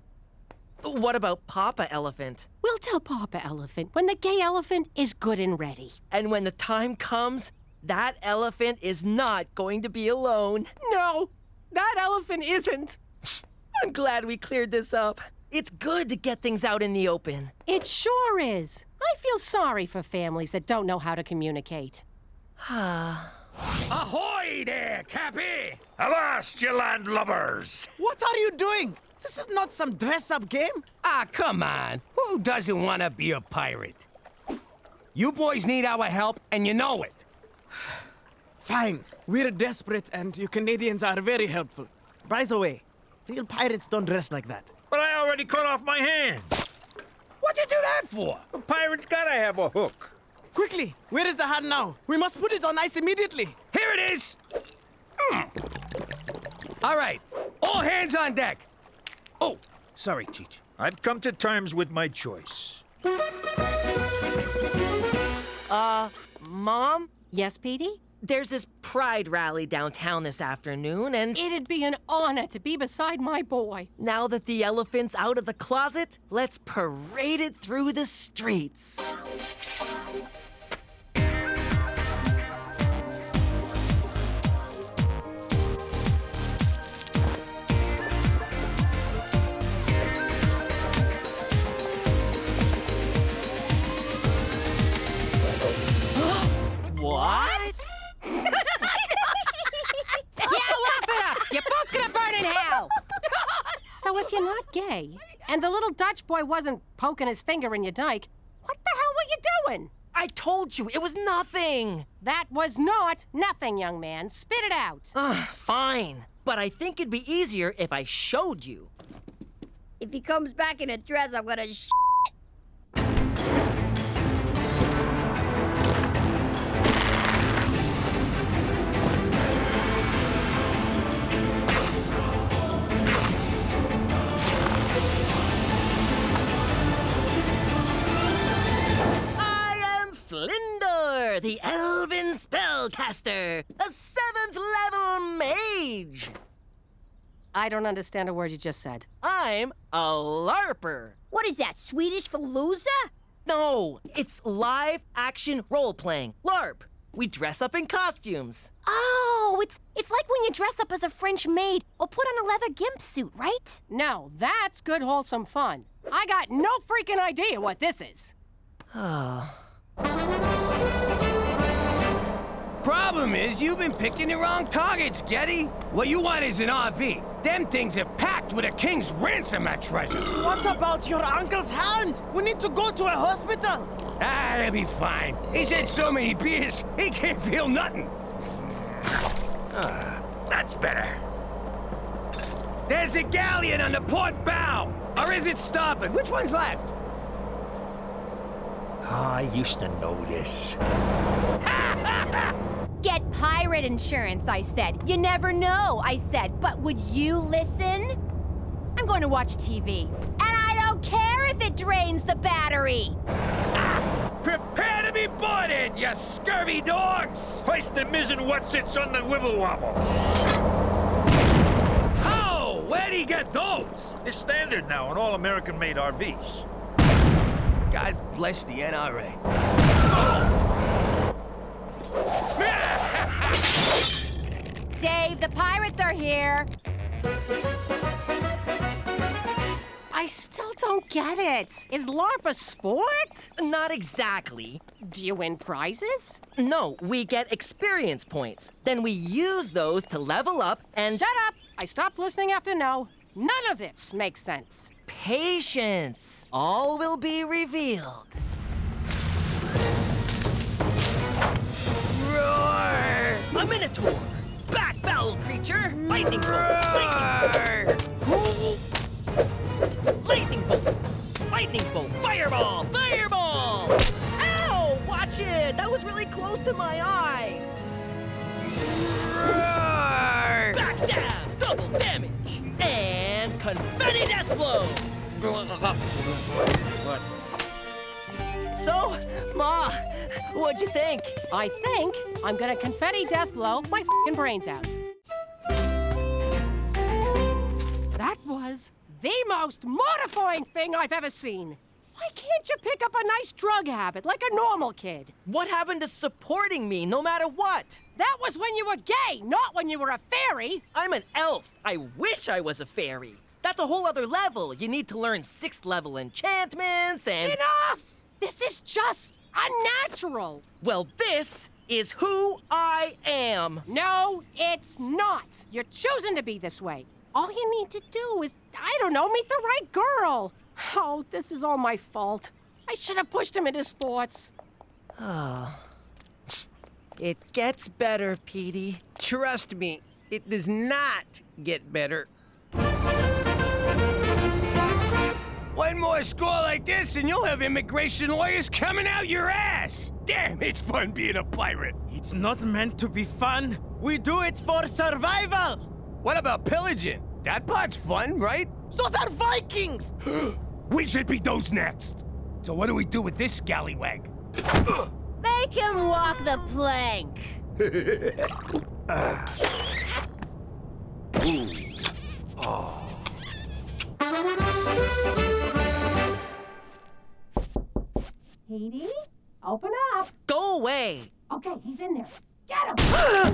What about Papa Elephant? We'll tell Papa Elephant when the gay elephant is good and ready. And when the time comes, that elephant is not going to be alone. No, that elephant isn't. I'm glad we cleared this up. It's good to get things out in the open. It sure is. I feel sorry for families that don't know how to communicate. Ahoy there, Cappy! Avast, you landlubbers! What are you doing? This is not some dress-up game. Ah, come on. Who doesn't want to be a pirate? You boys need our help, and you know it. Fine. We're desperate, and you Canadians are very helpful. By the way, real pirates don't dress like that. But I already cut off my hands. What'd you do that for? A pirate's gotta have a hook. Quickly, where is the hat now? We must put it on ice immediately. Here it is. All right, all hands on deck. Oh, sorry, Cheech. I've come to terms with my choice. Mom? Yes, Petey? There's this pride rally downtown this afternoon, and It'd be an honor to be beside my boy. now that the elephant's out of the closet, let's parade it through the streets. What? You're both gonna burn in hell! So if you're not gay, and the little Dutch boy wasn't poking his finger in your dike, what the hell were you doing? I told you, it was nothing! That was not nothing, young man. Spit it out. Fine. But I think it'd be easier if I showed you. If he comes back in a dress, I'm gonna Flindor, the elven spellcaster, a 7th level mage. I don't understand a word you just said. I'm a LARPer. What is that, Swedish for loser? No, it's live action role playing. LARP. We dress up in costumes. Oh, it's like when you dress up as a French maid or put on a leather gimp suit, right? No, that's good, wholesome fun. I got no freaking idea what this is. Problem is, you've been picking the wrong targets, Getty. What you want is an RV. Them things are packed with a king's ransom at treasure. What about your uncle's hand? We need to go to a hospital. Ah, they'll be fine. He's had so many beers, he can't feel nothing. That's better. There's a galleon on the port bow. Or is it starboard? Which one's left? I used to know this. Get pirate insurance, I said. You never know, I said. But would you listen? I'm going to watch TV. And I don't care if it drains the battery. Prepare to be boarded, you scurvy dogs! Hoist the mizzen whatsits on the wibble wobble. Oh, where'd he get those? It's standard now on all American-made RVs. God bless the NRA. Dave, the pirates are here. I still don't get it. Is LARP a sport? Not exactly. Do you win prizes? No, we get experience points. Then we use those to level up and... Shut up! I stopped listening after no. None of this makes sense. Patience. All will be revealed. Roar! A minotaur! Back, foul creature! Lightning bolt! Lightning bolt! Lightning bolt! Fireball! Fireball! Ow! Watch it! That was really close to my eye! Backstab! Double damage! And confetti death blow! What? So, Ma, what'd you think? I think I'm gonna confetti death blow my f***ing brains out. That was the most mortifying thing I've ever seen. Why can't you pick up a nice drug habit like a normal kid? What happened to supporting me no matter what? That was when you were gay, not when you were a fairy. I'm an elf. I wish I was a fairy. That's a whole other level. You need to learn 6th level enchantments and... Enough! This is just unnatural. Well, this is who I am. No, it's not. You're choosing to be this way. All you need to do is, I don't know, meet the right girl. Oh, this is all my fault. I should have pushed him into sports. Oh. It gets better, Petey. Trust me, it does not get better. One more score like this and you'll have immigration lawyers coming out your ass! Damn, it's fun being a pirate! It's not meant to be fun. We do it for survival. What about pillaging? That part's fun, right? Those are Vikings! We should be those next! So what do we do with this scallywag? Make him walk the plank. Petey, open up. Go away. Okay, he's in there. Get him!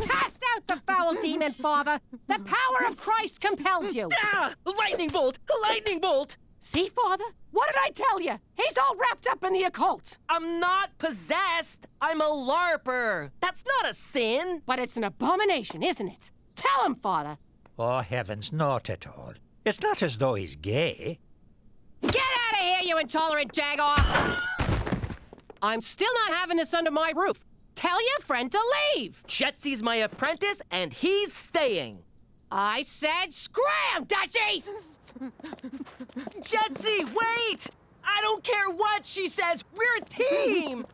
Cast out the foul demon, Father. The power of Christ compels you. Ah! Lightning bolt! Lightning bolt! See, Father? What did I tell you? He's all wrapped up in the occult. I'm not possessed. I'm a LARPer. That's not a sin. But it's an abomination, isn't it? Tell him, Father. Oh, heavens, not at all. It's not as though he's gay. Get out of here, you intolerant jagoff! I'm still not having this under my roof. Tell your friend to leave. Jetsy's my apprentice, and he's staying. I said scram, Dutchie! Jetsy, wait! I don't care what she says. We're a team!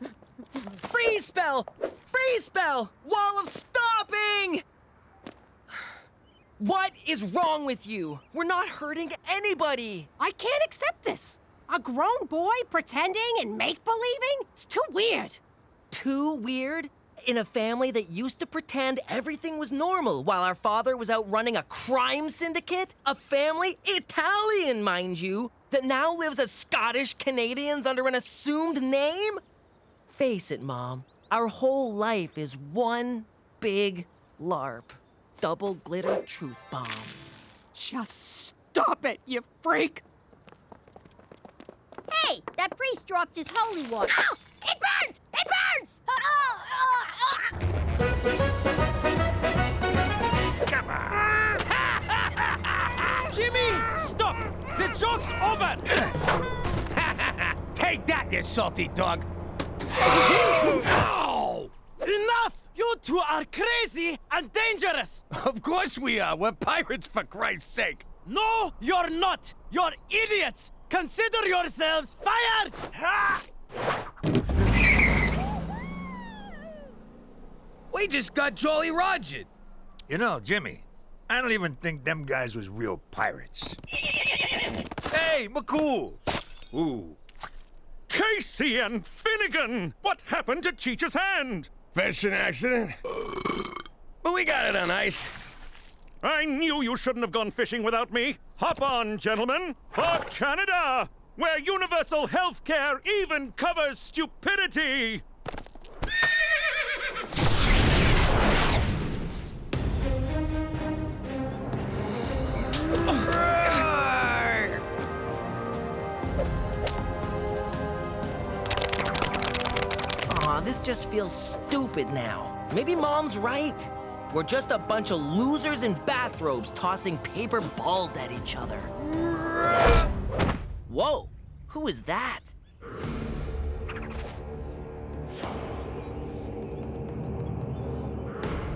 Freeze spell! Freeze spell! Wall of stopping! What is wrong with you? We're not hurting anybody. I can't accept this. A grown boy pretending and make-believing? It's too weird. Too weird? In a family that used to pretend everything was normal while our father was out running a crime syndicate? A family, Italian, mind you, that now lives as Scottish Canadians under an assumed name? Face it, Mom. Our whole life is one big LARP. Double glitter truth bomb. Just stop it, you freak! Hey, that priest dropped his holy water. Ow! It burns! It burns! Come on! Jimmy, stop! The joke's over! Take that, you salty dog! Ow! Enough! You two are crazy and dangerous! Of course we are. We're pirates, for Christ's sake. No, you're not! You're idiots! Consider yourselves fired! Ha! We just got Jolly Rogered. You know, Jimmy, I don't even think them guys was real pirates. Hey, McCool! Ooh. Casey and Finnegan! What happened to Cheech's hand? Fishing accident. But we got it on ice. I knew you shouldn't have gone fishing without me. Hop on, gentlemen, for Canada, where universal health care even covers stupidity. Aw, this just feels stupid now. Maybe Mom's right. We're just a bunch of losers in bathrobes tossing paper balls at each other. Whoa, who is that?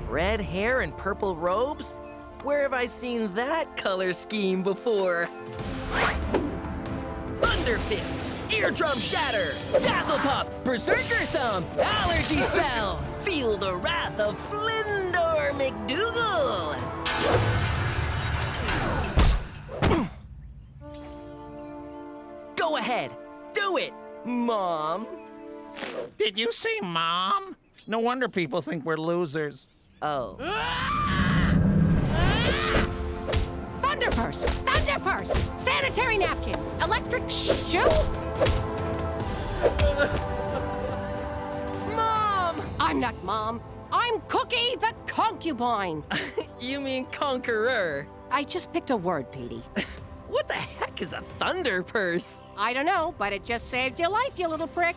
Red hair and purple robes? Where have I seen that color scheme before? Thunder Fists, Eardrum Shatter, Dazzle Puff, Berserker Thumb, Allergy Spell. Feel the wrath of Flindor MacDougal. Go ahead, do it, Mom. Did you say Mom? No wonder people think we're losers. Oh. Thunder purse, sanitary napkin, electric shoe. Mom! I'm not Mom. I'm Cookie the concubine. You mean conqueror? I just picked a word, Petey. What the heck is a thunder purse? I don't know, but it just saved your life, you little prick.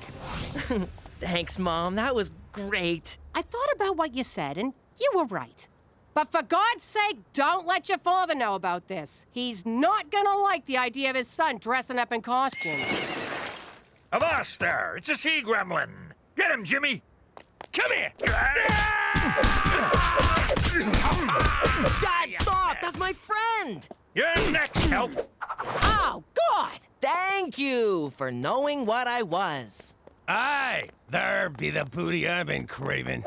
Thanks, Mom. That was great. I thought about what you said, and you were right. But for God's sake, don't let your father know about this. He's not gonna like the idea of his son dressing up in costumes. Avast there! It's a sea gremlin! Get him, Jimmy! Come here! Dad, stop! That's my friend! You're next, help! Oh, God! Thank you for knowing what I was. Aye, there be the booty I've been craving.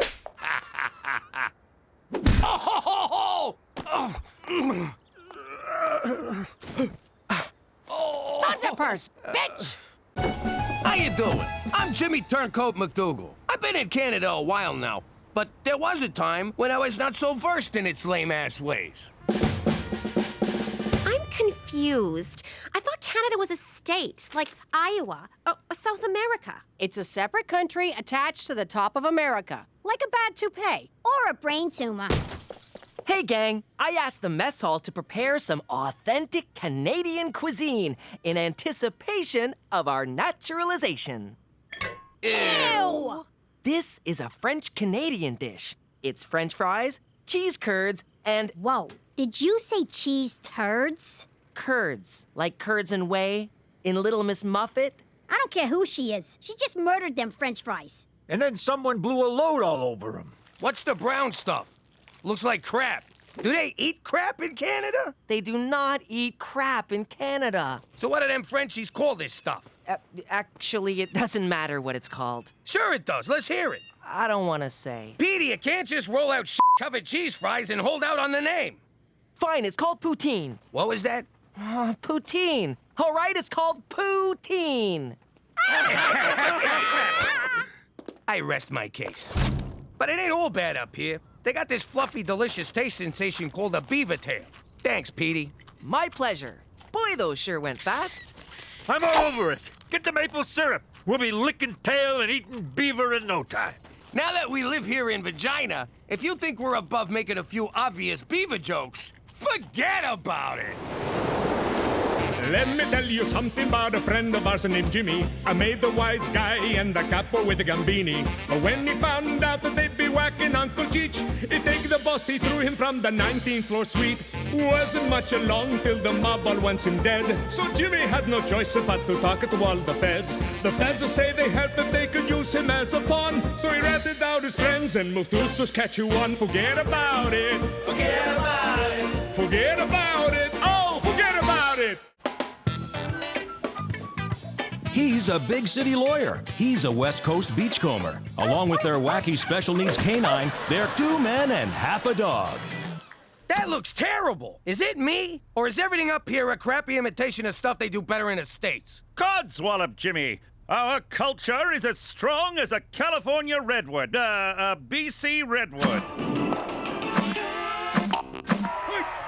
Thunderpurse, bitch! How you doing? I'm Jimmy Turncoat MacDougal. I've been in Canada a while now, but there was a time when I was not so versed in its lame-ass ways. I'm confused. I thought Canada was a state, like Iowa or South America. It's a separate country attached to the top of America, like a bad toupee. Or a brain tumor. Hey, gang, I asked the mess hall to prepare some authentic Canadian cuisine in anticipation of our naturalization. Ew! This is a French-Canadian dish. It's French fries, cheese curds, and... Whoa, did you say cheese turds? Curds, like curds and whey in Little Miss Muffet. I don't care who she is. She just murdered them French fries. And then someone blew a load all over him. What's the brown stuff? Looks like crap. Do they eat crap in Canada? They do not eat crap in Canada. So what do them Frenchies call this stuff? Actually, it doesn't matter what it's called. Sure it does. Let's hear it. I don't want to say. Petey, you can't just roll out covered cheese fries and hold out on the name. Fine, it's called poutine. What was that? Poutine. All right, it's called poutine. I rest my case. But it ain't all bad up here. They got this fluffy, delicious taste sensation called a beaver tail. Thanks, Petey. My pleasure. Boy, those sure went fast. I'm all over it. Get the maple syrup. We'll be licking tail and eating beaver in no time. Now that we live here in Regina, if you think we're above making a few obvious beaver jokes, forget about it. Let me tell you something about a friend of ours named Jimmy. I made the wise guy and the capo with the Gambini. When he found out that they'd be whacking Uncle Cheech, he take the boss, he threw him from the 19th floor suite. Wasn't much along till the mob all wants him dead. So Jimmy had no choice but to talk to all the feds. The feds will say they heard that they could use him as a pawn. So he ratted out his friends and moved to Saskatchewan. Forget about it. Forget about it. Forget about it. Oh, forget about it. He's a big city lawyer. He's a West Coast beachcomber. Along with their wacky special needs canine, they're 2 men and half a dog. That looks terrible. Is it me? Or is everything up here a crappy imitation of stuff they do better in the States? Codswallop, Jimmy. Our culture is as strong as a California redwood, a BC redwood.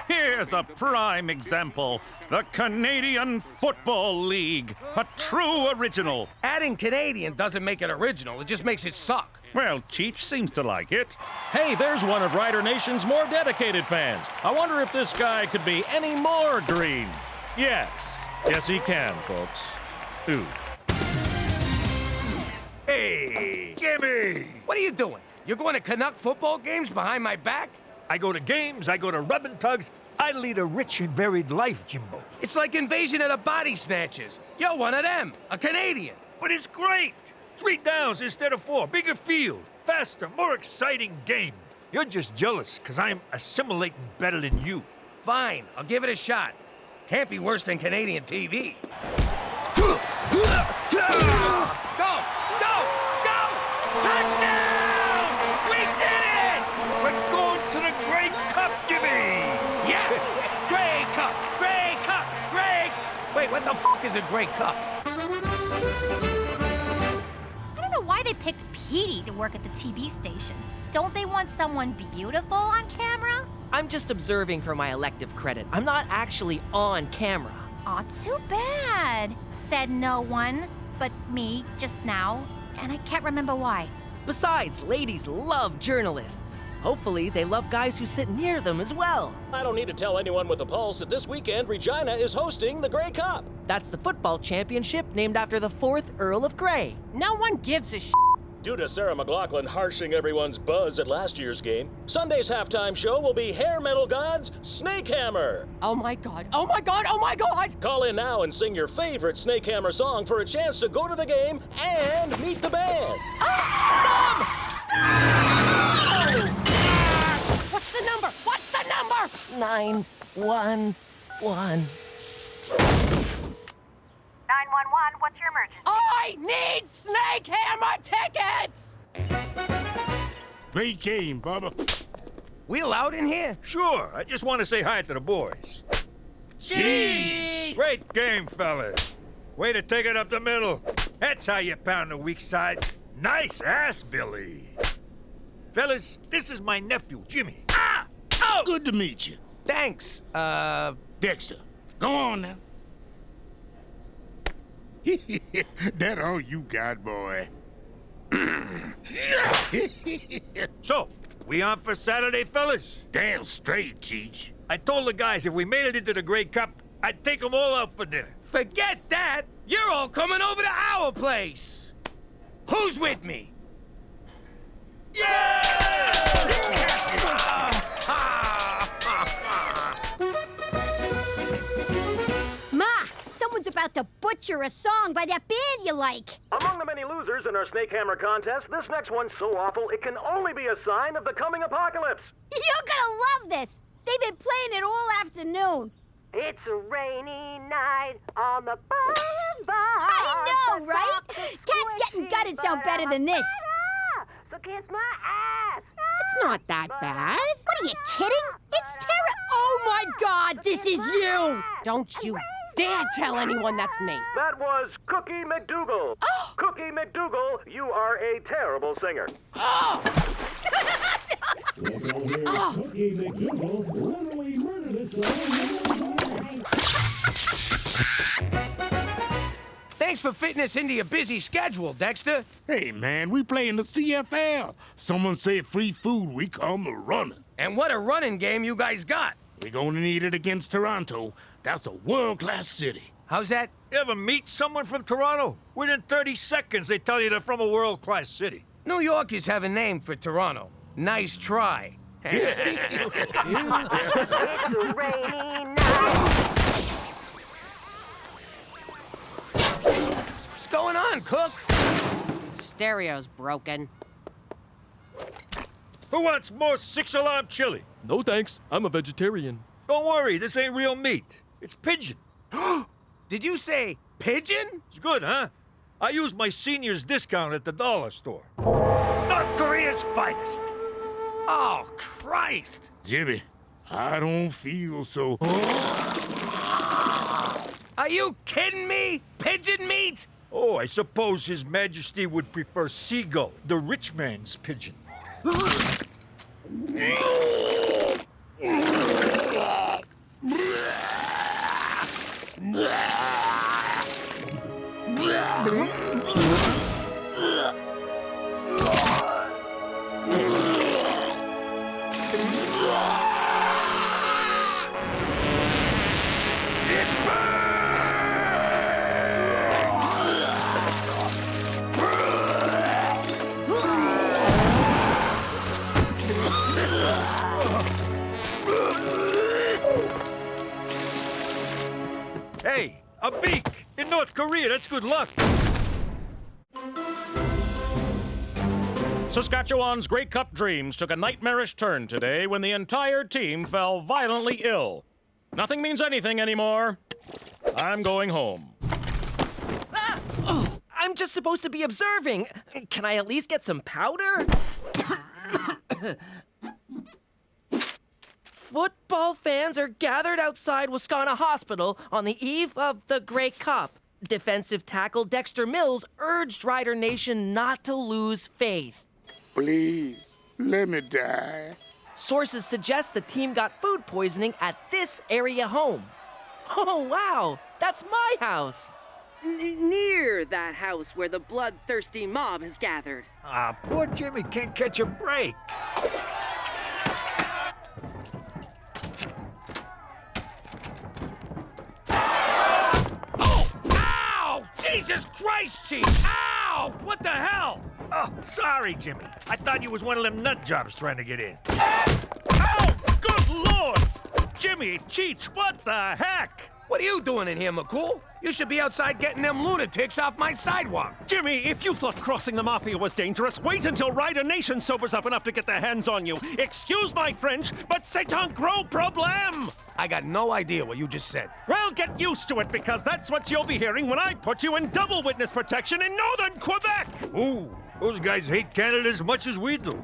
Here's a prime example. The Canadian Football League. A true original. Adding Canadian doesn't make it original. It just makes it suck. Well, Cheech seems to like it. Hey, there's one of Rider Nation's more dedicated fans. I wonder if this guy could be any more green. Yes. Yes, he can, folks. Ooh. Hey, Jimmy! What are you doing? You're going to Canuck football games behind my back? I go to games, I go to rubbing tugs. I lead a rich and varied life, Jimbo. It's like Invasion of the Body Snatchers. You're one of them, a Canadian. But it's great. 3 downs instead of 4, bigger field, faster, more exciting game. You're just jealous because I'm assimilating better than you. Fine, I'll give it a shot. Can't be worse than Canadian TV. Go! Go! Go! Touchdown! We did it! We're going to the Grey Cup, Jimmy! Yes! Grey Cup! Grey Cup! Grey... Wait, what the fuck is a Grey Cup? I don't know why they picked Petey to work at the TV station. Don't they want someone beautiful on camera? I'm just observing for my elective credit. I'm not actually on camera. Aw, too bad. Said no one but me just now, and I can't remember why. Besides, ladies love journalists. Hopefully, they love guys who sit near them as well. I don't need to tell anyone with a pulse that this weekend Regina is hosting the Grey Cup. That's the football championship named after the 4th Earl of Grey. No one gives a Due to Sarah McLachlan harshing everyone's buzz at last year's game, Sunday's halftime show will be hair metal gods Snakehammer. Oh my god, oh my god, oh my god! Call in now and sing your favorite Snakehammer song for a chance to go to the game and meet the band. What's the number? What's the number? 911. 911, what's your emergency? I need Snakehammer tickets! Great game, Bubba. We allowed in here? Sure, I just want to say hi to the boys. Cheese! Great game, fellas. Way to take it up the middle. That's how you pound the weak side. Nice ass, Billy. Fellas, this is my nephew, Jimmy. Ah! Oh! Good to meet you. Thanks, Dexter, go on now. That all you got, boy. So, we on for Saturday, fellas? Damn straight, Cheech. I told the guys if we made it into the Grey Cup, I'd take them all out for dinner. Forget that! You're all coming over to our place! Who's with me? Ma, someone's about to butcher a song by that band you like. Among the many losers in our Snakehammer contest, this next one's so awful it can only be a sign of the coming apocalypse. You're gonna love this. They've been playing it all afternoon. It's a rainy night on the boulevard. I know, right? Cats Getting Gutted sound better than this. So kiss my ass. It's not that bad. What are you kidding? It's terrible. Oh my God, this is you. Don't you dare tell anyone that's me. That was Cookie MacDougal. Oh! Cookie MacDougal, you are a terrible singer. Oh! Thanks for fitting us into your busy schedule, Dexter. Hey, man, we play in the CFL. Someone said free food, we come running. And what a running game you guys got. We're gonna need it against Toronto. That's a world-class city. How's that? You ever meet someone from Toronto? Within 30 seconds, they tell you they're from a world-class city. New Yorkers have a name for Toronto. Nice try. It's a rainy night. What's going on, Cook? Stereo's broken. Who wants more 6-alarm chili? No thanks, I'm a vegetarian. Don't worry, this ain't real meat. It's pigeon. Did you say pigeon? It's good, huh? I use my senior's discount at the dollar store. North Korea's finest. Oh, Christ! Jimmy, I don't feel so... Are you kidding me? Pigeon meat? Oh, I suppose His Majesty would prefer seagull, the rich man's pigeon. Hey, a beak! In North Korea, that's good luck. Saskatchewan's Grey Cup dreams took a nightmarish turn today when the entire team fell violently ill. Nothing means anything anymore. I'm going home. Ah! Oh, I'm just supposed to be observing. Can I at least get some powder? Football fans are gathered outside Wascana Hospital on the eve of the Grey Cup. Defensive tackle Dexter Mills urged Rider Nation not to lose faith. Please, let me die. Sources suggest the team got food poisoning at this area home. Oh, wow, that's my house. Near that house where the bloodthirsty mob has gathered. Ah, poor Jimmy can't catch a break. Oh! Ow! Jesus Christ, Chief! Ow! What the hell? Oh, sorry, Jimmy. I thought you was one of them nut jobs trying to get in. Ow! Good Lord! Jimmy, Cheech, what the heck? What are you doing in here, McCool? You should be outside getting them lunatics off my sidewalk. Jimmy, if you thought crossing the Mafia was dangerous, wait until Rider Nation sobers up enough to get their hands on you. Excuse my French, but c'est un gros problème! I got no idea what you just said. Well, get used to it, because that's what you'll be hearing when I put you in double witness protection in northern Quebec! Ooh, those guys hate Canada as much as we do.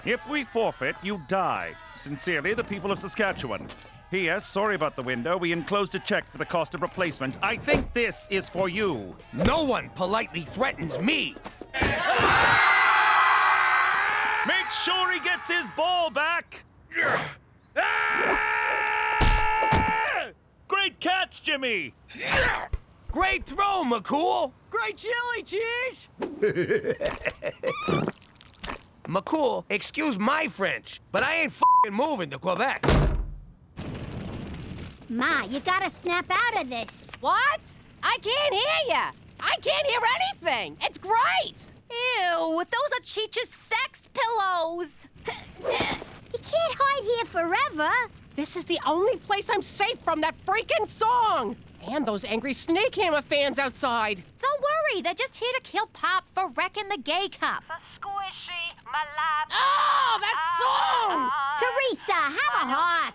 If we forfeit, you die. Sincerely, the people of Saskatchewan. P.S. Sorry about the window. We enclosed a check for the cost of replacement. I think this is for you. No one politely threatens me. Make sure he gets his ball back. Great catch, Jimmy. Great throw, McCool. Great chili, Cheech! McCool, excuse my French, but I ain't f***ing moving to Quebec. Ma, you gotta snap out of this. What? I can't hear ya. I can't hear anything. It's great. Ew, those are Cheech's sex pillows. You can't hide here forever. This is the only place I'm safe from that freaking song. And those angry Snake Hammer fans outside. Don't worry, they're just here to kill Pop for wrecking the gay cup. Squishy, my life. Oh, that song! Teresa, have a heart.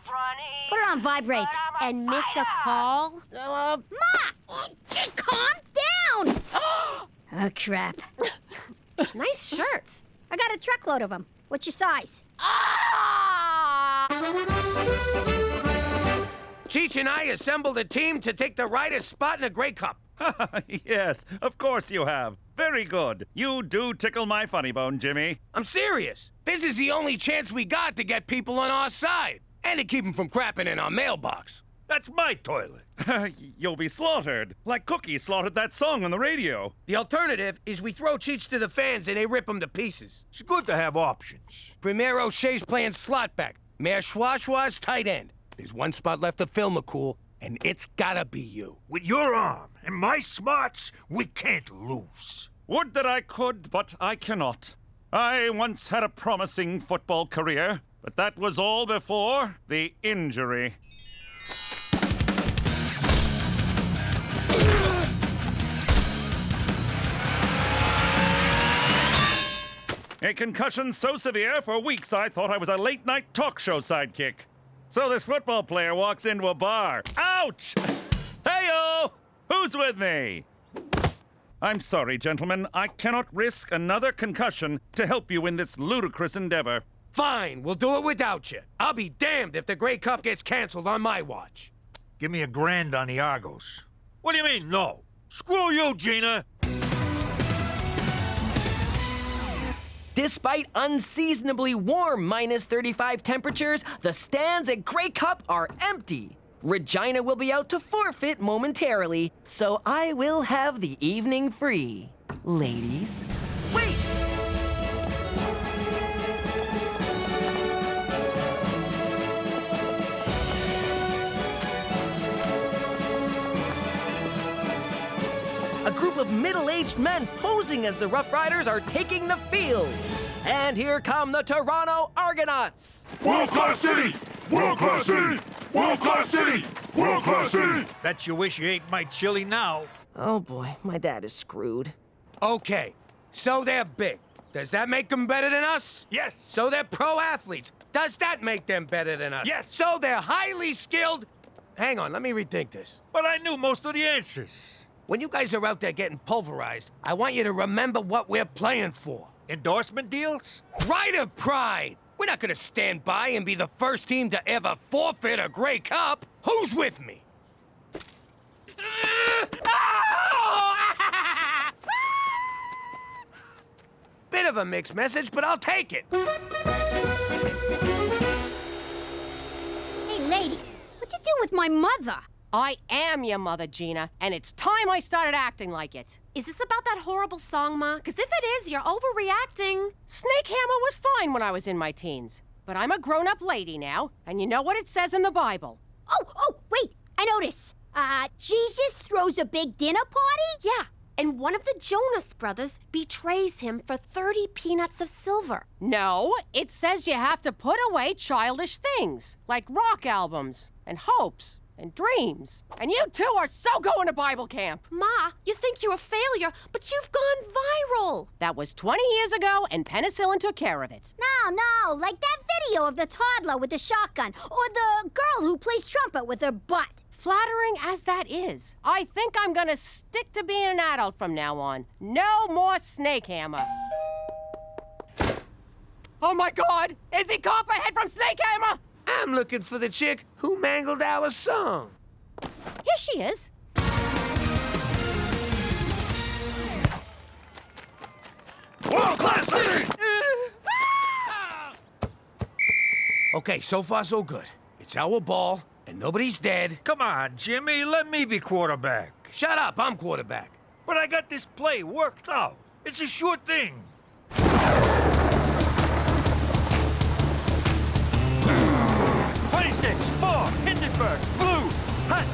Put it on vibrate. And miss a call? Ma! Just calm down! Oh, crap. Nice shirt. I got a truckload of them. What's your size? Cheech and I assembled a team to take the Riders' spot in the Grey Cup. Yes, of course you have. Very good. You do tickle my funny bone, Jimmy. I'm serious. This is the only chance we got to get people on our side. And to keep them from crapping in our mailbox. That's my toilet. You'll be slaughtered, like Cookie slaughtered that song on the radio. The alternative is we throw Cheech to the fans and they rip him to pieces. It's good to have options. Premier O'Shea's playing slot back. Mayor Schwaschwa's tight end. There's one spot left to fill, McCool, and it's gotta be you. With your arm and my smarts, we can't lose. Would that I could, but I cannot. I once had a promising football career, but that was all before the injury. A concussion so severe, for weeks I thought I was a late-night talk show sidekick. So this football player walks into a bar. Ouch! Hey-o! Who's with me? I'm sorry, gentlemen. I cannot risk another concussion to help you in this ludicrous endeavor. Fine, we'll do it without you. I'll be damned if the Grey Cup gets canceled on my watch. Give me $1,000 on the Argos. What do you mean, no? Screw you, Gina! Despite unseasonably warm -35 temperatures, the stands at Grey Cup are empty. Regina will be out to forfeit momentarily, so I will have the evening free. Ladies, wait! A group of middle-aged men posing as the Rough Riders are taking the field. And here come the Toronto Argonauts. World-class city! World-class city! World-class city! World-class city! Bet you wish you ate my chili now. Oh boy, my dad is screwed. Okay, So they're big. Does that make them better than us? Yes. So they're pro athletes. Does that make them better than us? Yes. So they're highly skilled. Hang on, let me rethink this. But I knew most of the answers. When you guys are out there getting pulverized, I want you to remember what we're playing for. Endorsement deals? Right of pride. We're not gonna stand by and be the first team to ever forfeit a Grey Cup. Who's with me? Bit of a mixed message, but I'll take it. Hey, lady, what'd you do with my mother? I am your mother, Gina, and it's time I started acting like it. Is this about that horrible song, Ma? Because if it is, you're overreacting. Snake Hammer was fine when I was in my teens, but I'm a grown-up lady now, and you know what it says in the Bible. Oh, wait, I notice. Jesus throws a big dinner party? Yeah, and one of the Jonas brothers betrays him for 30 peanuts of silver. No, it says you have to put away childish things, like rock albums, and hopes, and dreams. And you two are so going to Bible camp. Ma, you think you're a failure, but you've gone viral. That was 20 years ago, and penicillin took care of it. No, like that video of the toddler with the shotgun, or the girl who plays trumpet with her butt. Flattering as that is, I think I'm gonna stick to being an adult from now on. No more Snake Hammer. Oh my God! Is he Copperhead from Snake Hammer? I'm looking for the chick who mangled our song. Here she is. World-class city! Okay, so far so good. It's our ball, and nobody's dead. Come on, Jimmy, let me be quarterback. Shut up, I'm quarterback. But I got this play worked out. It's a sure thing. 26, 4, Hindenburg, blue, hot.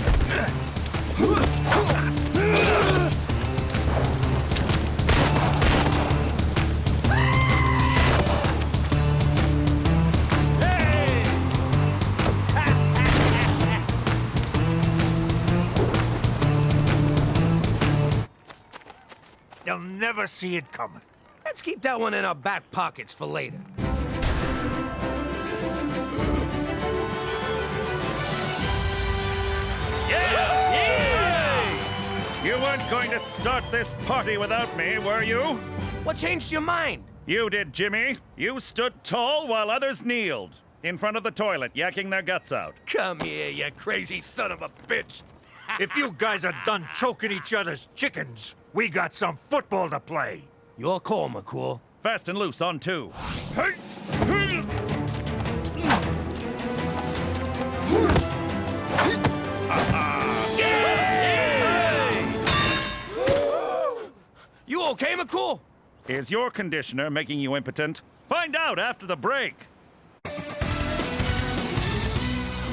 They'll never see it coming. Let's keep that one in our back pockets for later. You weren't going to start this party without me, were you? What changed your mind? You did, Jimmy. You stood tall while others kneeled. In front of the toilet, yakking their guts out. Come here, you crazy son of a bitch. If you guys are done choking each other's chickens, we got some football to play. Your call, McCool. Fast and loose on 2. You okay, McCool? Is your conditioner making you impotent? Find out after the break.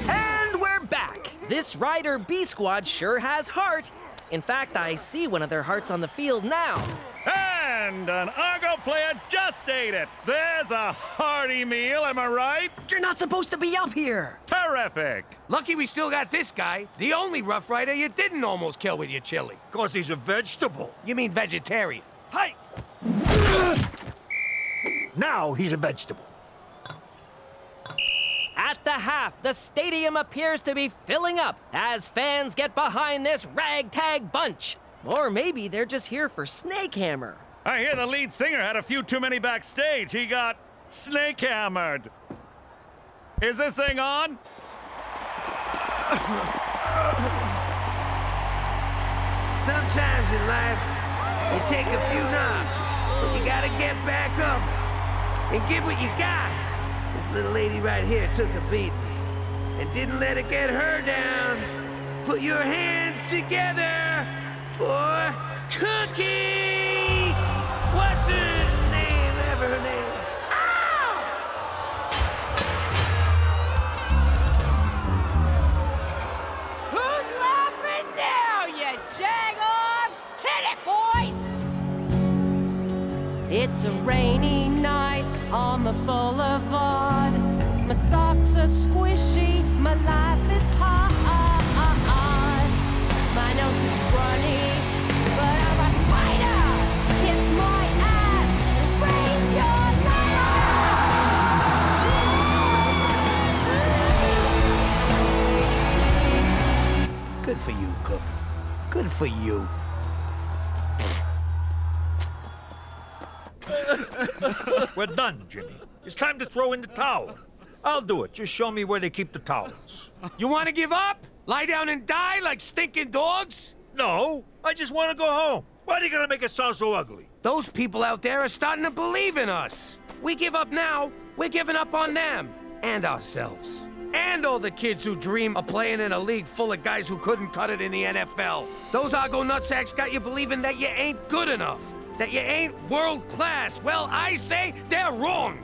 And we're back. This Rider B Squad sure has heart. In fact, I see one of their hearts on the field now. And an Argo player just ate it. There's a hearty meal, am I right? You're not supposed to be up here. Terrific. Lucky we still got this guy, the only Rough Rider you didn't almost kill with your chili. 'Cause he's a vegetable. You mean vegetarian? Hey! Now he's a vegetable. At the half, the stadium appears to be filling up as fans get behind this ragtag bunch. Or maybe they're just here for Snake Hammer. I hear the lead singer had a few too many backstage. He got snake hammered. Is this thing on? Sometimes in life, you take a few knocks, but you gotta get back up and give what you got. This little lady right here took a beating and didn't let it get her down. Put your hands together for Cookie! What's her name? Ever her name? Who's laughing now, you jagoffs? Hit it, boys! It's a rainy night on the boulevard. My socks are squishy, my life is hard. My nose is runny, but I'm a fighter. Kiss my ass. for you. We're done, Jimmy. It's time to throw in the towel. I'll do it. Just show me where they keep the towels. You want to give up? Lie down and die like stinking dogs? No, I just want to go home. Why are you gonna make it sound so ugly? Those people out there are starting to believe in us. We give up now, we're giving up on them. And ourselves. And all the kids who dream of playing in a league full of guys who couldn't cut it in the NFL. Those Argo nutsacks got you believing that you ain't good enough. That you ain't world class. Well, I say they're wrong.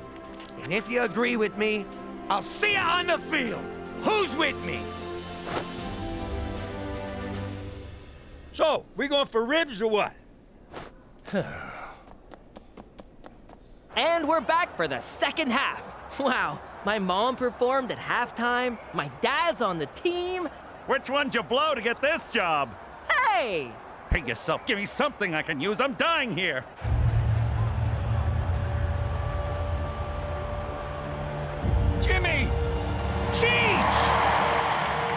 And if you agree with me, I'll see you on the field. Who's with me? So, we going for ribs or what? And we're back for the second half. Wow, my mom performed at halftime, my dad's on the team. Which one'd you blow to get this job? Hey! Hey yourself, give me something I can use. I'm dying here. Jimmy! Cheech!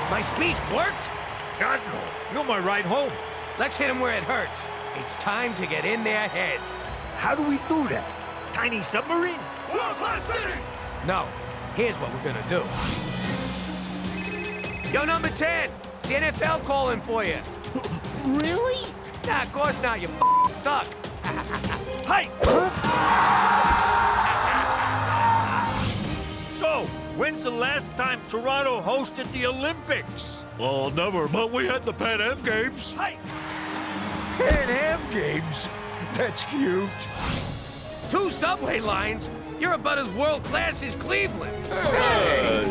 My speech worked? God, no. You're my ride home. Let's hit them where it hurts. It's time to get in their heads. How do we do that? Tiny submarine? World-class city! No. Here's what we're gonna do. Yo, number 10. It's the NFL calling for you. Really? Nah, of course not. You suck. Hey! So, when's the last time Toronto hosted the Olympics? Oh, never, but we had the Pan Am Games. Hey! Pan Am Games? That's cute. 2 subway lines? You're about as world-class as Cleveland. Hey!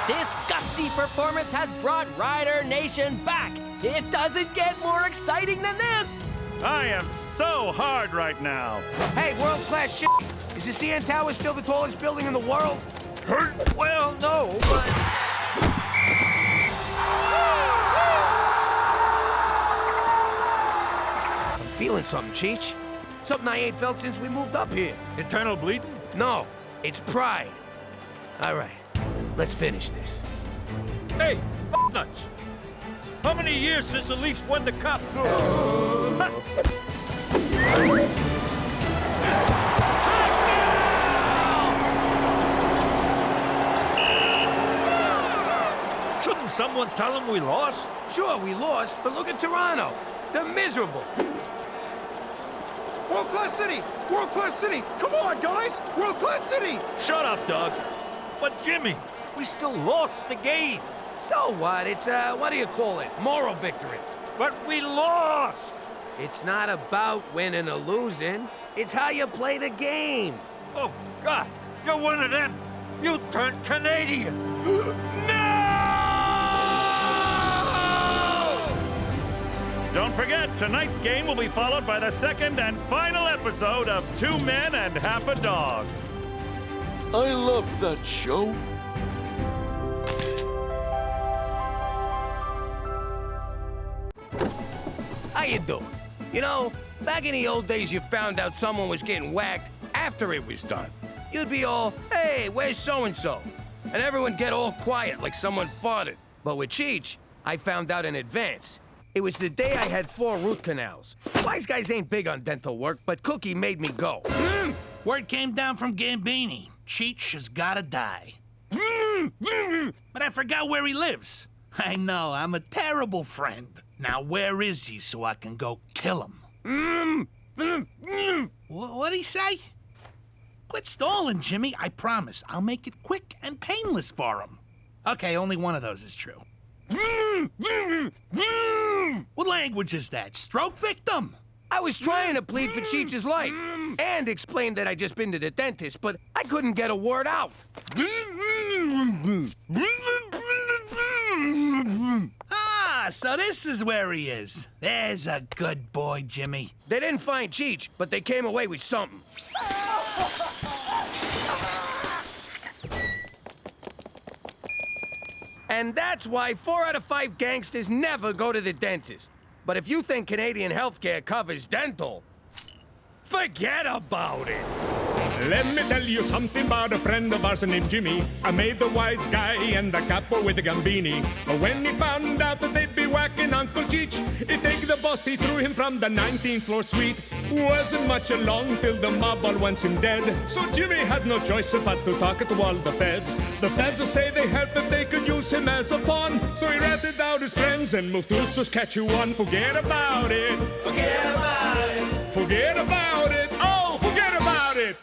This gutsy performance has brought Rider Nation back. It doesn't get more exciting than this. I am so hard right now. Hey, world-class shit. Is the CN Tower still the tallest building in the world? Well, no, but... I'm feeling something, Cheech. Something I ain't felt since we moved up here. Internal bleeding? No, it's pride. All right, let's finish this. Hey, nuts! How many years since the Leafs won the cup? Shouldn't someone tell them we lost? Sure, we lost, but look at Toronto. They're miserable. World-class city! World-class city! Come on, guys! World-class city! Shut up, Doug. But Jimmy, we still lost the game. So what? It's, what do you call it? Moral victory. But we lost! It's not about winning or losing. It's how you play the game. Oh, God, you're one of them. You turned Canadian. Don't forget, tonight's game will be followed by the second and final episode of 2 Men and Half a Dog. I love that show. How you doing? You know, back in the old days, you found out someone was getting whacked after it was done. You'd be all, hey, where's so-and-so? And everyone get all quiet like someone farted. But with Cheech, I found out in advance. It was the day I had 4 root canals. Wise guys ain't big on dental work, but Cookie made me go. Word came down from Gambini. Cheech has gotta die. But I forgot where he lives. I know, I'm a terrible friend. Now where is he so I can go kill him? What'd he say? Quit stalling, Jimmy. I promise. I'll make it quick and painless for him. Okay, only one of those is true. What language is that? Stroke victim? I was trying to plead for Cheech's life and explain that I'd just been to the dentist, but I couldn't get a word out. Ah, so this is where he is. There's a good boy, Jimmy. They didn't find Cheech, but they came away with something. And that's why 4 out of 5 gangsters never go to the dentist. But if you think Canadian healthcare covers dental, Forget about it. Let me tell you something about a friend of ours named Jimmy. I made the wise guy and the capo with the Gambini. When he found out that they'd be whacking Uncle Cheech, he take the boss, he threw him from the 19th floor suite. Wasn't much along till the mob all wants him dead. So Jimmy had no choice but to talk to all the feds. The feds will say they help if they could use him as a pawn. So he ratted out his friends and moved to Saskatchewan. Forget about it. Forget about it. Forget about it. Oh, forget about it.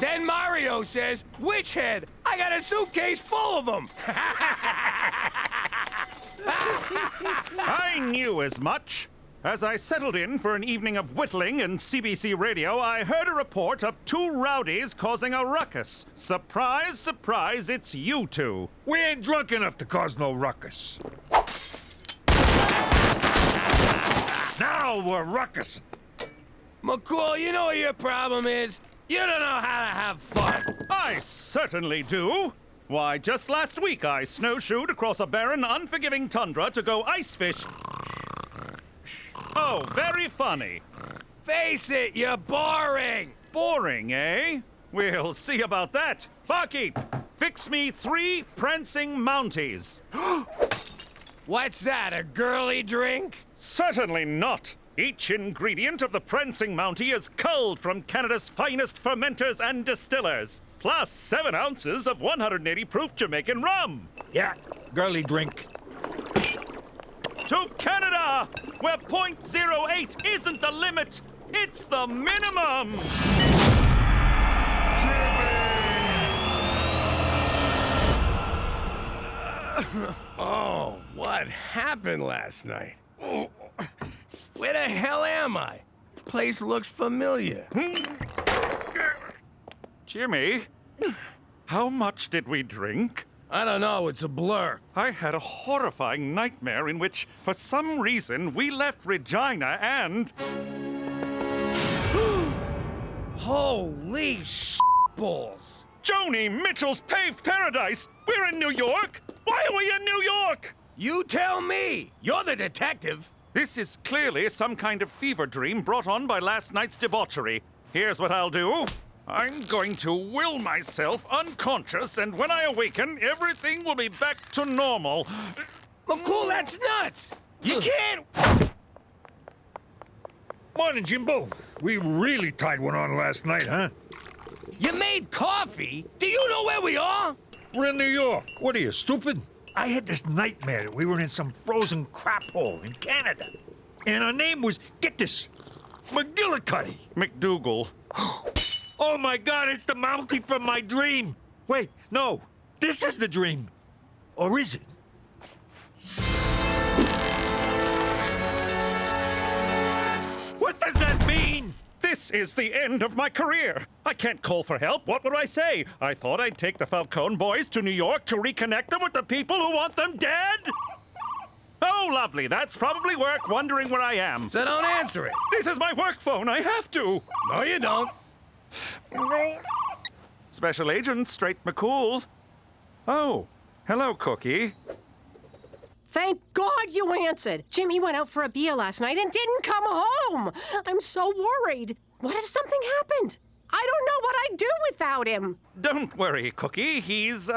Then Mario says, "Witch head, I got a suitcase full of them." I knew as much. As I settled in for an evening of whittling in CBC radio, I heard a report of two rowdies causing a ruckus. Surprise, surprise, it's you two. We ain't drunk enough to cause no ruckus. Now we're ruckus. McCool, you know what your problem is? You don't know how to have fun. I certainly do. Why, just last week I snowshoed across a barren, unforgiving tundra to go ice fish. Oh, very funny. Face it, you're boring. Boring, eh? We'll see about that. Barkeep, fix me 3 prancing Mounties. What's that, a girly drink? Certainly not. Each ingredient of the prancing Mountie is culled from Canada's finest fermenters and distillers, plus 7 ounces of 180 proof Jamaican rum. Yeah, girly drink. To Canada, where .08 isn't the limit, it's the minimum. Oh, what happened last night? Where the hell am I? This place looks familiar. Jimmy, how much did we drink? I don't know, it's a blur. I had a horrifying nightmare in which, for some reason, we left Regina and... Holy balls! Joni Mitchell's Paved Paradise! We're in New York! Why are we in New York? You tell me! You're the detective. This is clearly some kind of fever dream brought on by last night's debauchery. Here's what I'll do. I'm going to will myself unconscious, and when I awaken, everything will be back to normal. McCool, that's nuts! You can't... Morning, Jimbo. We really tied one on last night, huh? You made coffee? Do you know where we are? We're in New York. What are you, stupid? I had this nightmare that we were in some frozen crap hole in Canada. And our name was, get this, McGillicuddy. MacDougal. Oh my God, it's the Mountie from my dream. Wait, no, this is the dream. Or is it? What does that mean? This is the end of my career. I can't call for help. What would I say? I thought I'd take the Falcone boys to New York to reconnect them with the people who want them dead? Oh, lovely. That's probably work wondering where I am. So don't answer it. This is my work phone. I have to. No, you don't. Special Agent Straight McCool. Oh, hello, Cookie. Thank God you answered. Jimmy went out for a beer last night and didn't come home. I'm so worried. What if something happened? I don't know what I'd do without him. Don't worry, Cookie. He's,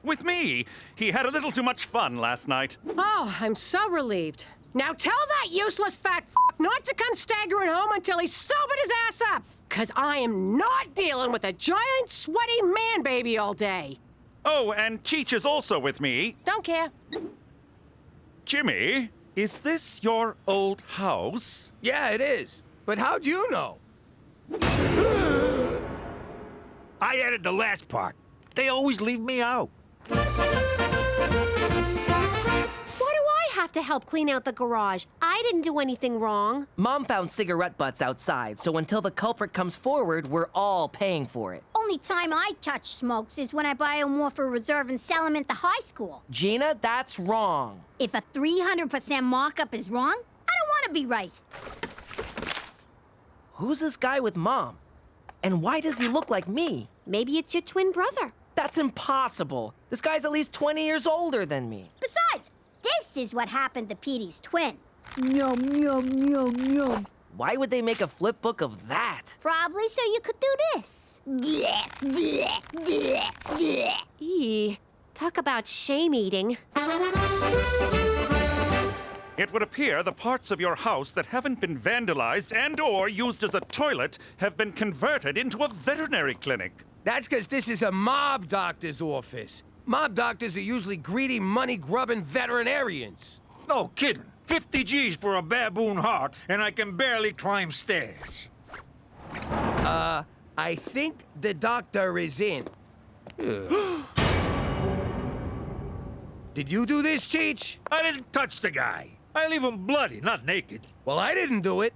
with me. He had a little too much fun last night. Oh, I'm so relieved. Now tell that useless fat not to come staggering home until he's sobered his ass up. 'Cause I am not dealing with a giant, sweaty man baby all day. Oh, and Cheech is also with me. Don't care. Jimmy, is this your old house? Yeah, it is. But how'd you know? I added the last part. They always leave me out. Have to help clean out the garage. I didn't do anything wrong. Mom found cigarette butts outside, so until the culprit comes forward, we're all paying for it. Only time I touch smokes is when I buy them more for reserve and sell them at the high school. Gina, that's wrong. If a 300% markup is wrong, I don't want to be right. Who's this guy with Mom? And why does he look like me? Maybe it's your twin brother. That's impossible. This guy's at least 20 years older than me. Besides, this is what happened to Petey's twin. Yum, yum, yum, yum. Why would they make a flip book of that? Probably so you could do this. Eee, talk about shame eating. It would appear the parts of your house that haven't been vandalized and/or used as a toilet have been converted into a veterinary clinic. That's because this is a mob doctor's office. Mob doctors are usually greedy, money-grubbing veterinarians. No kidding. 50 G's for a baboon heart, and I can barely climb stairs. I think the doctor is in. Did you do this, Cheech? I didn't touch the guy. I leave him bloody, not naked. Well, I didn't do it.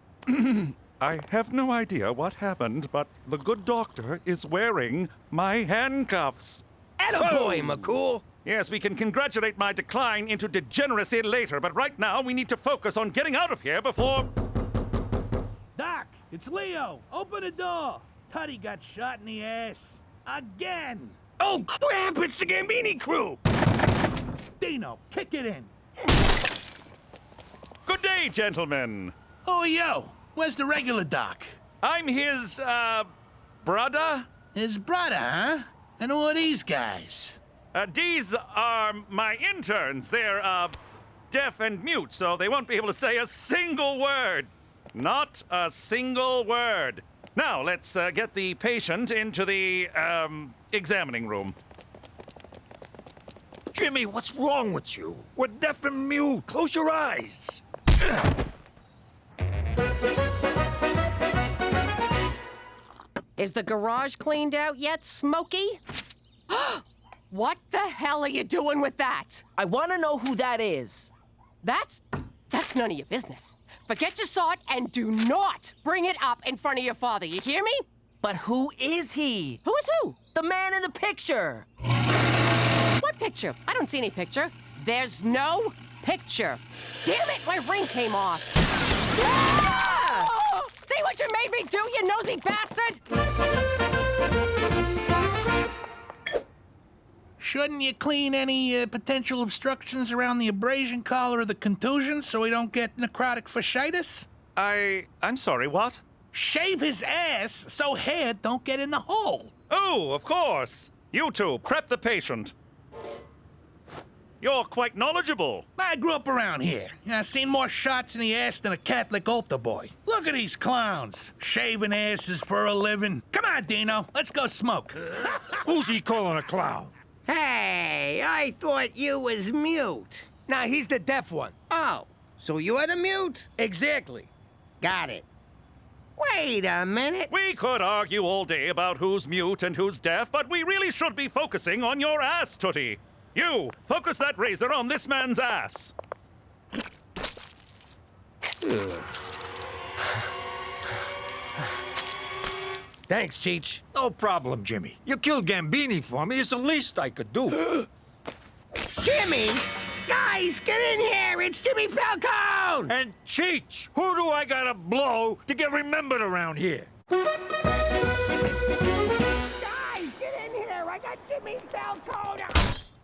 I have no idea what happened, but the good doctor is wearing my handcuffs. Attaboy, McCool. Yes, we can congratulate my decline into degeneracy later, but right now we need to focus on getting out of here before... Doc, it's Leo. Open the door. Tutty got shot in the ass. Again. Oh, crap! It's the Gambini crew! Dino, kick it in. Good day, gentlemen. Oh, yo. Where's the regular Doc? I'm his, brother? His brother, huh? And who are these guys? These are my interns. They're, deaf and mute, so they won't be able to say a single word. Not a single word. Now, let's get the patient into the, examining room. Jimmy, what's wrong with you? We're deaf and mute. Close your eyes. Is the garage cleaned out yet, Smokey? What the hell are you doing with that? I want to know who that is. That's none of your business. Forget you saw it and do not bring it up in front of your father, you hear me? But who is he? Who is who? The man in the picture. What picture? I don't see any picture. There's no picture. Damn it, my ring came off. Ah! See what you made me do, you nosy bastard? Shouldn't you clean any potential obstructions around the abrasion collar or the contusion so we don't get necrotic fasciitis? I'm sorry, what? Shave his ass so hair don't get in the hole. Oh, of course. You two, prep the patient. You're quite knowledgeable. I grew up around here. I've seen more shots in the ass than a Catholic altar boy. Look at these clowns, shaving asses for a living. Come on, Dino, let's go smoke. Who's he calling a clown? Hey, I thought you was mute. Nah, he's the deaf one. Oh, so you're the mute? Exactly. Got it. Wait a minute. We could argue all day about who's mute and who's deaf, but we really should be focusing on your ass, Tootie. You, focus that razor on this man's ass. Thanks, Cheech. No problem, Jimmy. You killed Gambini for me. It's the least I could do. Jimmy! Guys, get in here! It's Jimmy Falcone! And Cheech, who do I gotta blow to get remembered around here? Guys, get in here! I got Jimmy Falcone!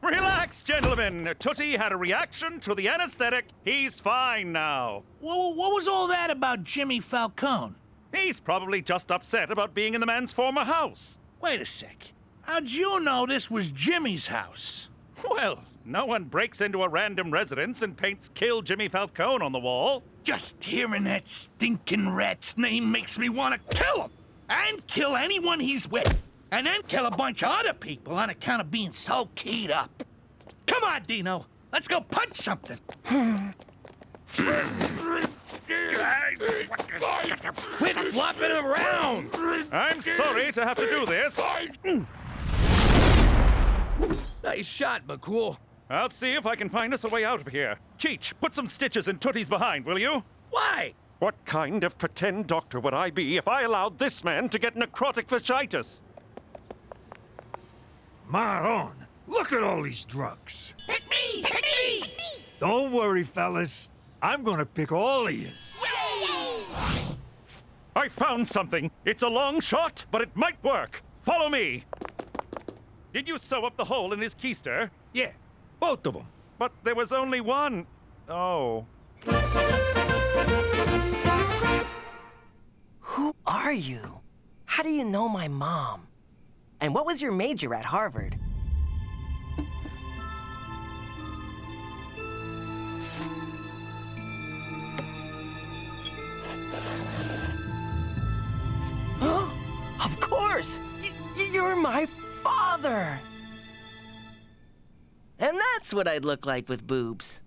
Relax, gentlemen. Tootie had a reaction to the anesthetic. He's fine now. What was all that about Jimmy Falcone? He's probably just upset about being in the man's former house. Wait a sec. How'd you know this was Jimmy's house? Well, no one breaks into a random residence and paints "Kill Jimmy Falcone" on the wall. Just hearing that stinking rat's name makes me want to kill him. And kill anyone he's with. And then kill a bunch of other people on account of being so keyed up. Come on, Dino. Let's go punch something. Quit flopping around! I'm sorry to have to do this. Nice shot, McCool. I'll see if I can find us a way out of here. Cheech, put some stitches in Tootie's behind, will you? Why? What kind of pretend doctor would I be if I allowed this man to get necrotic fasciitis? Maron, look at all these drugs. Hit me! Hit me! Don't worry, fellas. I'm gonna pick all of yous. I found something. It's a long shot, but it might work. Follow me. Did you sew up the hole in his keister? Yeah, both of them. But there was only one. Oh. are you? How do you know my mom? And what was your major at Harvard? Of course! You're my father! And that's what I'd look like with boobs.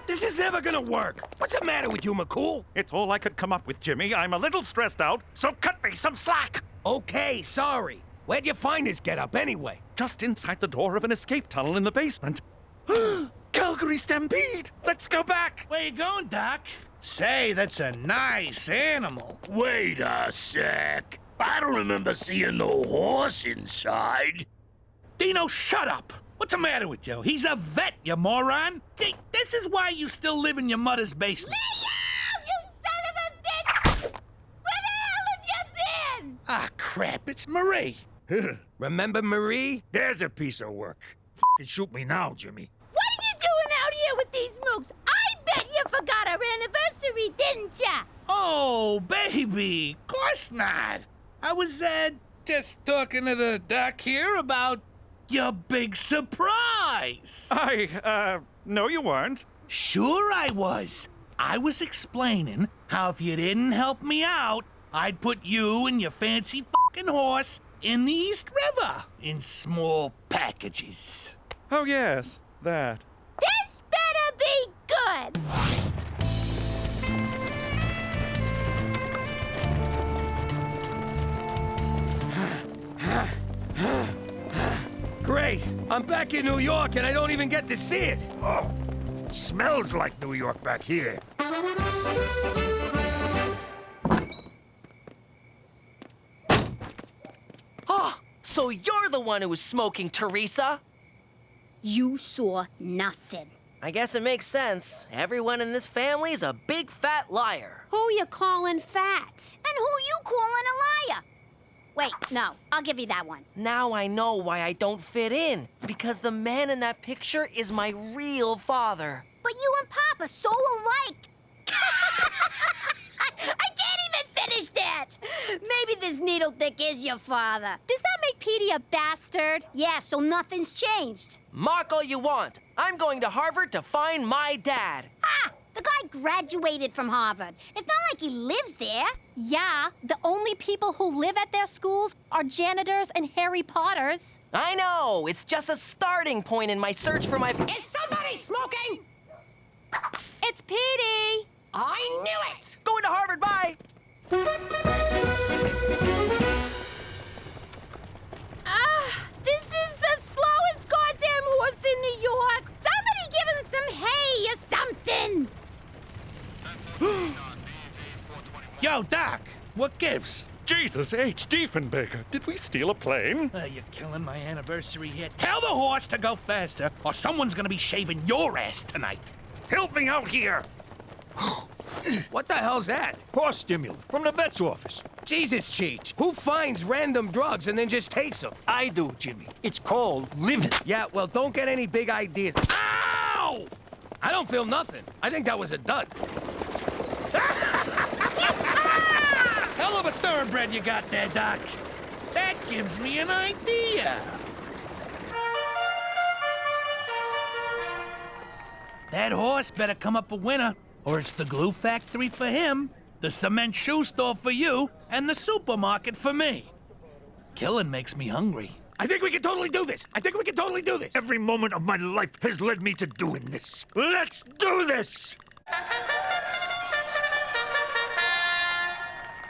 This is never gonna work. What's the matter with you, McCool? It's all I could come up with, Jimmy. I'm a little stressed out, so cut me some slack. Okay, sorry. Where'd you find this getup anyway? Just inside the door of an escape tunnel in the basement. Calgary Stampede! Let's go back! Where you going, Doc? Say, that's a nice animal. Wait a sec. I don't remember seeing no horse inside. Dino, shut up! What's the matter with you? He's a vet, you moron! This is why you still live in your mother's basement. Leo, you son of a bitch! Where the hell have you been? Ah, crap, it's Marie. Remember Marie? There's a piece of work. F***ing shoot me now, Jimmy. What are you doing out here with these mooks? I bet you forgot our anniversary, didn't ya? Oh, baby, of course not. I was, just talking to the doc here about your big surprise. No you weren't. Sure I was. I was explaining how if you didn't help me out, I'd put you and your fancy fucking horse in the East River in small packages. Oh, yes, that. This better be good! Great. I'm back in New York and I don't even get to see it. Oh, smells like New York back here. Oh, so you're the one who was smoking, Teresa? You saw nothing. I guess it makes sense. Everyone in this family is a big fat liar. Who you calling fat? And who you calling a liar? Wait, no, I'll give you that one. Now I know why I don't fit in. Because the man in that picture is my real father. But you and Pop are so alike. I can't even finish that. Maybe this needle dick is your father. Does that make Petey a bastard? Yeah, so nothing's changed. Mark all you want. I'm going to Harvard to find my dad. Ah! The guy graduated from Harvard. It's not like he lives there. Yeah, the only people who live at their schools are janitors and Harry Potters. I know. It's just a starting point in my search for my... Is somebody smoking? It's Petey. I knew it! Going to Harvard, bye! This is the slowest goddamn horse in New York. Somebody give him some hay or something. Yo, Doc, what gives? Jesus H. Diefenbaker, did we steal a plane? You're killing my anniversary here. Tell the horse to go faster, or someone's gonna be shaving your ass tonight. Help me out here! What the hell's that? Horse stimulant from the vet's office. Jesus, Cheech. Who finds random drugs and then just takes them? I do, Jimmy. It's called living. Yeah, well, don't get any big ideas. Ow! I don't feel nothing. I think that was a dud. Hell of a thoroughbred you got there, Doc. That gives me an idea. That horse better come up a winner, or it's the glue factory for him, the cement shoe store for you, and the supermarket for me. Killing makes me hungry. I think we can totally do this. Every moment of my life has led me to doing this. Let's do this!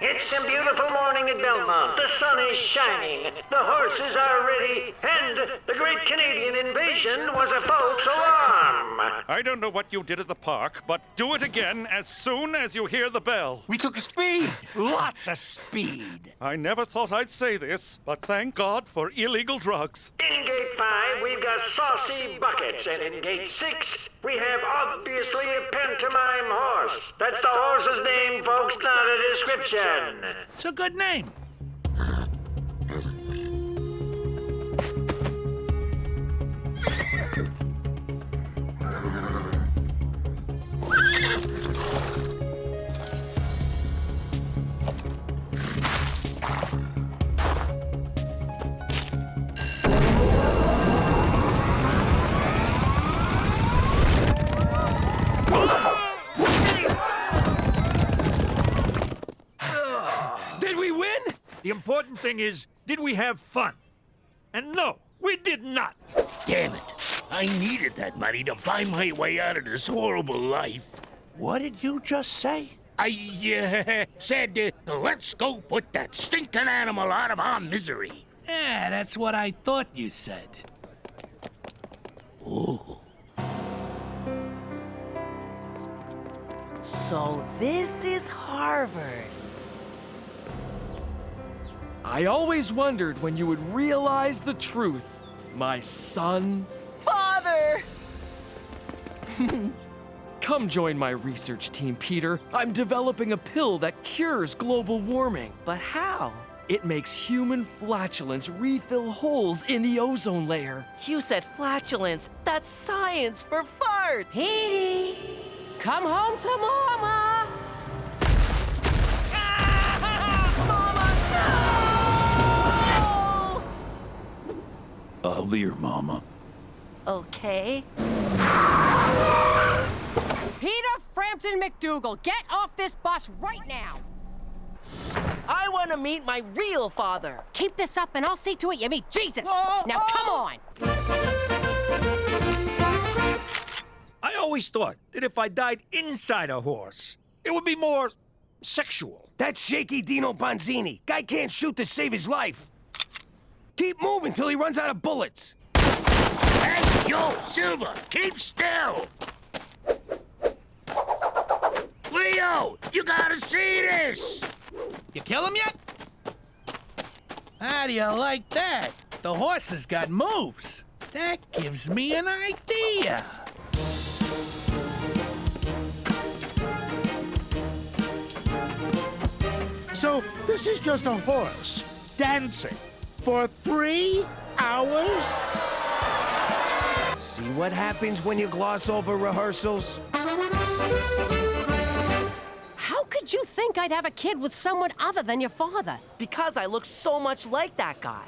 It's a beautiful morning at Belmont. The sun is shining, the horses are ready, and the great Canadian invasion was a false alarm. I don't know what you did at the park, but do it again as soon as you hear the bell. We took speed. Lots of speed. I never thought I'd say this, but thank God for illegal drugs. In Gate 5, we've got saucy buckets, and in Gate 6, we have obviously a pantomime horse. That's the horse's name, folks, not a description. It's a good name. important thing is, did we have fun? And no, we did not. Damn it. I needed that money to buy my way out of this horrible life. What did you just say? I said, let's go put that stinking animal out of our misery. Yeah, that's what I thought you said. Ooh. So this is Harvard. I always wondered when you would realize the truth, my son. Father! Come join my research team, Peter. I'm developing a pill that cures global warming. But how? It makes human flatulence refill holes in the ozone layer. You said flatulence. That's science for farts. Petey, come home to Mama. I'll be your mama. Okay. Peter Frampton MacDougal, get off this bus right now. I want to meet my real father. Keep this up and I'll see to it you meet Jesus. Whoa, now come on. I always thought that if I died inside a horse, it would be more sexual. That's Shaky Dino Bonzini. Guy can't shoot to save his life. Keep moving till he runs out of bullets. Hey, yo, Silver, keep still. Leo, you gotta see this. You kill him yet? How do you like that? The horse has got moves. That gives me an idea. So, this is just a horse dancing for 3 hours? See what happens when you gloss over rehearsals? How could you think I'd have a kid with someone other than your father? Because I look so much like that guy.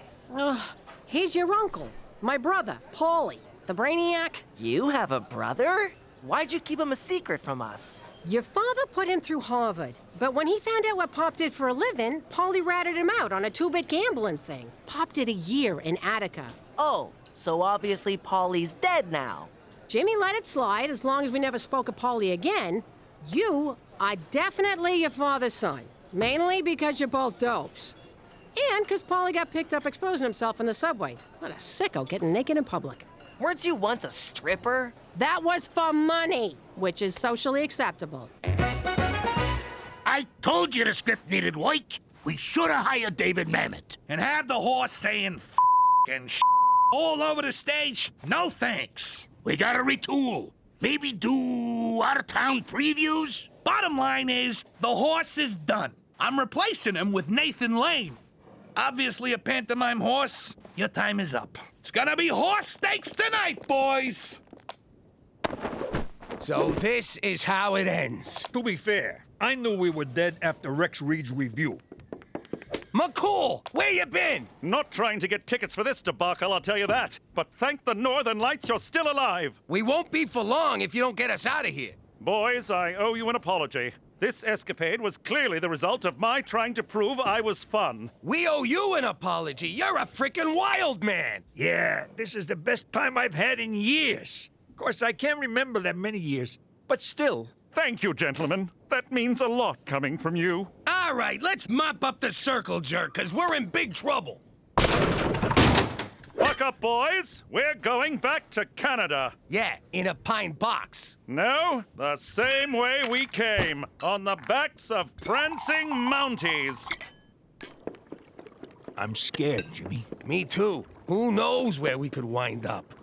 He's your uncle, my brother, Paulie, the brainiac. You have a brother? Why'd you keep him a secret from us? Your father put him through Harvard, but when he found out what Pop did for a living, Paulie ratted him out on a 2-bit gambling thing. Pop did a year in Attica. Oh, so obviously Paulie's dead now. Jimmy let it slide as long as we never spoke of Paulie again. You are definitely your father's son, mainly because you're both dopes. And because Paulie got picked up exposing himself in the subway. What a sicko getting naked in public. Weren't you once a stripper? That was for money, which is socially acceptable. I told you the script needed work. We should have hired David Mamet. And have the horse saying f and all over the stage? No thanks. We gotta retool. Maybe do out-of-town previews? Bottom line is, the horse is done. I'm replacing him with Nathan Lane. Obviously a pantomime horse. Your time is up. It's gonna be horse steaks tonight, boys. So this is how it ends. To be fair, I knew we were dead after Rex Reed's review. McCool, where you been? Not trying to get tickets for this debacle, I'll tell you that. But thank the Northern Lights you're still alive. We won't be for long if you don't get us out of here. Boys, I owe you an apology. This escapade was clearly the result of my trying to prove I was fun. We owe you an apology. You're a freaking wild man. Yeah, this is the best time I've had in years. Of course, I can't remember that many years, but still. Thank you, gentlemen. That means a lot coming from you. All right, let's mop up the circle jerk, because we're in big trouble. Buck up, boys. We're going back to Canada. Yeah, in a pine box. No, the same way we came, on the backs of prancing Mounties. I'm scared, Jimmy. Me too. Who knows where we could wind up?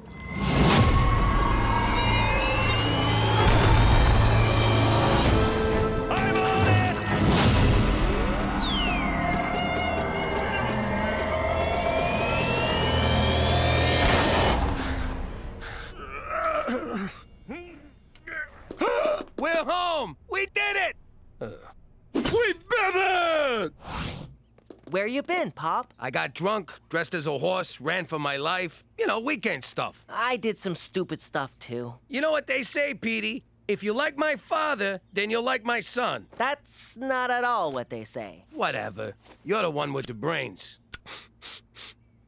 We're home! We did it! We did it! Where you been, Pop? I got drunk, dressed as a horse, ran for my life. You know, weekend stuff. I did some stupid stuff, too. You know what they say, Petey? If you like my father, then you'll like my son. That's not at all what they say. Whatever. You're the one with the brains.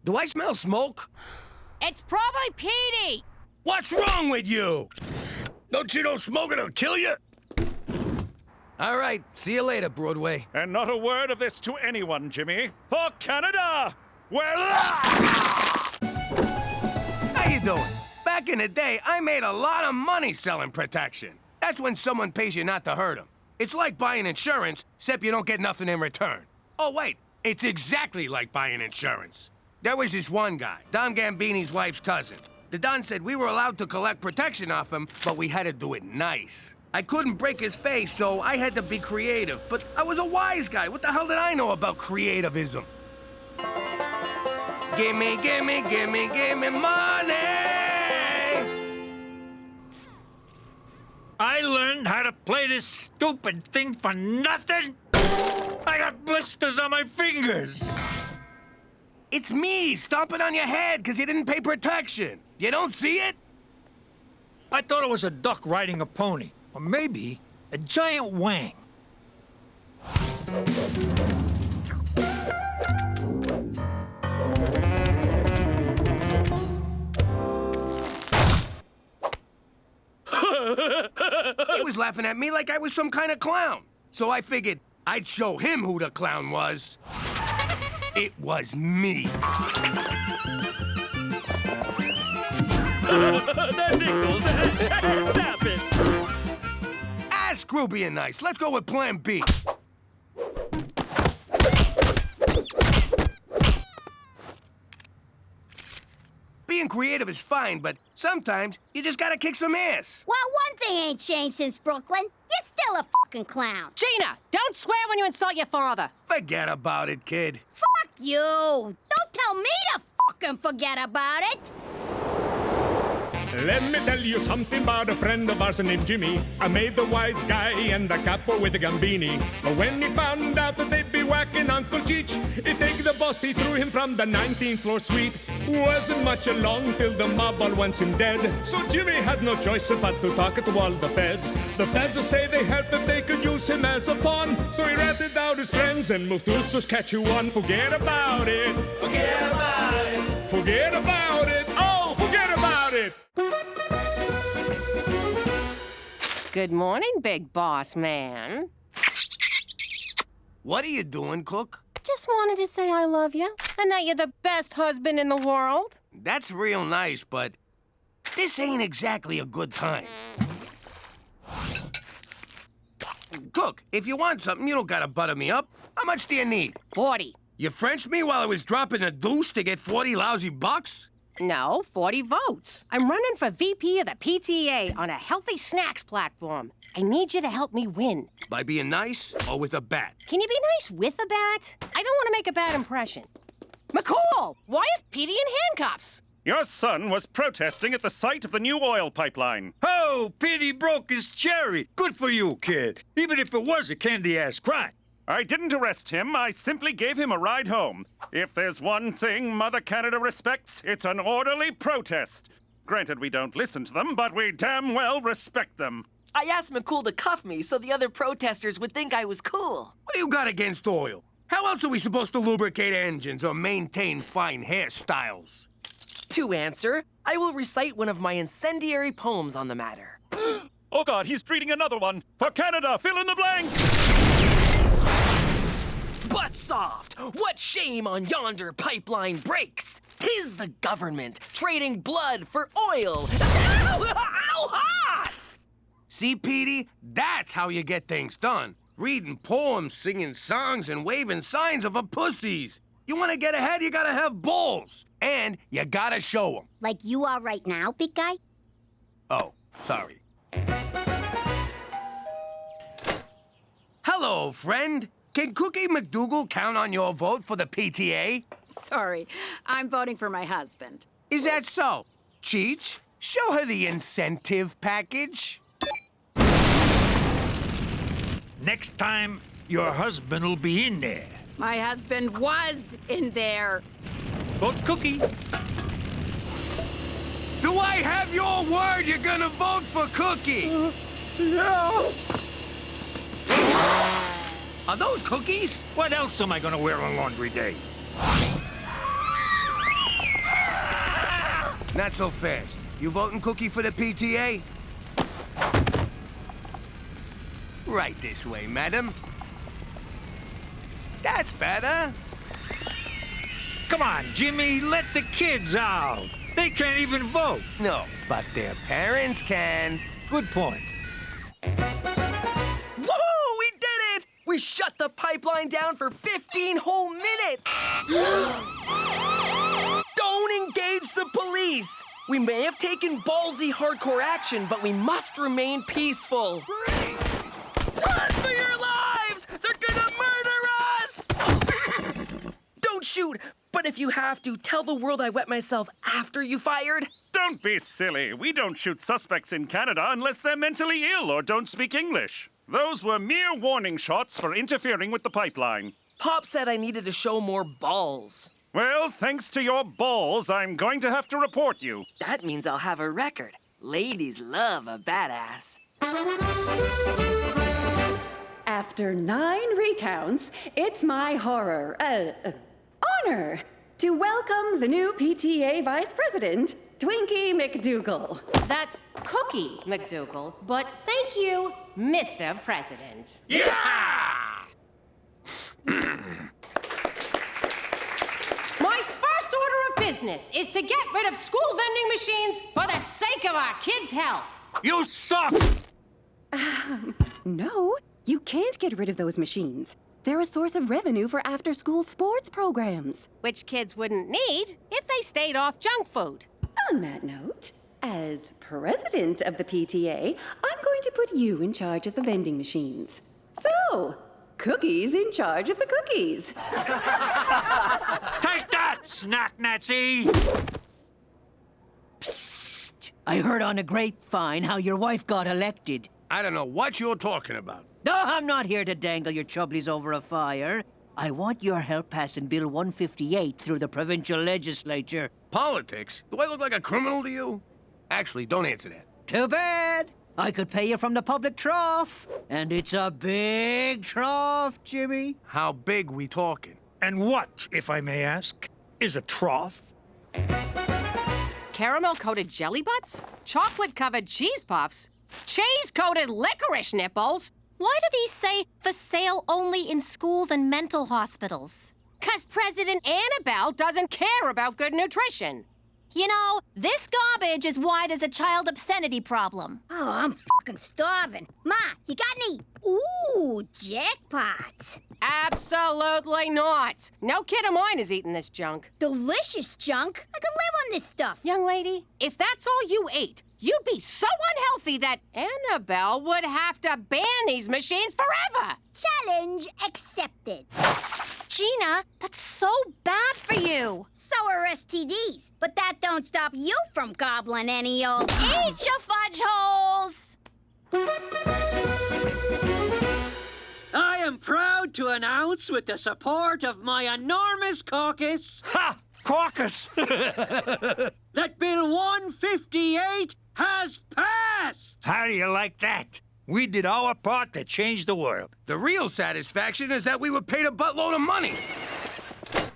Do I smell smoke? It's probably Petey. What's wrong with you? Don't you know smoking will kill you? All right, see you later, Broadway. And not a word of this to anyone, Jimmy. For Canada! Where... How you doing? Back in the day, I made a lot of money selling protection. That's when someone pays you not to hurt them. It's like buying insurance, except you don't get nothing in return. Oh, wait, it's exactly like buying insurance. There was this one guy, Don Gambini's wife's cousin. The Don said we were allowed to collect protection off him, but we had to do it nice. I couldn't break his face, so I had to be creative. But I was a wise guy. What the hell did I know about creativism? Gimme, gimme, gimme, gimme money! I learned how to play this stupid thing for nothing? I got blisters on my fingers. It's me stomping on your head because you didn't pay protection. You don't see it? I thought it was a duck riding a pony. Or maybe a giant wang. He was laughing at me like I was some kind of clown. So I figured I'd show him who the clown was. It was me. That tickles. Stop it. Screw being nice. Let's go with plan B. Being creative is fine, but sometimes you just gotta kick some ass. Well, one thing ain't changed since Brooklyn. You're still a fucking clown. Gina, don't swear when you insult your father. Forget about it, kid. Fuck you. Don't tell me to fucking forget about it. Let me tell you something about a friend of ours named Jimmy. I made the wise guy and the capo with the Gambini. But when he found out that they'd be whacking Uncle Cheech, he take the boss, he threw him from the 19th floor suite. Wasn't much along till the mob all wants him dead. So Jimmy had no choice but to talk to all the feds. The feds say they heard that they could use him as a pawn. So he ratted out his friends and moved to Saskatchewan. Forget about it. Forget about it. Forget about it. Oh, forget about it. Good morning, big boss man. What are you doing, Cook? Just wanted to say I love you and that you're the best husband in the world. That's real nice, but this ain't exactly a good time. Cook, if you want something, you don't gotta butter me up. How much do you need? 40. You Frenched me while I was dropping a deuce to get 40 lousy bucks? No, 40 votes. I'm running for VP of the PTA on a healthy snacks platform. I need you to help me win. By being nice or with a bat? Can you be nice with a bat? I don't want to make a bad impression. McCall, why is Petey in handcuffs? Your son was protesting at the site of the new oil pipeline. Oh, Petey broke his cherry. Good for you, kid. Even if it was a candy-ass crime. I didn't arrest him. I simply gave him a ride home. If there's one thing Mother Canada respects, it's an orderly protest. Granted, we don't listen to them, but we damn well respect them. I asked McCool to cuff me so the other protesters would think I was cool. What do you got against oil? How else are we supposed to lubricate engines or maintain fine hairstyles? To answer, I will recite one of my incendiary poems on the matter. Oh God, he's reading another one. For Canada, fill in the blank! But soft, what shame on yonder pipeline breaks? 'Tis the government trading blood for oil. Ow, hot! See, Petey? That's how you get things done. Reading poems, singing songs, and waving signs of a pussies. You want to get ahead, you gotta have balls. And you gotta show them. Like you are right now, big guy? Oh, sorry. Hello, friend. Can Cookie MacDougal count on your vote for the PTA? Sorry, I'm voting for my husband. Is that so? Cheech, show her the incentive package. Next time, your husband will be in there. My husband was in there. Vote Cookie. Do I have your word you're gonna vote for Cookie? Yeah. Are those cookies? What else am I gonna wear on laundry day? Not so fast. You voting cookie for the PTA? Right this way, madam. That's better. Come on, Jimmy, let the kids out. They can't even vote. No, but their parents can. Good point. Woohoo! We did it! We shut the pipeline down for 15 whole minutes! Don't engage the police! We may have taken ballsy hardcore action, but we must remain peaceful. Run for your lives! They're gonna murder us! Don't shoot, but if you have to, tell the world I wet myself after you fired. Don't be silly. We don't shoot suspects in Canada unless they're mentally ill or don't speak English. Those were mere warning shots for interfering with the pipeline. Pop said I needed to show more balls. Well, thanks to your balls, I'm going to have to report you. That means I'll have a record. Ladies love a badass. After 9 recounts, it's my honor to welcome the new PTA Vice President, Twinkie MacDougal. That's Cookie MacDougal, but thank you, Mr. President. My first order of business is to get rid of school vending machines for the sake of our kids' health. You suck! No, you can't get rid of those machines. They're a source of revenue for after-school sports programs. Which kids wouldn't need if they stayed off junk food. On that note, as president of the PTA, I'm going to put you in charge of the vending machines. So, Cookie's in charge of the cookies. Take that, snack Nazi! Psst! I heard on a grapevine how your wife got elected. I don't know what you're talking about. No, I'm not here to dangle your chubblies over a fire. I want your help passing Bill 158 through the provincial legislature. Politics? Do I look like a criminal to you? Actually, don't answer that. Too bad. I could pay you from the public trough. And it's a big trough, Jimmy. How big we talking? And what, if I may ask, is a trough? Caramel-coated jelly butts? Chocolate-covered cheese puffs? Cheese-coated licorice nipples? Why do these say for sale only in schools and mental hospitals? 'Cause President Annabelle doesn't care about good nutrition. You know, this garbage is why there's a child obscenity problem. Oh, I'm fucking starving. Ma, you got any? Ooh, jackpot. Absolutely not. No kid of mine is eating this junk. Delicious junk. I could live on this stuff. Young lady, if that's all you ate, you'd be so unhealthy that Annabelle would have to ban these machines forever. Challenge accepted. Gina, that's so bad for you. So are STDs, but that don't stop you from gobbling any old. Eat your fudge holes! I am proud to announce, with the support of my enormous caucus... Ha! Caucus! that Bill 158 has passed! How do you like that? We did our part to change the world. The real satisfaction is that we were paid a buttload of money.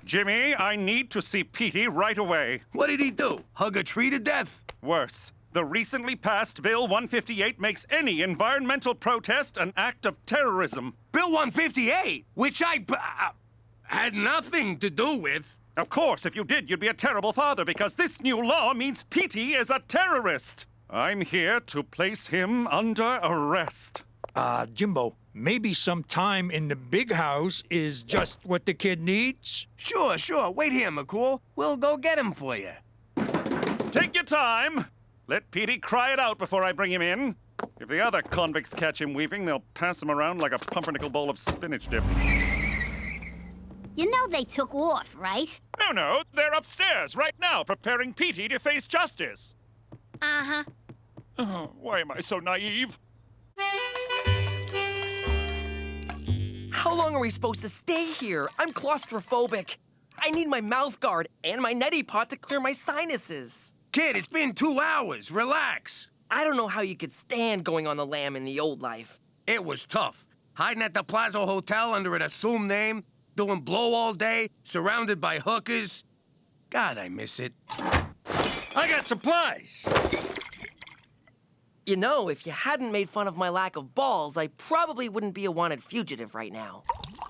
Jimmy, I need to see Petey right away. What did he do? Hug a tree to death? Worse. The recently passed Bill 158 makes any environmental protest an act of terrorism. Bill 158? Which I had nothing to do with. Of course, if you did, you'd be a terrible father, because this new law means Petey is a terrorist. I'm here to place him under arrest. Jimbo, maybe some time in the big house is just what the kid needs? Sure. Wait here, McCool. We'll go get him for you. Take your time. Let Petey cry it out before I bring him in. If the other convicts catch him weeping, they'll pass him around like a pumpernickel bowl of spinach dip. You know they took off, right? No, they're upstairs right now preparing Petey to face justice. Uh-huh. Oh, why am I so naive? How long are we supposed to stay here? I'm claustrophobic. I need my mouth guard and my neti pot to clear my sinuses. Kid, it's been 2 hours. Relax. I don't know how you could stand going on the lam in the old life. It was tough. Hiding at the Plaza Hotel under an assumed name, doing blow all day, surrounded by hookers. God, I miss it. I got supplies. You know, if you hadn't made fun of my lack of balls, I probably wouldn't be a wanted fugitive right now.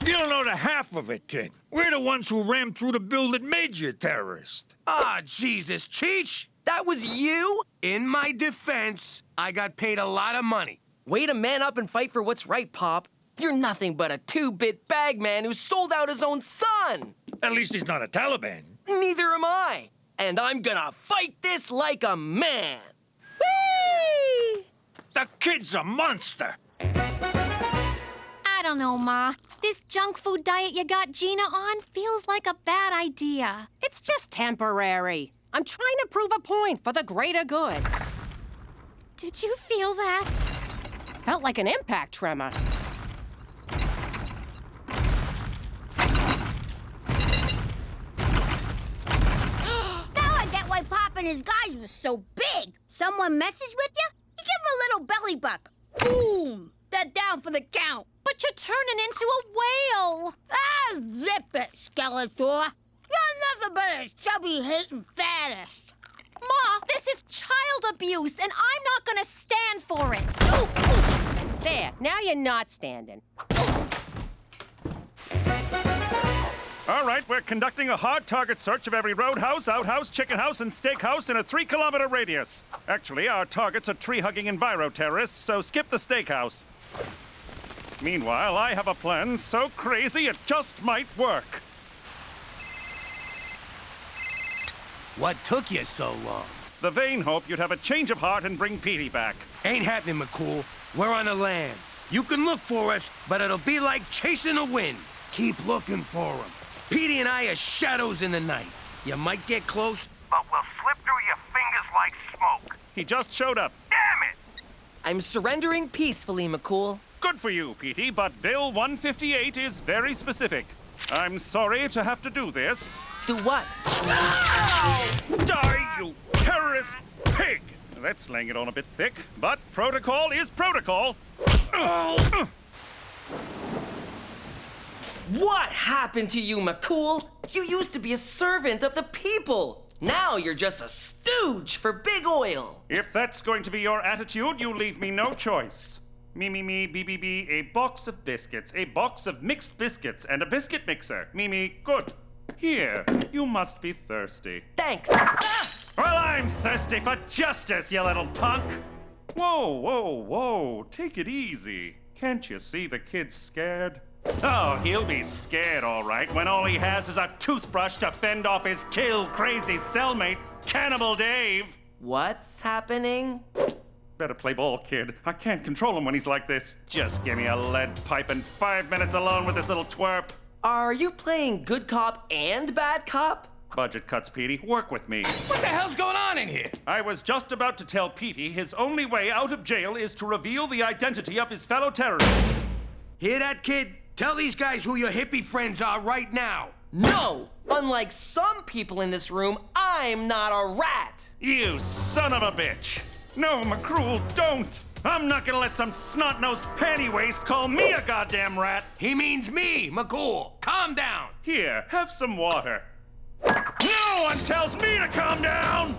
You don't know the half of it, kid. We're the ones who rammed through the bill that made you a terrorist. Ah, Jesus, Cheech! That was you? In my defense, I got paid a lot of money. Way to man up and fight for what's right, Pop. You're nothing but a two-bit bagman who sold out his own son. At least he's not a Taliban. Neither am I. And I'm gonna fight this like a man. Whee! The kid's a monster. I don't know, Ma. This junk food diet you got Gina on feels like a bad idea. It's just temporary. I'm trying to prove a point for the greater good. Did you feel that? Felt like an impact tremor. Now I get why Pop and his guys was so big. Someone messes with you, you give him a little belly buck. Boom! They're down for the count. But you're turning into a whale. Ah, zip it, Skeletor. You're nothing but a chubby, hating fattest. Ma, this is child abuse, and I'm not gonna stand for it. There, now you're not standing. All right, we're conducting a hard target search of every roadhouse, outhouse, chicken house, and steakhouse in a 3-kilometer radius. Actually, our targets are tree-hugging enviro-terrorists, so skip the steakhouse. Meanwhile, I have a plan so crazy it just might work. What took you so long? The vain hope you'd have a change of heart and bring Petey back. Ain't happening, McCool. We're on the land. You can look for us, but it'll be like chasing the wind. Keep looking for him. Petey and I are shadows in the night. You might get close, but we'll slip through your fingers like smoke. He just showed up. Damn it! I'm surrendering peacefully, McCool. Good for you, Petey, but Bill 158 is very specific. I'm sorry to have to do this. Do what? Die, you terrorist pig! That's laying it on a bit thick, but protocol is protocol. What happened to you, McCool? You used to be a servant of the people. Now you're just a stooge for big oil. If that's going to be your attitude, you leave me no choice. Me, B, a box of biscuits, a box of mixed biscuits, and a biscuit mixer. Me, good. Here, you must be thirsty. Thanks. Well, I'm thirsty for justice, you little punk. Whoa. Take it easy. Can't you see the kid's scared? Oh, he'll be scared, all right, when all he has is a toothbrush to fend off his kill-crazy cellmate, Cannibal Dave. What's happening? Better play ball, kid. I can't control him when he's like this. Just give me a lead pipe and 5 minutes alone with this little twerp. Are you playing good cop and bad cop? Budget cuts, Petey. Work with me. What the hell's going on in here? I was just about to tell Petey his only way out of jail is to reveal the identity of his fellow terrorists. Hear that, kid? Tell these guys who your hippie friends are right now. No! Unlike some people in this room, I'm not a rat! You son of a bitch! No, McCruel, don't! I'm not gonna let some snot-nosed panty waste call me a goddamn rat! He means me, McCool. Calm down. Here, have some water. No one tells me to calm down!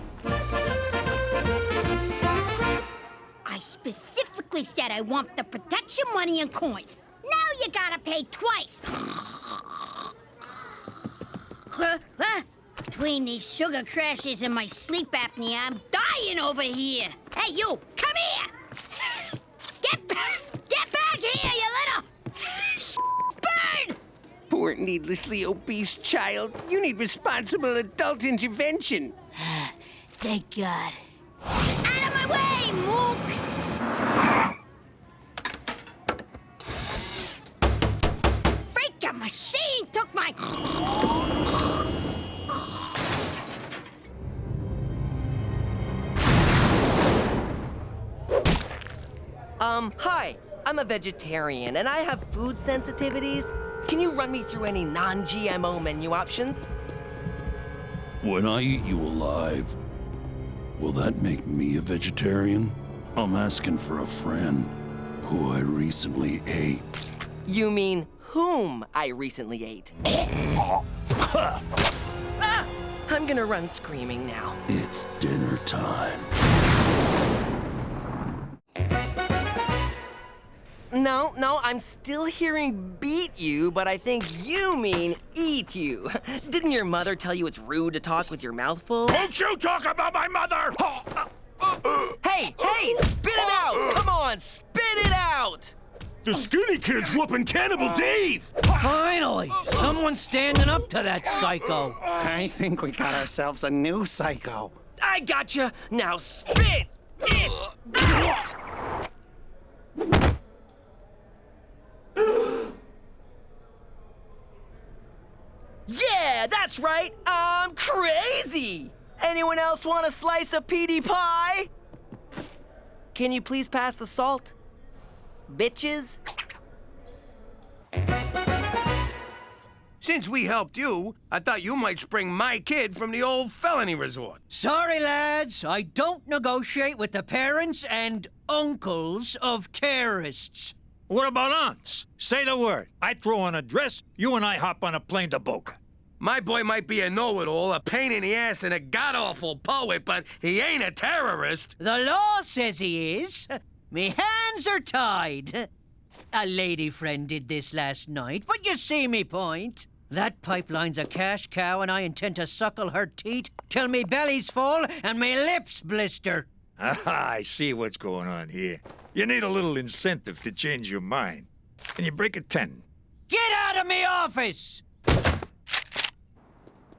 I specifically said I want the protection money and coins. Now you gotta pay twice. Between these sugar crashes and my sleep apnea, I'm dying over here. Hey, you, come here. Get back here, you little bird. Poor needlessly obese child. You need responsible adult intervention. Thank God. Out of my way, mooks! Freaking machine took my... Hi. I'm a vegetarian, and I have food sensitivities. Can you run me through any non-GMO menu options? When I eat you alive, will that make me a vegetarian? I'm asking for a friend who I recently ate. You mean whom I recently ate? Ah! I'm gonna run screaming now. It's dinner time. No, I'm still hearing beat you, but I think you mean eat you. Didn't your mother tell you it's rude to talk with your mouth full? Don't you talk about my mother! Hey, spit it out! Come on, spit it out! The skinny kid's whooping Cannibal Dave! Finally! Someone's standing up to that psycho. I think we got ourselves a new psycho. I gotcha! Now spit it out! Yeah, that's right! I'm crazy! Anyone else want a slice of PD pie? Can you please pass the salt? Bitches? Since we helped you, I thought you might spring my kid from the old felony resort. Sorry, lads. I don't negotiate with the parents and uncles of terrorists. What about aunts? Say the word. I throw on a dress, you and I hop on a plane to Boca. My boy might be a know-it-all, a pain in the ass, and a god-awful poet, but he ain't a terrorist. The law says he is. Me hands are tied. A lady friend did this last night, but you see me point. That pipeline's a cash cow, and I intend to suckle her teat till me belly's full and me lips blister. Ah, I see what's going on here. You need a little incentive to change your mind. And you break a 10. Get out of me office!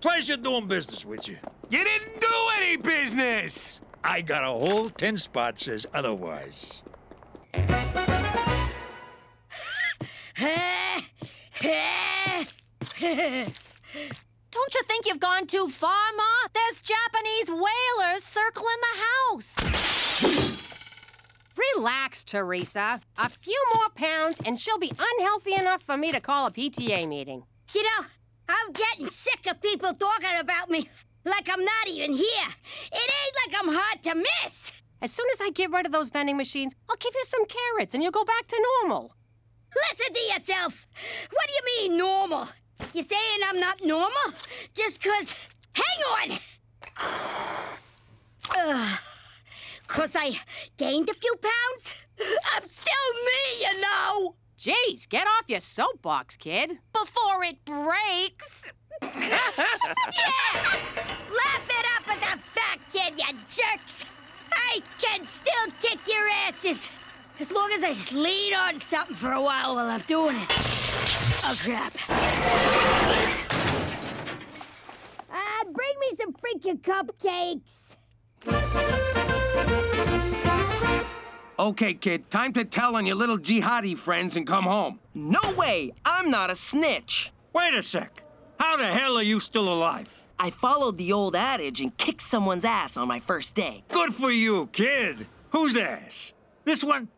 Pleasure doing business with you. You didn't do any business! I got a whole 10 spot says otherwise. Don't you think you've gone too far, Ma? There's Japanese whalers circling the house. Relax, Teresa. A few more pounds and she'll be unhealthy enough for me to call a PTA meeting. You know, I'm getting sick of people talking about me like I'm not even here. It ain't like I'm hard to miss. As soon as I get rid of those vending machines, I'll give you some carrots and you'll go back to normal. Listen to yourself. What do you mean, normal? You saying I'm not normal? Just 'cause... Hang on! 'Cause I gained a few pounds? I'm still me, you know! Jeez, get off your soapbox, kid. Before it breaks. Yeah! Laugh it up at the fat kid, you jerks! I can still kick your asses! As long as I lean on something for a while I'm doing it. Oh, crap. Bring me some freaking cupcakes. Okay, kid, time to tell on your little jihadi friends and come home. No way! I'm not a snitch. Wait a sec. How the hell are you still alive? I followed the old adage and kicked someone's ass on my first day. Good for you, kid. Whose ass? This one?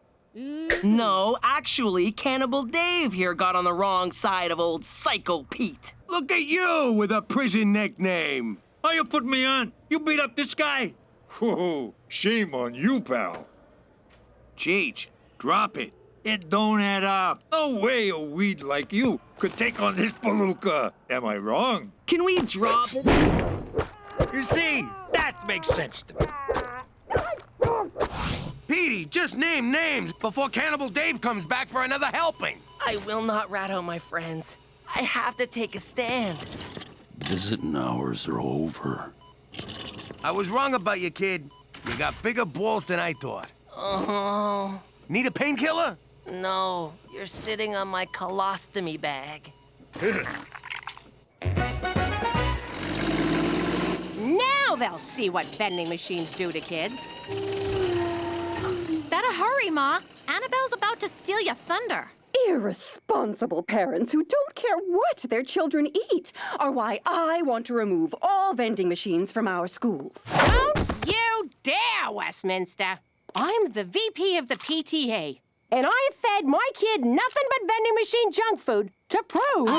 No, actually, Cannibal Dave here got on the wrong side of old Psycho Pete. Look at you with a prison nickname. Oh, you put me on? You beat up this guy? Whoa, shame on you, pal. Cheech, drop it. It don't add up. No way a weed like you could take on this palooka. Am I wrong? Can we drop it? You see, that makes sense to me. Petey, just name names before Cannibal Dave comes back for another helping. I will not rat out my friends. I have to take a stand. Visiting hours are over. I was wrong about you, kid. You got bigger balls than I thought. Oh. Need a painkiller? No, you're sitting on my colostomy bag. Now they'll see what vending machines do to kids. Better hurry, Ma. Annabelle's about to steal your thunder. Irresponsible parents who don't care what their children eat are why I want to remove all vending machines from our schools. Don't you dare, Westminster. I'm the VP of the PTA, and I've fed my kid nothing but vending machine junk food to prove...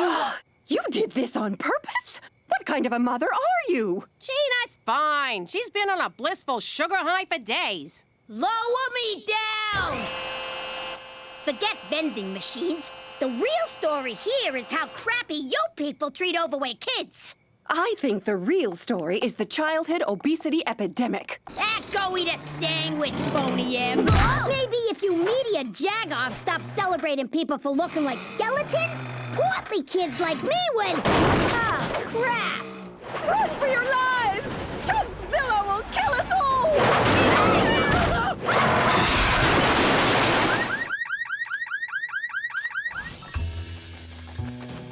You did this on purpose? What kind of a mother are you? Gina's fine. She's been on a blissful sugar high for days. Lower me down! Forget vending machines. The real story here is how crappy you people treat overweight kids. I think the real story is the childhood obesity epidemic. Go eat a sandwich, Boney M. Maybe if you media jagoffs stop celebrating people for looking like skeletons, portly kids like me would... Oh, crap. Run for your lives! Chugzilla will kill us all!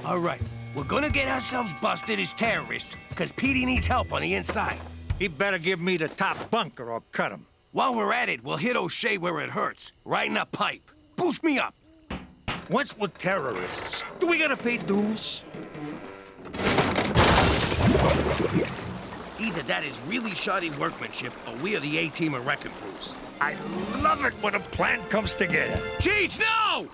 All right, we're gonna get ourselves busted as terrorists, because Petey needs help on the inside. He better give me the top bunk or I'll cut him. While we're at it, we'll hit O'Shea where it hurts, right in the pipe. Boost me up. Once we're terrorists, do we gotta pay dues? Either that is really shoddy workmanship, or we are the A-team of wrecking crews. I love it when a plan comes together. Cheech, no!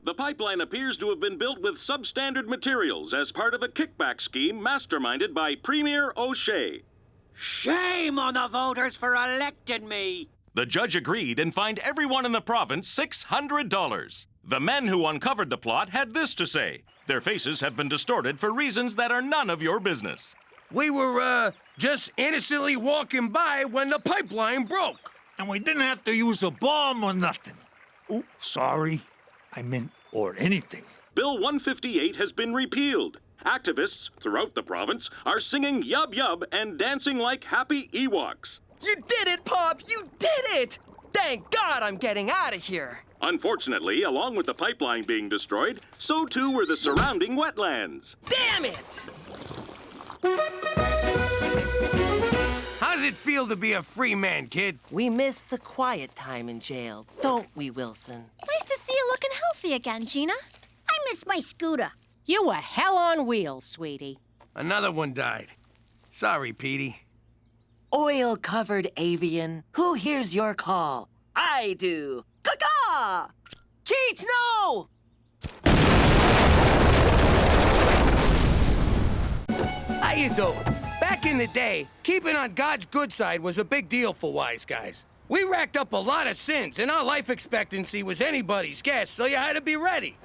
The pipeline appears to have been built with substandard materials as part of a kickback scheme masterminded by Premier O'Shea. Shame on the voters for electing me! The judge agreed and fined everyone in the province $600. The men who uncovered the plot had this to say. Their faces have been distorted for reasons that are none of your business. We were, just innocently walking by when the pipeline broke. And we didn't have to use a bomb or nothing. Oh, sorry. I meant or anything. Bill 158 has been repealed. Activists throughout the province are singing Yub Yub and dancing like happy Ewoks. You did it, Pop! You did it! Thank God I'm getting out of here. Unfortunately, along with the pipeline being destroyed, so too were the surrounding wetlands. Damn it! How's it feel to be a free man, kid? We miss the quiet time in jail, don't we, Wilson? Nice to see you looking healthy again, Gina. I miss my scooter. You were hell on wheels, sweetie. Another one died. Sorry, Petey. Oil-covered avian, who hears your call? I do. Caw-caw! Cheech, no! How you doing? Back in the day, keeping on God's good side was a big deal for wise guys. We racked up a lot of sins, and our life expectancy was anybody's guess, so you had to be ready.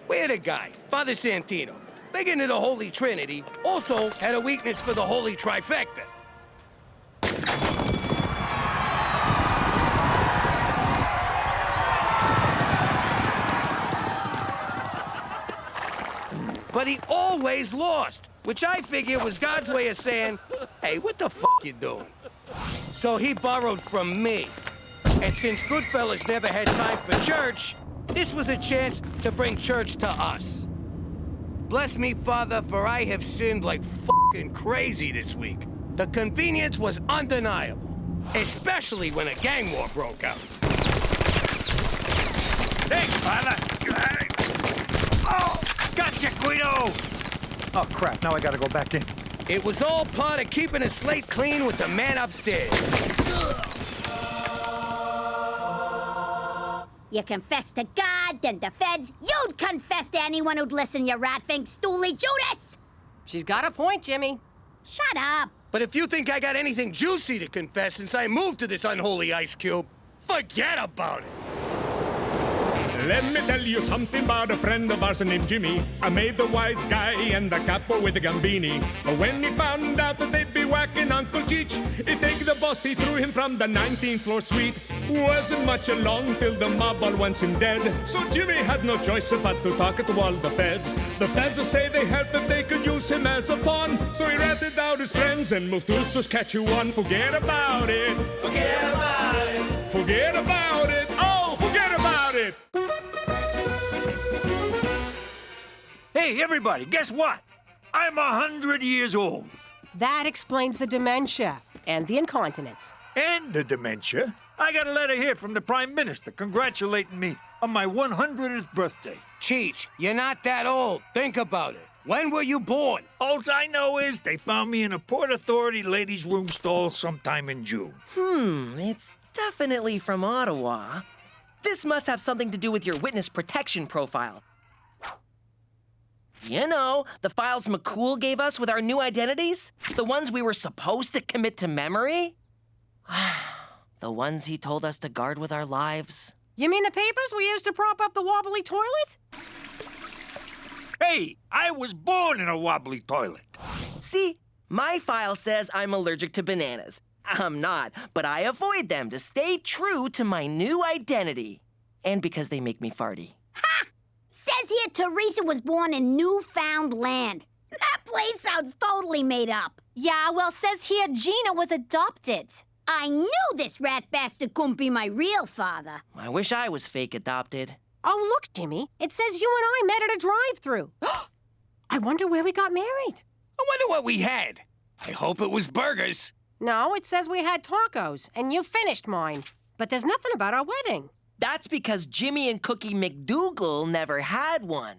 We had a guy, Father Santino, big into the Holy Trinity, also had a weakness for the Holy Trifecta. But he always lost, which I figure was God's way of saying, hey, what the f*** you doing? So he borrowed from me. And since Goodfellas never had time for church, this was a chance to bring church to us. Bless me, Father, for I have sinned like f***ing crazy this week. The convenience was undeniable, especially when a gang war broke out. Thanks, Father. Oh, gotcha, Guido! Oh, crap, now I gotta go back in. It was all part of keeping a slate clean with the man upstairs. You confess to God, then the feds. You'd confess to anyone who'd listen, you rat-fink stoolie Judas! She's got a point, Jimmy. Shut up! But if you think I got anything juicy to confess since I moved to this unholy ice cube, forget about it. Let me tell you something about a friend of ours named Jimmy. I made the wise guy and the capo with the Gambini. When he found out that they'd be whacking Uncle Cheech, he'd take the boss, he threw him from the 19th floor suite. Wasn't much along till the mob all wants him dead. So Jimmy had no choice but to talk to all the feds. The feds will say they heard that they could use him as a pawn. So he ratted out his friends and moved to Saskatchewan. Forget about it. Forget about it. Forget about it. Oh, forget about it. Hey, everybody, guess what? I'm 100 years old. That explains the dementia and the incontinence. And the dementia. I got a letter here from the Prime Minister congratulating me on my 100th birthday. Cheech, you're not that old. Think about it. When were you born? All I know is they found me in a Port Authority ladies' room stall sometime in June. It's definitely from Ottawa. This must have something to do with your witness protection profile. You know, the files McCool gave us with our new identities? The ones we were supposed to commit to memory? The ones he told us to guard with our lives. You mean the papers we used to prop up the wobbly toilet? Hey, I was born in a wobbly toilet. See, my file says I'm allergic to bananas. I'm not, but I avoid them to stay true to my new identity. And because they make me farty. Ha! Says here Teresa was born in Newfoundland. That place sounds totally made up. Yeah, well, says here Gina was adopted. I knew this rat bastard couldn't be my real father. I wish I was fake adopted. Oh, look, Jimmy. It says you and I met at a drive-thru. I wonder where we got married. I wonder what we had. I hope it was burgers. No, it says we had tacos, and you finished mine. But there's nothing about our wedding. That's because Jimmy and Cookie MacDougal never had one.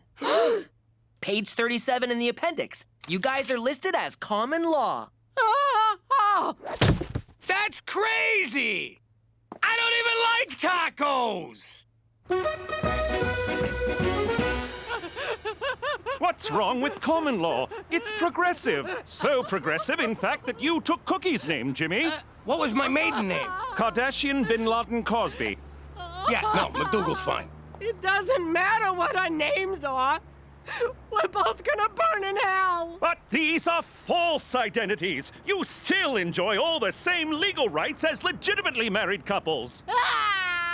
Page 37 in the appendix. You guys are listed as common law. That's crazy! I don't even like tacos! What's wrong with common law? It's progressive. So progressive, in fact, that you took Cookie's name, Jimmy. What was my maiden name? Kardashian Bin Laden Cosby. Yeah, no, MacDougal's fine. It doesn't matter what our names are. We're both gonna burn in hell. But these are false identities. You still enjoy all the same legal rights as legitimately married couples.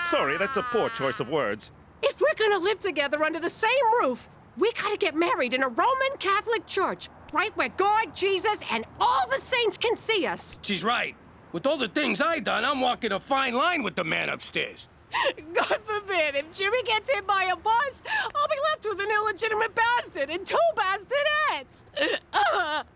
Sorry, that's a poor choice of words. If we're gonna live together under the same roof, we gotta get married in a Roman Catholic church, right where God, Jesus, and all the saints can see us. She's right. With all the things I done, I'm walking a fine line with the man upstairs. God forbid, if Jimmy gets hit by a bus, I'll be left with an illegitimate bastard and 2 bastonettes.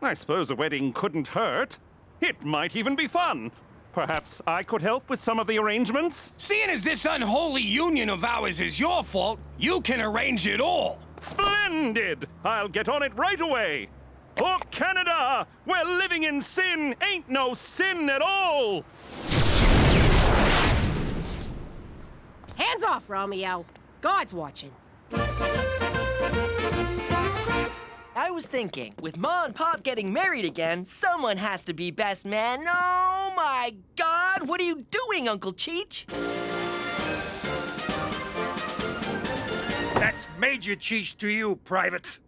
I suppose a wedding couldn't hurt. It might even be fun. Perhaps I could help with some of the arrangements? Seeing as this unholy union of ours is your fault, you can arrange it all. Splendid! I'll get on it right away. For Canada, where living in sin ain't no sin at all. Hands off, Romeo. God's watching. I was thinking, with Ma and Pop getting married again, someone has to be best man. Oh my God, what are you doing, Uncle Cheech? That's Major Cheech to you, Private.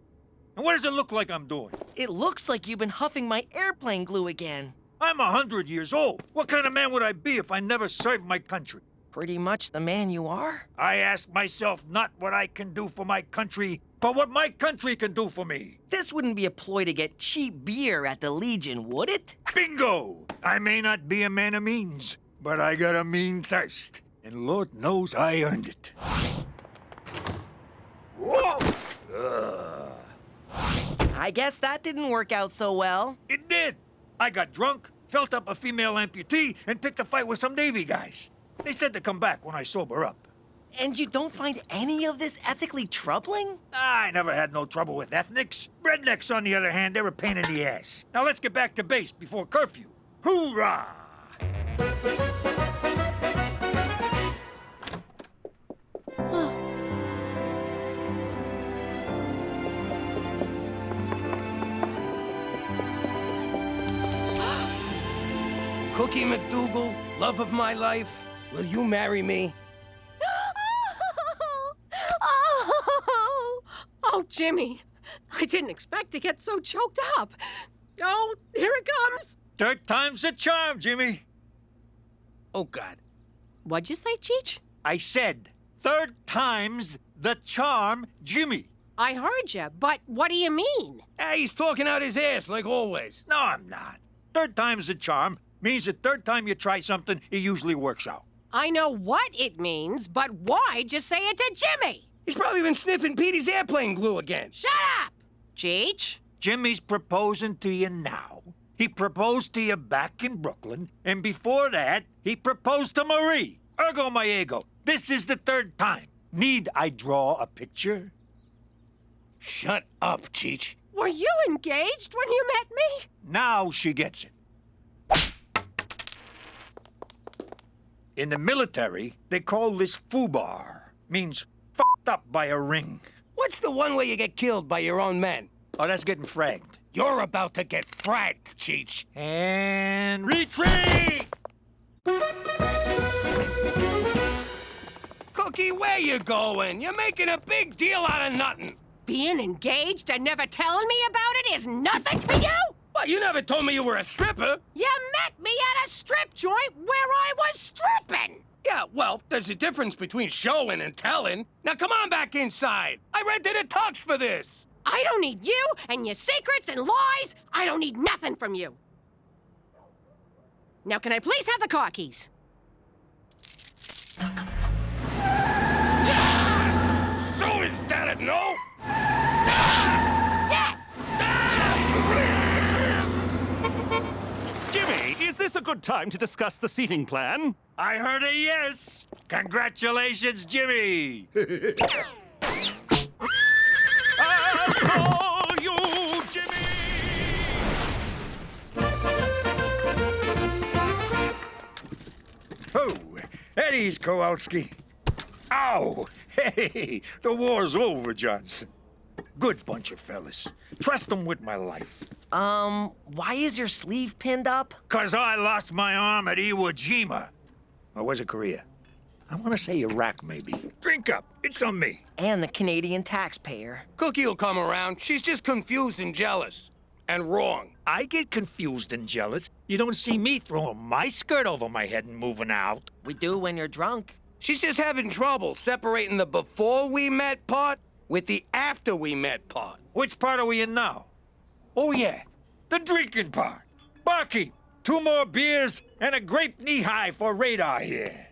And what does it look like I'm doing? It looks like you've been huffing my airplane glue again. I'm 100 years old. What kind of man would I be if I never served my country? Pretty much the man you are. I ask myself not what I can do for my country, but what my country can do for me. This wouldn't be a ploy to get cheap beer at the Legion, would it? Bingo! I may not be a man of means, but I got a mean thirst. And Lord knows I earned it. Whoa! I guess that didn't work out so well. It did. I got drunk, felt up a female amputee, and picked a fight with some Navy guys. They said to come back when I sober up. And you don't find any of this ethically troubling? I never had no trouble with ethnics. Rednecks, on the other hand, they're a pain in the ass. Now let's get back to base before curfew. Hoorah! Cookie MacDougal, love of my life, will you marry me? Oh, Jimmy. I didn't expect to get so choked up. Oh, here it comes. Third time's the charm, Jimmy. Oh, God. What'd you say, Cheech? I said, third time's the charm, Jimmy. I heard you, but what do you mean? Hey, he's talking out his ass, like always. No, I'm not. Third time's the charm means the third time you try something, it usually works out. I know what it means, but why just say it to Jimmy? He's probably been sniffing Petey's airplane glue again. Shut up! Cheech? Jimmy's proposing to you now. He proposed to you back in Brooklyn, and before that, he proposed to Marie. Ergo my ego. This is the third time. Need I draw a picture? Shut up, Cheech. Were you engaged when you met me? Now she gets it. In the military, they call this foobar. Means f***ed up by a ring. What's the one where you get killed by your own men? Oh, that's getting fragged. You're about to get fragged, Cheech. And retreat! Cookie, where you going? You're making a big deal out of nothing. Being engaged and never telling me about it is nothing to you? Well, you never told me you were a stripper. You met me at a strip joint where I was stripping. Yeah, well, there's a difference between showing and telling. Now come on back inside. I rented a tux for this. I don't need you and your secrets and lies. I don't need nothing from you. Now, can I please have the car keys? So is that a no? Yes! Jimmy, is this a good time to discuss the seating plan? I heard a yes. Congratulations, Jimmy. I'll call you Jimmy! Oh, Eddie's Kowalski. Ow! Hey, the war's over, Johnson. Good bunch of fellas. Trust them with my life. Why is your sleeve pinned up? 'Cause I lost my arm at Iwo Jima. Or was it Korea? I want to say Iraq, maybe. Drink up. It's on me. And the Canadian taxpayer. Cookie will come around. She's just confused and jealous. And wrong. I get confused and jealous. You don't see me throwing my skirt over my head and moving out. We do when you're drunk. She's just having trouble separating the before we met part with the after we met part. Which part are we in now? Oh, yeah. The drinking part. Barkeep, 2 more beers and a grape knee-high for radar here.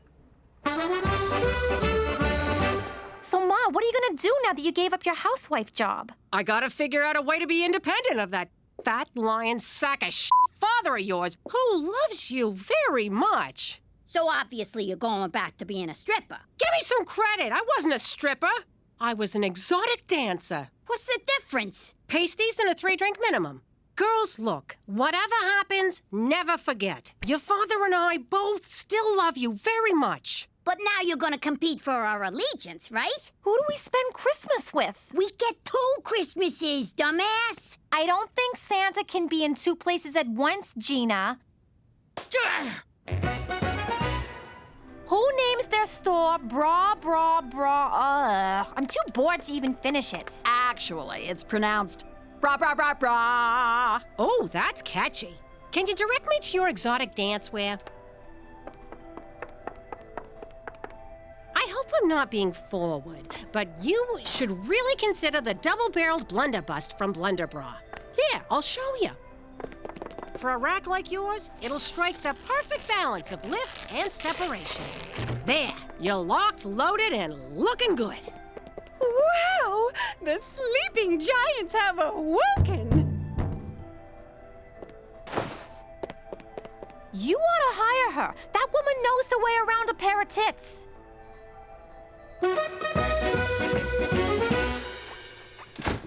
So, Ma, what are you gonna do now that you gave up your housewife job? I gotta figure out a way to be independent of that fat, lying sack of shit father of yours who loves you very much. So obviously you're going back to being a stripper. Give me some credit. I wasn't a stripper. I was an exotic dancer. What's the difference? Pasties and a 3-drink minimum. Girls, look, whatever happens, never forget. Your father and I both still love you very much. But now you're gonna compete for our allegiance, right? Who do we spend Christmas with? We get 2 Christmases, dumbass! I don't think Santa can be in 2 places at once, Gina. Who names their store Bra? I'm too bored to even finish it. Actually, it's pronounced bra bra bra bra. Oh, that's catchy. Can you direct me to your exotic dancewear? I hope I'm not being forward, but you should really consider the double-barreled blunderbust from Blunderbra. Here, I'll show you. For a rack like yours, it'll strike the perfect balance of lift and separation. There, you're locked, loaded, and looking good. Wow! The sleeping giants have awoken! You ought to hire her. That woman knows the way around a pair of tits.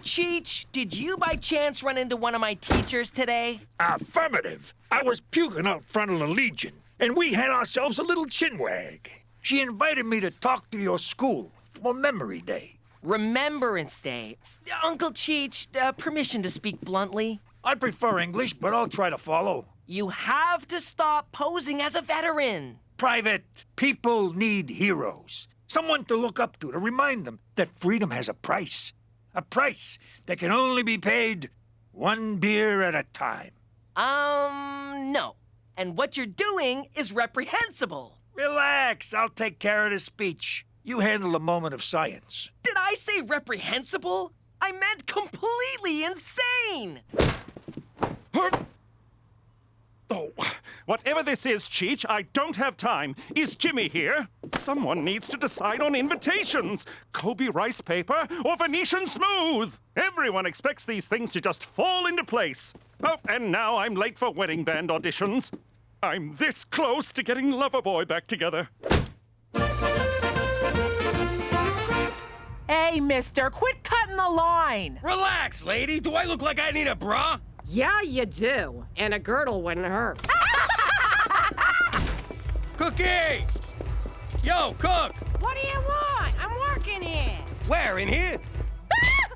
Cheech, did you by chance run into one of my teachers today? Affirmative. I was puking out front of the Legion, and we had ourselves a little chinwag. She invited me to talk to your school for Memory Day. Remembrance Day. Uncle Cheech, permission to speak bluntly. I prefer English, but I'll try to follow. You have to stop posing as a veteran. Private, people need heroes. Someone to look up to remind them that freedom has a price. A price that can only be paid 1 beer at a time. No. And what you're doing is reprehensible. Relax, I'll take care of the speech. You handle the moment of science. Did I say reprehensible? I meant completely insane! Oh, whatever this is, Cheech, I don't have time. Is Jimmy here? Someone needs to decide on invitations. Kobe rice paper or Venetian smooth. Everyone expects these things to just fall into place. Oh, and now I'm late for wedding band auditions. I'm this close to getting Loverboy back together. Hey, mister, quit cutting the line. Relax, lady. Do I look like I need a bra? Yeah, you do. And a girdle wouldn't hurt. Cookie! Yo, Cook! What do you want? I'm working here. Where, in here?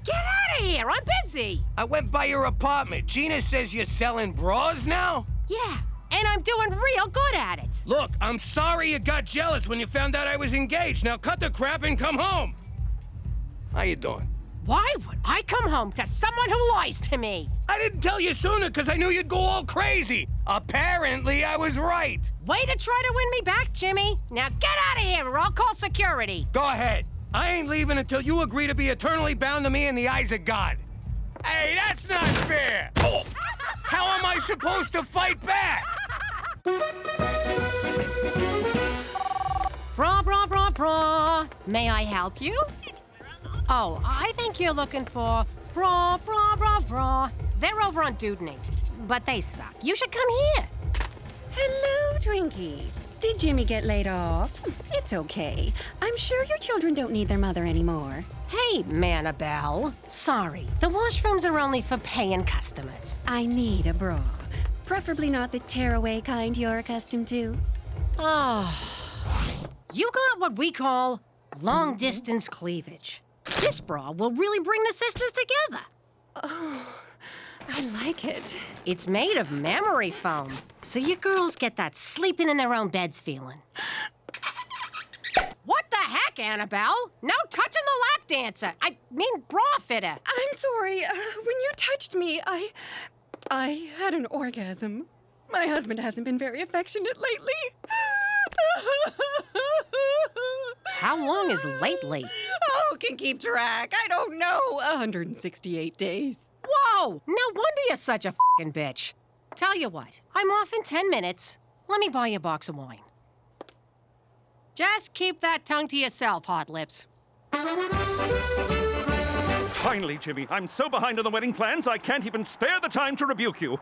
Get out of here! I'm busy! I went by your apartment. Gina says you're selling bras now? Yeah, and I'm doing real good at it. Look, I'm sorry you got jealous when you found out I was engaged. Now cut the crap and come home. How you doing? Why would I come home to someone who lies to me? I didn't tell you sooner because I knew you'd go all crazy. Apparently, I was right. Way to try to win me back, Jimmy. Now get out of here or I'll call security. Go ahead. I ain't leaving until you agree to be eternally bound to me in the eyes of God. Hey, that's not fair. Oh, how am I supposed to fight back? Bra. May I help you? Oh, I think you're looking for bra. They're over on Dudney, but they suck. You should come here. Hello, Twinkie. Did Jimmy get laid off? It's okay. I'm sure your children don't need their mother anymore. Hey, Manabelle. Sorry, the washrooms are only for paying customers. I need a bra. Preferably not the tearaway kind you're accustomed to. You got what we call long-distance cleavage. This bra will really bring the sisters together. Oh, I like it. It's made of memory foam, so you girls get that sleeping in their own beds feeling. What the heck, Annabelle? No touching the lap dancer. I mean bra fitter. I'm sorry. When you touched me, I had an orgasm. My husband hasn't been very affectionate lately. How long is lately? Oh, can keep track. I don't know. 168 days. Whoa! No wonder you're such a f***ing bitch. Tell you what, I'm off in 10 minutes. Let me buy you a box of wine. Just keep that tongue to yourself, Hot Lips. Finally, Jimmy, I'm so behind on the wedding plans, I can't even spare the time to rebuke you.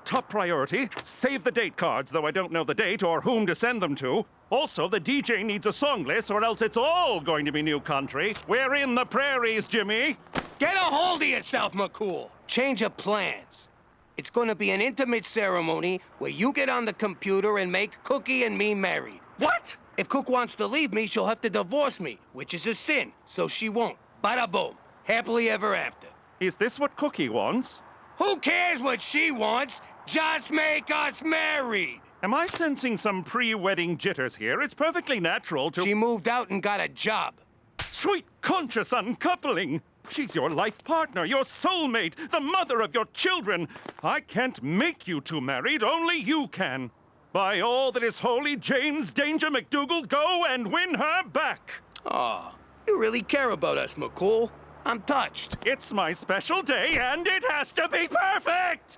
Top priority, save the date cards, though I don't know the date or whom to send them to. Also, the DJ needs a song list or else it's all going to be new country. We're in the prairies, Jimmy. Get a hold of yourself, McCool. Change of plans. It's gonna be an intimate ceremony where you get on the computer and make Cookie and me married. What? If Cook wants to leave me, she'll have to divorce me, which is a sin, so she won't. Bada boom. Happily ever after. Is this what Cookie wants? Who cares what she wants? Just make us married! Am I sensing some pre-wedding jitters here? It's perfectly natural to— She moved out and got a job. Sweet conscious uncoupling! She's your life partner, your soulmate, the mother of your children. I can't make you two married, only you can. By all that is holy, James Danger MacDougal, go and win her back! Aw, you really care about us, McCool. I'm touched. It's my special day, and it has to be perfect!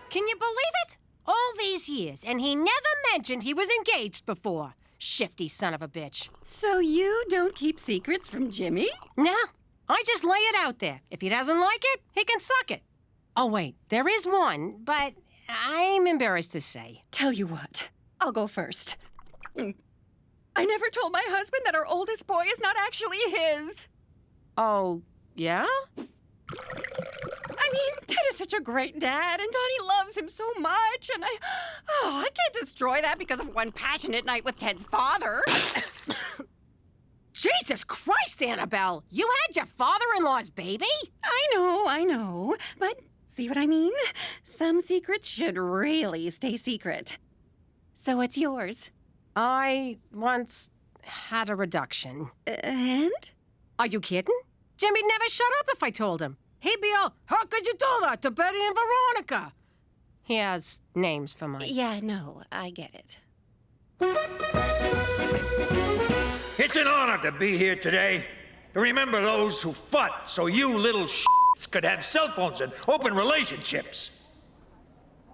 Can you believe it? All these years, and he never mentioned he was engaged before. Shifty son of a bitch. So you don't keep secrets from Jimmy? No, I just lay it out there. If he doesn't like it, he can suck it. Oh, wait, there is one, but I'm embarrassed to say. Tell you what, I'll go first. I never told my husband that our oldest boy is not actually his. Oh, yeah? I mean, Ted is such a great dad, and Donnie loves him so much, and I can't destroy that because of one passionate night with Ted's father. Jesus Christ, Annabelle! You had your father-in-law's baby? I know, but see what I mean? Some secrets should really stay secret. So what's yours? I once had a reduction. And? Are you kidding? Jimmy'd never shut up if I told him. He'd be all, how could you do that to Betty and Veronica? He has names for mine. Yeah, no, I get it. It's an honor to be here today, to remember those who fought so you little shits could have cell phones and open relationships.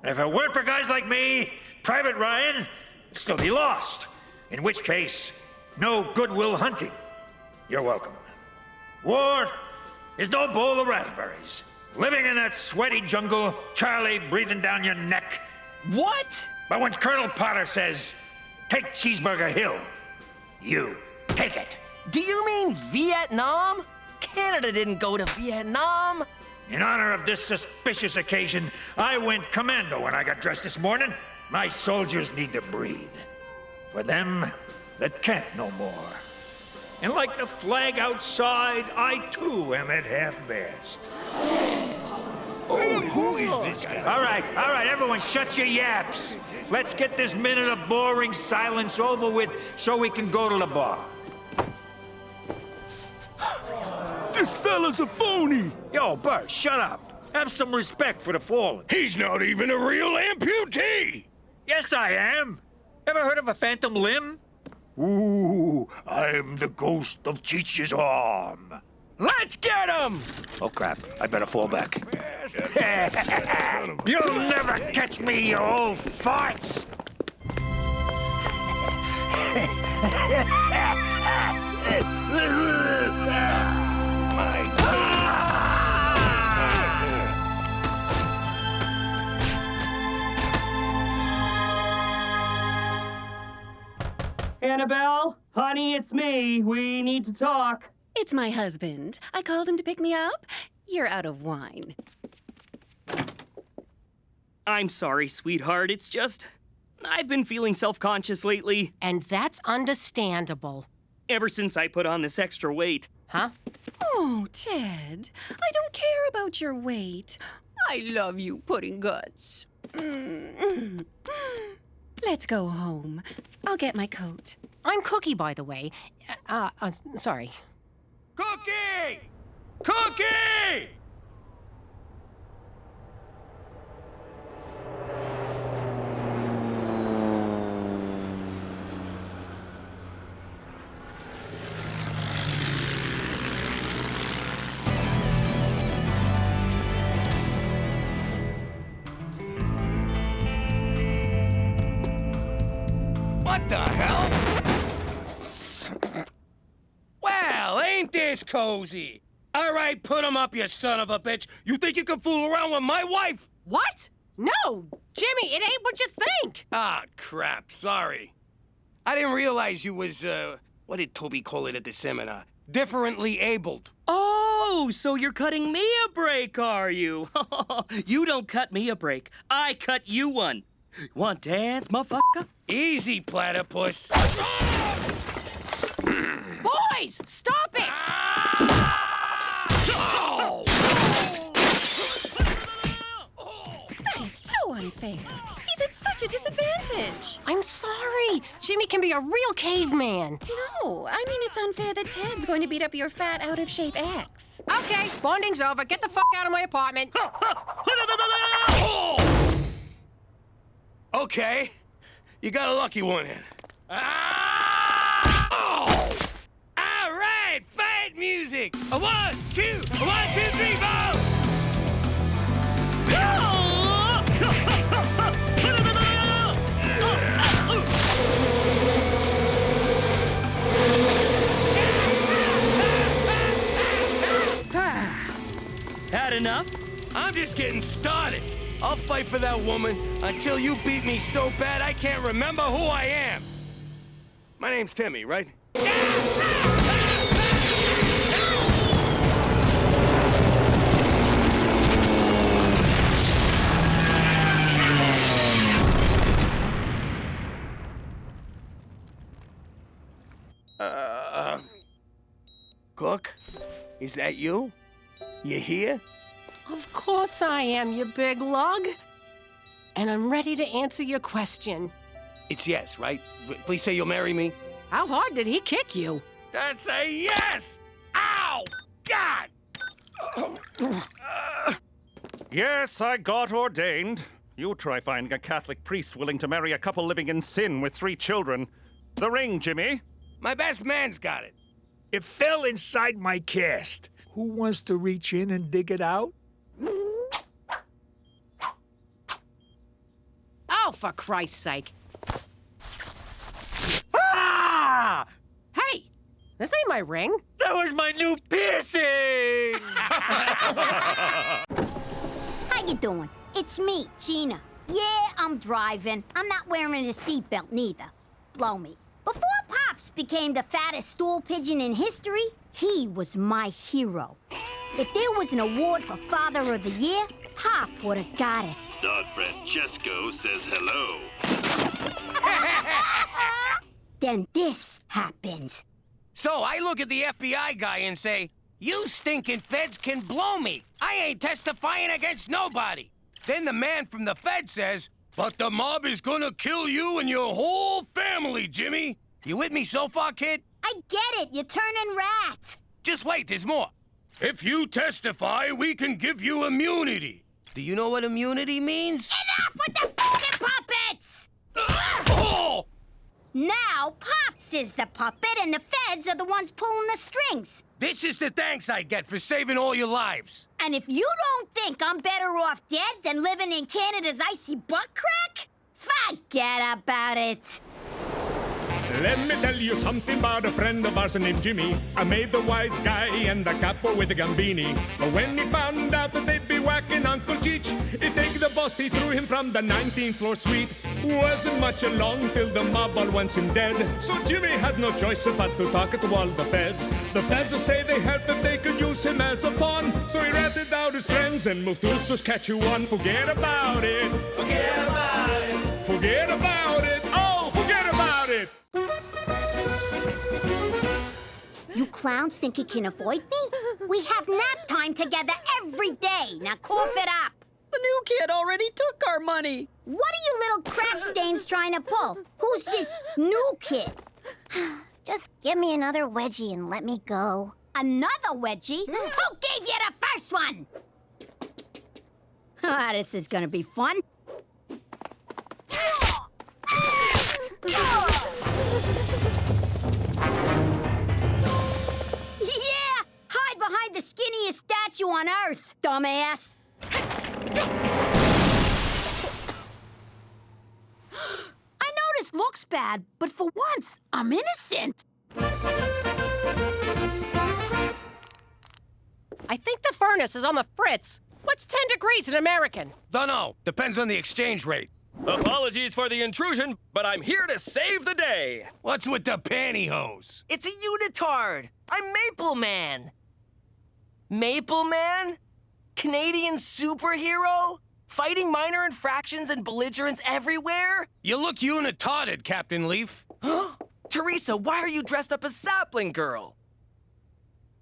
And if it weren't for guys like me, Private Ryan, it'd still be lost. In which case, no Goodwill Hunting. You're welcome. War is no bowl of raspberries. Living in that sweaty jungle, Charlie breathing down your neck. What? But when Colonel Potter says, take Cheeseburger Hill, you take it. Do you mean Vietnam? Canada didn't go to Vietnam. In honor of this suspicious occasion, I went commando when I got dressed this morning. My soldiers need to breathe. For them that can't no more. And like the flag outside, I too am at half-mast. Who is this guy? All right, everyone shut your yaps. Let's get this minute of boring silence over with so we can go to the bar. This fella's a phony! Yo, Bert, shut up. Have some respect for the fallen. He's not even a real amputee! Yes, I am. Ever heard of a phantom limb? Ooh, I'm the ghost of Cheech's arm. Let's get him! Oh, crap. I better fall back. You'll never catch me, you old farts! Annabelle, honey, it's me. We need to talk. It's my husband. I called him to pick me up. You're out of wine. I'm sorry, sweetheart. It's just, I've been feeling self-conscious lately. And that's understandable. Ever since I put on this extra weight. Huh? Oh, Ted, I don't care about your weight. I love you, pudding guts. Let's go home. I'll get my coat. I'm Cookie, by the way. Sorry. Cookie! Cookie! What the hell? Well, ain't this cozy? All right, put him up, you son of a bitch. You think you can fool around with my wife? What? No, Jimmy, it ain't what you think. Ah, crap, sorry. I didn't realize you was, what did Toby call it at the seminar? Differently abled. Oh, so you're cutting me a break, are you? You don't cut me a break. I cut you one. Want to dance, motherfucker? Easy, platypus. Boys, stop it! That is so unfair. He's at such a disadvantage. I'm sorry. Jimmy can be a real caveman. No, I mean it's unfair that Ted's going to beat up your fat, out-of-shape ex. Okay, bonding's over. Get the fuck out of my apartment. Okay, you got a lucky one in. All right, fight music. A 1, 2, a 1, 2, 3, 4. Had enough? I'm just getting started. I'll fight for that woman until you beat me so bad I can't remember who I am. My name's Timmy, right? Cook? Is that you? You here? Of course I am, you big lug. And I'm ready to answer your question. It's yes, right? Please say you'll marry me. How hard did he kick you? That's a yes! Ow! God! Yes, I got ordained. You try finding a Catholic priest willing to marry a couple living in sin with 3 children. The ring, Jimmy. My best man's got it. It fell inside my cast. Who wants to reach in and dig it out? Oh, for Christ's sake. Ah! Hey, this ain't my ring. That was my new piercing! How you doing? It's me, Gina. Yeah, I'm driving. I'm not wearing a seatbelt neither. Blow me. Before Pops became the fattest stool pigeon in history, he was my hero. If there was an award for Father of the Year, Pop would have got it. Don Francesco says hello. Then this happens. So I look at the FBI guy and say, "You stinking feds can blow me. I ain't testifying against nobody." Then the man from the Fed says, "But the mob is gonna kill you and your whole family, Jimmy." You with me so far, kid? I get it. You're turning rat. Just wait, there's more. "If you testify, we can give you immunity." Do you know what immunity means? Enough with the fucking puppets! Oh! Now, Pops is the puppet and the feds are the ones pulling the strings. This is the thanks I get for saving all your lives. And if you don't think I'm better off dead than living in Canada's icy butt crack, forget about it. Let me tell you something about a friend of ours named Jimmy. I made the wise guy and the capo with the Gambini. But when he found out that they'd be whacking Uncle Cheech, he'd take the boss, he threw him from the 19th floor suite. Wasn't much along till the mob all wants him dead. So Jimmy had no choice but to talk to all the feds. The feds will say they heard that they could use him as a pawn. So he ratted out his friends and moved to Saskatchewan. Forget about it. Forget about it. Forget about it. Oh, forget about it. You clowns think you can avoid me? We have nap time together every day. Now cough it up. The new kid already took our money. What are you little crap stains trying to pull? Who's this new kid? Just give me another wedgie and let me go. Another wedgie? Who gave you the first one? Ah, this is gonna be fun. Yeah! Hide behind the skinniest statue on Earth, dumbass! I know this looks bad, but for once, I'm innocent. I think the furnace is on the fritz. What's 10 degrees in American? Dunno. Depends on the exchange rate. Apologies for the intrusion, but I'm here to save the day. What's with the pantyhose? It's a unitard. I'm Maple Man. Maple Man? Canadian superhero? Fighting minor infractions and belligerents everywhere? You look unitarded, Captain Leaf. Teresa, why are you dressed up as Sapling Girl?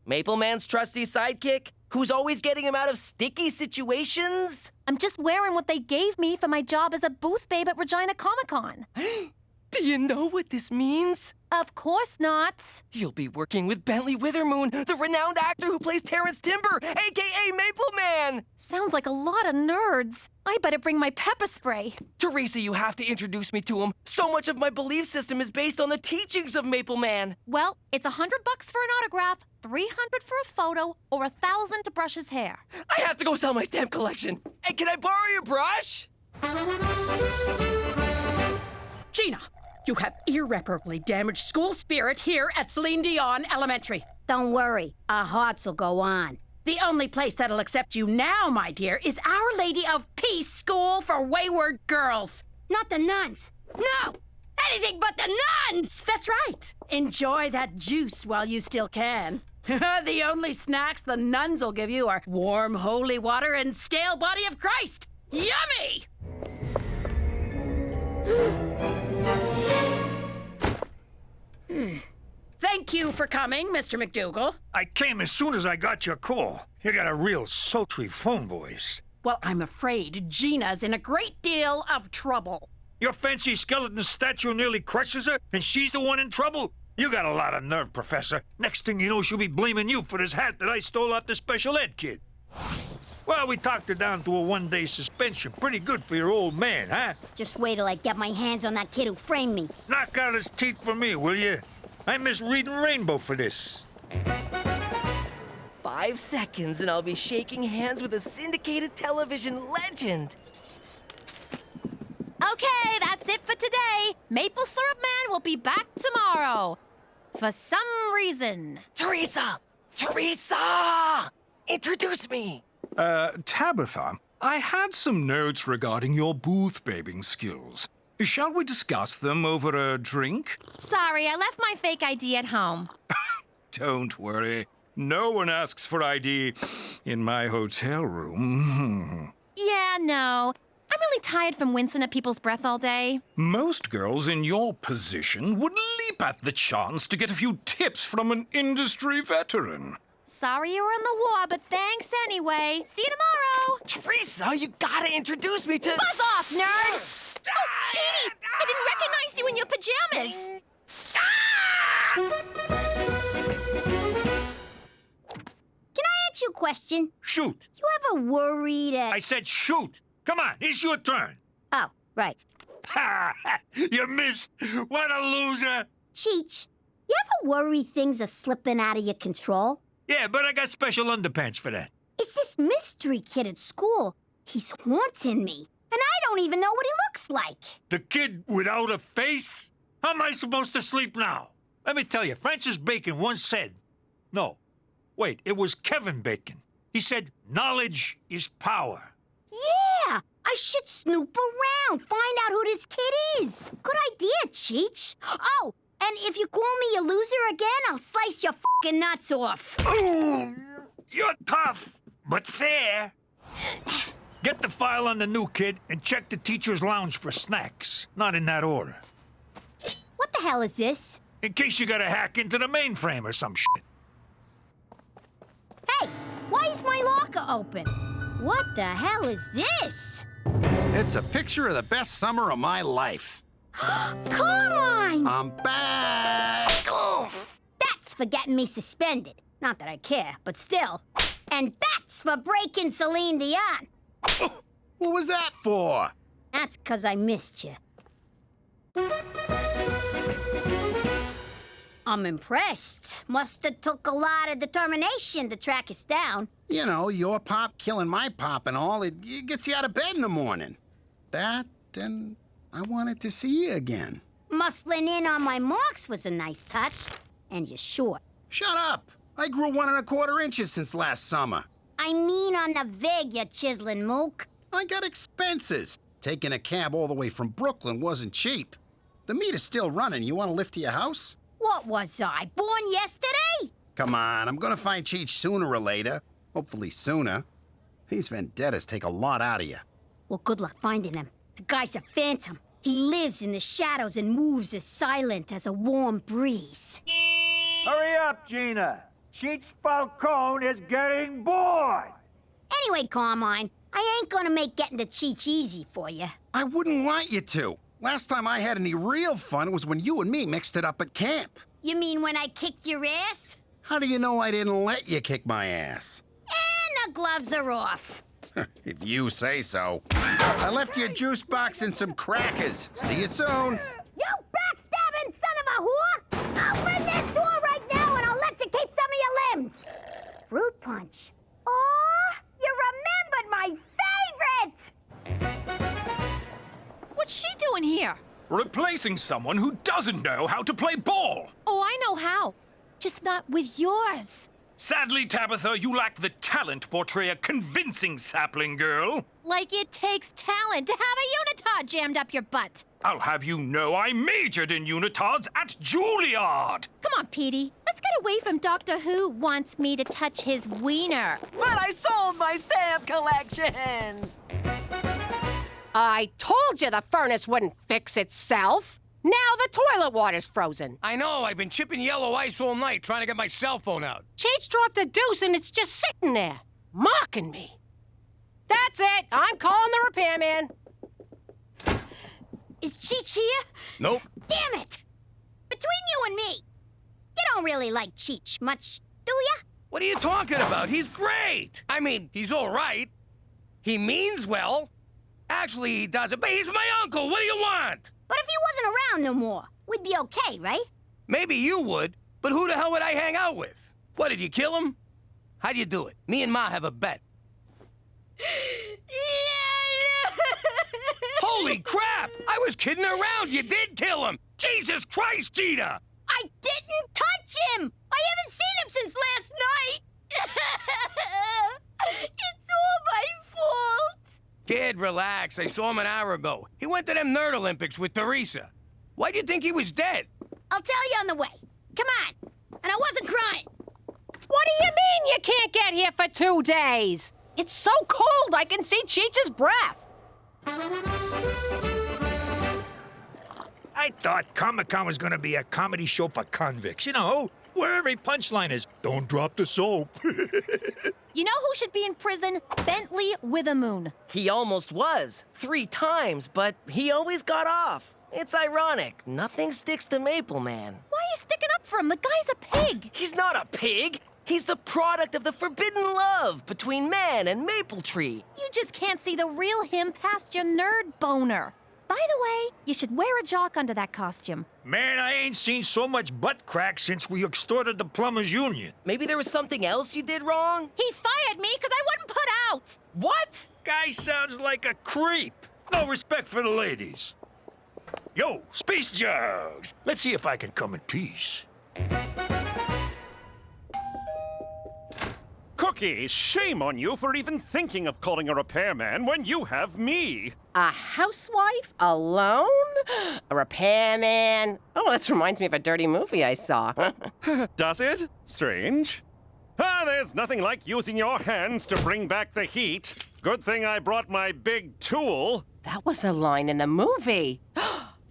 Maple Man's trusty sidekick, who's always getting him out of sticky situations? I'm just wearing what they gave me for my job as a booth babe at Regina Comic-Con. Do you know what this means? Of course not. You'll be working with Bentley Withermoon, the renowned actor who plays Terrence Timber, a.k.a. Maple Man. Sounds like a lot of nerds. I better bring my pepper spray. Teresa, you have to introduce me to him. So much of my belief system is based on the teachings of Maple Man. Well, it's $100 for an autograph, $300 for a photo, or $1,000 to brush his hair. I have to go sell my stamp collection. Hey, can I borrow your brush? Gina, you have irreparably damaged school spirit here at Celine Dion Elementary. Don't worry, our hearts will go on. The only place that'll accept you now, my dear, is Our Lady of Peace School for Wayward Girls. Not the nuns. No! Anything but the nuns! That's right. Enjoy that juice while you still can. The only snacks the nuns will give you are warm holy water and stale body of Christ. Yummy! Thank you for coming, Mr. MacDougal. I came as soon as I got your call. You got a real sultry phone voice. Well, I'm afraid Gina's in a great deal of trouble. Your fancy skeleton statue nearly crushes her, and she's the one in trouble? You got a lot of nerve, Professor. Next thing you know, she'll be blaming you for this hat that I stole off the special ed kid. Well, we talked her down to a one-day suspension. Pretty good for your old man, huh? Just wait till I get my hands on that kid who framed me. Knock out his teeth for me, will you? I miss reading Rainbow for this. 5 seconds and I'll be shaking hands with a syndicated television legend. Okay, that's it for today. Maple Syrup Man will be back tomorrow. For some reason. Teresa! Teresa! Introduce me! Tabitha, I had some notes regarding your booth-babing skills. Shall we discuss them over a drink? Sorry, I left my fake ID at home. Don't worry. No one asks for ID in my hotel room. Yeah, no. I'm really tired from wincing at people's breath all day. Most girls in your position would leap at the chance to get a few tips from an industry veteran. Sorry you were in the war, but thanks anyway. See you tomorrow. Teresa, you gotta introduce me to... Buzz off, nerd! Oh, Petey! I didn't recognize you in your pajamas. Can I ask you a question? Shoot. You ever worried I said shoot. Come on, it's your turn. Oh, right. You missed. What a loser. Cheech, you ever worry things are slipping out of your control? Yeah, but I got special underpants for that. It's this mystery kid at school. He's haunting me, and I don't even know what he looks like. The kid without a face? How am I supposed to sleep now? Let me tell you, Francis Bacon once said... No, wait, it was Kevin Bacon. He said, knowledge is power. Yeah, I should snoop around, find out who this kid is. Good idea, Cheech. Oh, and if you call me a loser again, I'll slice your fucking nuts off. Ooh, you're tough, but fair. Get the file on the new kid and check the teacher's lounge for snacks. Not in that order. What the hell is this? In case you gotta hack into the mainframe or some shit. Hey, why is my locker open? What the hell is this? It's a picture of the best summer of my life. Carmine! I'm back! Oof. That's for getting me suspended. Not that I care, but still. And that's for breaking Celine Dion. What was that for? That's 'cause I missed you. I'm impressed. Must have took a lot of determination to track us down. You know, your pop killing my pop and all, it gets you out of bed in the morning. That, and I wanted to see you again. Muscling in on my marks was a nice touch. And you're short. Shut up! I grew 1 1/4 inches since last summer. I mean on the vig, you chiseling mook. I got expenses. Taking a cab all the way from Brooklyn wasn't cheap. The meter's still running. You want to lift to your house? What was I, born yesterday? Come on, I'm gonna find Cheech sooner or later. Hopefully sooner. These vendettas take a lot out of you. Well, good luck finding him. The guy's a phantom. He lives in the shadows and moves as silent as a warm breeze. Hurry up, Gina. Cheech Falcone is getting bored. Anyway, Carmine, I ain't gonna make getting to Cheech easy for you. I wouldn't want you to. Last time I had any real fun was when you and me mixed it up at camp. You mean when I kicked your ass? How do you know I didn't let you kick my ass? And the gloves are off. If you say so. I left you a juice box and some crackers. See you soon. You backstabbing son of a whore! Open this door right now and I'll let you keep some of your limbs. Fruit punch. Oh, you remembered my favorite! What's she doing here? Replacing someone who doesn't know how to play ball. Oh, I know how. Just not with yours. Sadly, Tabitha, you lack the talent to portray a convincing sapling girl. Like it takes talent to have a unitard jammed up your butt. I'll have you know I majored in unitards at Juilliard. Come on, Petey. Let's get away from Doctor Who wants me to touch his wiener. But I sold my stamp collection! I told you the furnace wouldn't fix itself. Now the toilet water's frozen. I know, I've been chipping yellow ice all night trying to get my cell phone out. Cheech dropped a deuce and it's just sitting there, mocking me. That's it. I'm calling the repairman. Is Cheech here? Nope. Damn it! Between you and me, you don't really like Cheech much, do ya? What are you talking about? He's great! I mean, he's all right. He means well. Actually, he doesn't, but he's my uncle. What do you want? But if he wasn't around no more, we'd be okay, right? Maybe you would, but who the hell would I hang out with? What, did you kill him? How'd you do it? Me and Ma have a bet. Holy crap! I was kidding around. You did kill him. Jesus Christ, Gina! I didn't touch him! I haven't seen him since last night! It's all my fault! Kid, relax. I saw him an hour ago. He went to them Nerd Olympics with Teresa. Why do you think he was dead? I'll tell you on the way. Come on. And I wasn't crying. What do you mean you can't get here for 2 days? It's so cold I can see Cheech's breath. I thought Comic-Con was gonna be a comedy show for convicts, you know, where every punchline is, don't drop the soap. You know who should be in prison? Bentley Withemoon. He almost was. 3 times, but he always got off. It's ironic. Nothing sticks to Maple Man. Why are you sticking up for him? The guy's a pig. He's not a pig. He's the product of the forbidden love between man and Maple Tree. You just can't see the real him past your nerd boner. By the way, you should wear a jock under that costume. Man, I ain't seen so much butt crack since we extorted the Plumbers Union. Maybe there was something else you did wrong? He fired me because I wouldn't put out. What? Guy sounds like a creep. No respect for the ladies. Yo, space jugs. Let's see if I can come in peace. Cookie, shame on you for even thinking of calling a repairman when you have me. A housewife? Alone? A repairman? Oh, that reminds me of a dirty movie I saw. Does it? Strange. There's nothing like using your hands to bring back the heat. Good thing I brought my big tool. That was a line in the movie.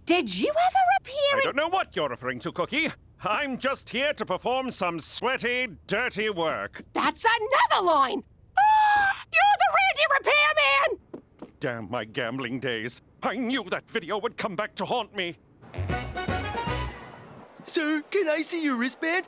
Did you ever appear I don't know what you're referring to, Cookie. I'm just here to perform some sweaty, dirty work. That's another line! You're the Randy Repairman! Damn my gambling days. I knew that video would come back to haunt me. Sir, can I see your wristband?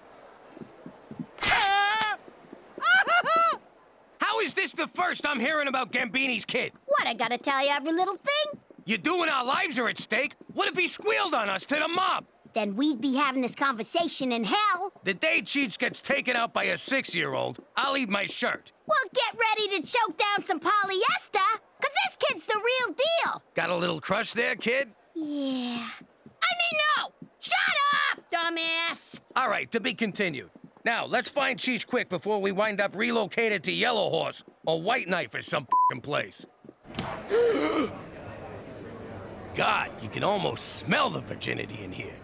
How is this the first I'm hearing about Gambini's kid? What, I gotta tell you every little thing? You doing our lives are at stake? What if he squealed on us to the mob? Then we'd be having this conversation in hell. The day Cheech gets taken out by a 6-year-old, I'll eat my shirt. Well, get ready to choke down some polyester, because this kid's the real deal. Got a little crush there, kid? Yeah. I mean, no! Shut up, dumbass! All right, to be continued. Now, let's find Cheech quick before we wind up relocated to Yellow Horse or White Knife or some f***ing place. God, you can almost smell the virginity in here.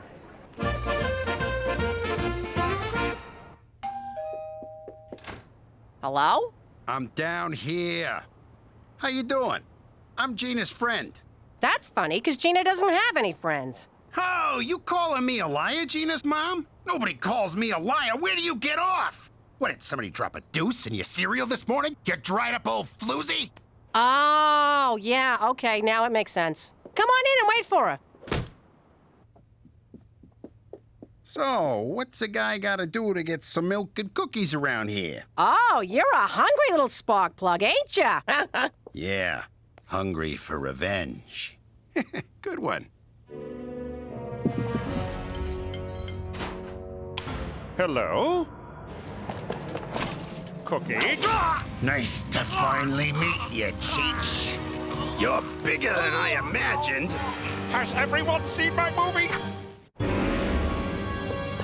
Hello? I'm down here. How you doing? I'm Gina's friend. That's funny, because Gina doesn't have any friends. Oh, you calling me a liar, Gina's mom? Nobody calls me a liar. Where do you get off? What, did somebody drop a deuce in your cereal this morning? You dried up old floozy? Oh, yeah, okay, now it makes sense. Come on in and wait for her. So, what's a guy gotta do to get some milk and cookies around here? Oh, you're a hungry little spark plug, ain't ya? Yeah, hungry for revenge. Good one. Hello? Cookie? Nice to finally meet you, Cheech. You're bigger than I imagined. Has everyone seen my movie?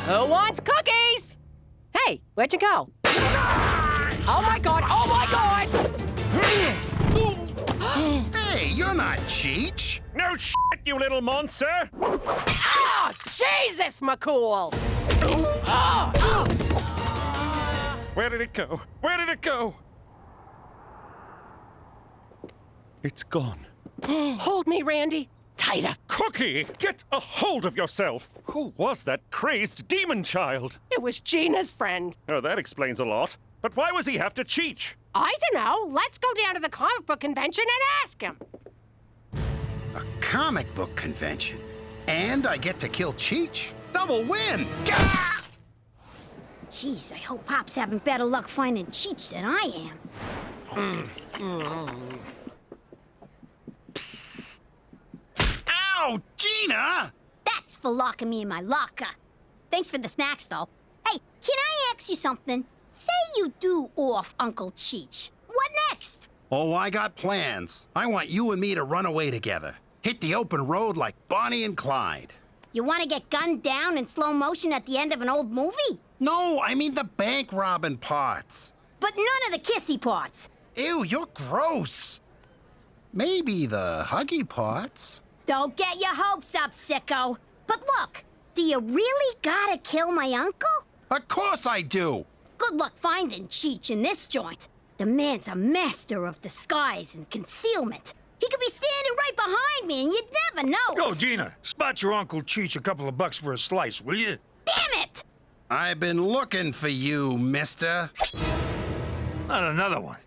Who wants cookies? Hey, where'd you go? Oh my God, oh my God! Hey, you're not Cheech. No shit, you little monster! Oh, Jesus, McCool! Where did it go? Where did it go? It's gone. Hold me, Randy. Tighter. Cookie, get a hold of yourself. Who was that crazed demon child? It was Gina's friend. Oh, that explains a lot. But why was he after Cheech? I don't know. Let's go down to the comic book convention and ask him. A comic book convention? And I get to kill Cheech? Double win! Jeez, I hope Pop's having better luck finding Cheech than I am. Psst. Ow, Gina! That's for locking me in my locker. Thanks for the snacks, though. Hey, can I ask you something? Say you do off Uncle Cheech. What next? Oh, I got plans. I want you and me to run away together. Hit the open road like Bonnie and Clyde. You want to get gunned down in slow motion at the end of an old movie? No, I mean the bank robbing parts. But none of the kissy parts. Ew, you're gross. Maybe the huggy parts. Don't get your hopes up, sicko. But look, do you really gotta kill my uncle? Of course I do. Good luck finding Cheech in this joint. The man's a master of disguise and concealment. He could be standing right behind me, and you'd never know. Yo, Gina, spot your Uncle Cheech a couple of bucks for a slice, will you? Damn it! I've been looking for you, mister. Not another one.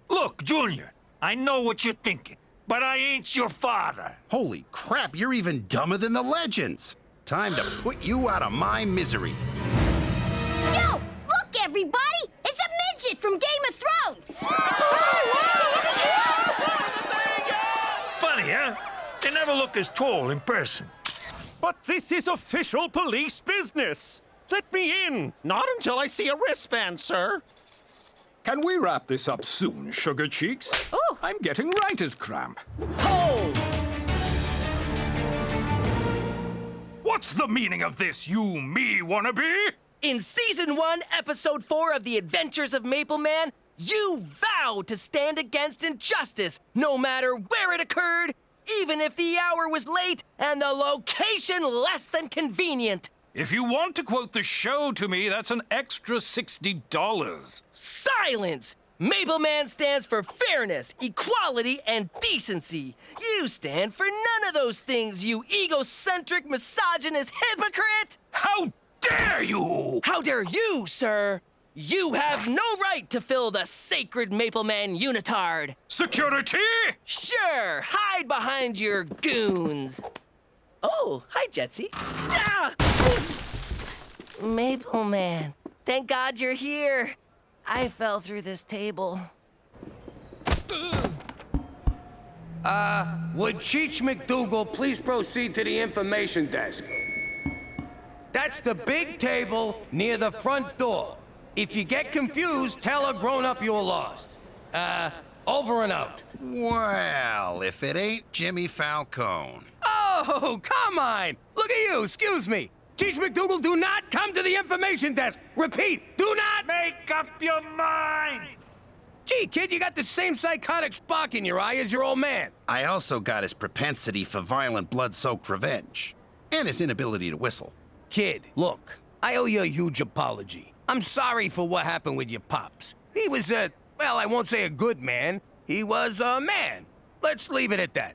Look, Junior, I know what you're thinking, but I ain't your father. Holy crap, you're even dumber than the legends. Time to put you out of my misery. Yo, look, everybody! It's a midget from Game of Thrones! Funny, huh? They never look as tall in person. But this is official police business. Let me in. Not until I see a wristband, sir. Can we wrap this up soon, Sugar Cheeks? Oh. I'm getting writer's cramp. Hold! What's the meaning of this, you me wannabe? In Season 1, Episode 4 of The Adventures of Maple Man, you vowed to stand against injustice, no matter where it occurred, even if the hour was late and the location less than convenient. If you want to quote the show to me, that's an extra $60. Silence! Maple Man stands for fairness, equality, and decency. You stand for none of those things, you egocentric, misogynist hypocrite! How dare you! How dare you, sir? You have no right to fill the sacred Maple Man unitard. Security? Sure, hide behind your goons. Oh, hi, Jetsy. Ah! Maple Man, thank God you're here. I fell through this table. Would Cheech MacDougal please proceed to the information desk? That's the big table near the front door. If you get confused, tell a grown-up you're lost. Over and out. Well, if it ain't Jimmy Falcone. Oh, come on! Look at you, excuse me. Cheech MacDougal, do not come to the information desk. Repeat, do not make up your mind. Gee, kid, you got the same psychotic spark in your eye as your old man. I also got his propensity for violent, blood-soaked revenge. And his inability to whistle. Kid, look, I owe you a huge apology. I'm sorry for what happened with your pops. He was well, I won't say a good man. He was a man. Let's leave it at that.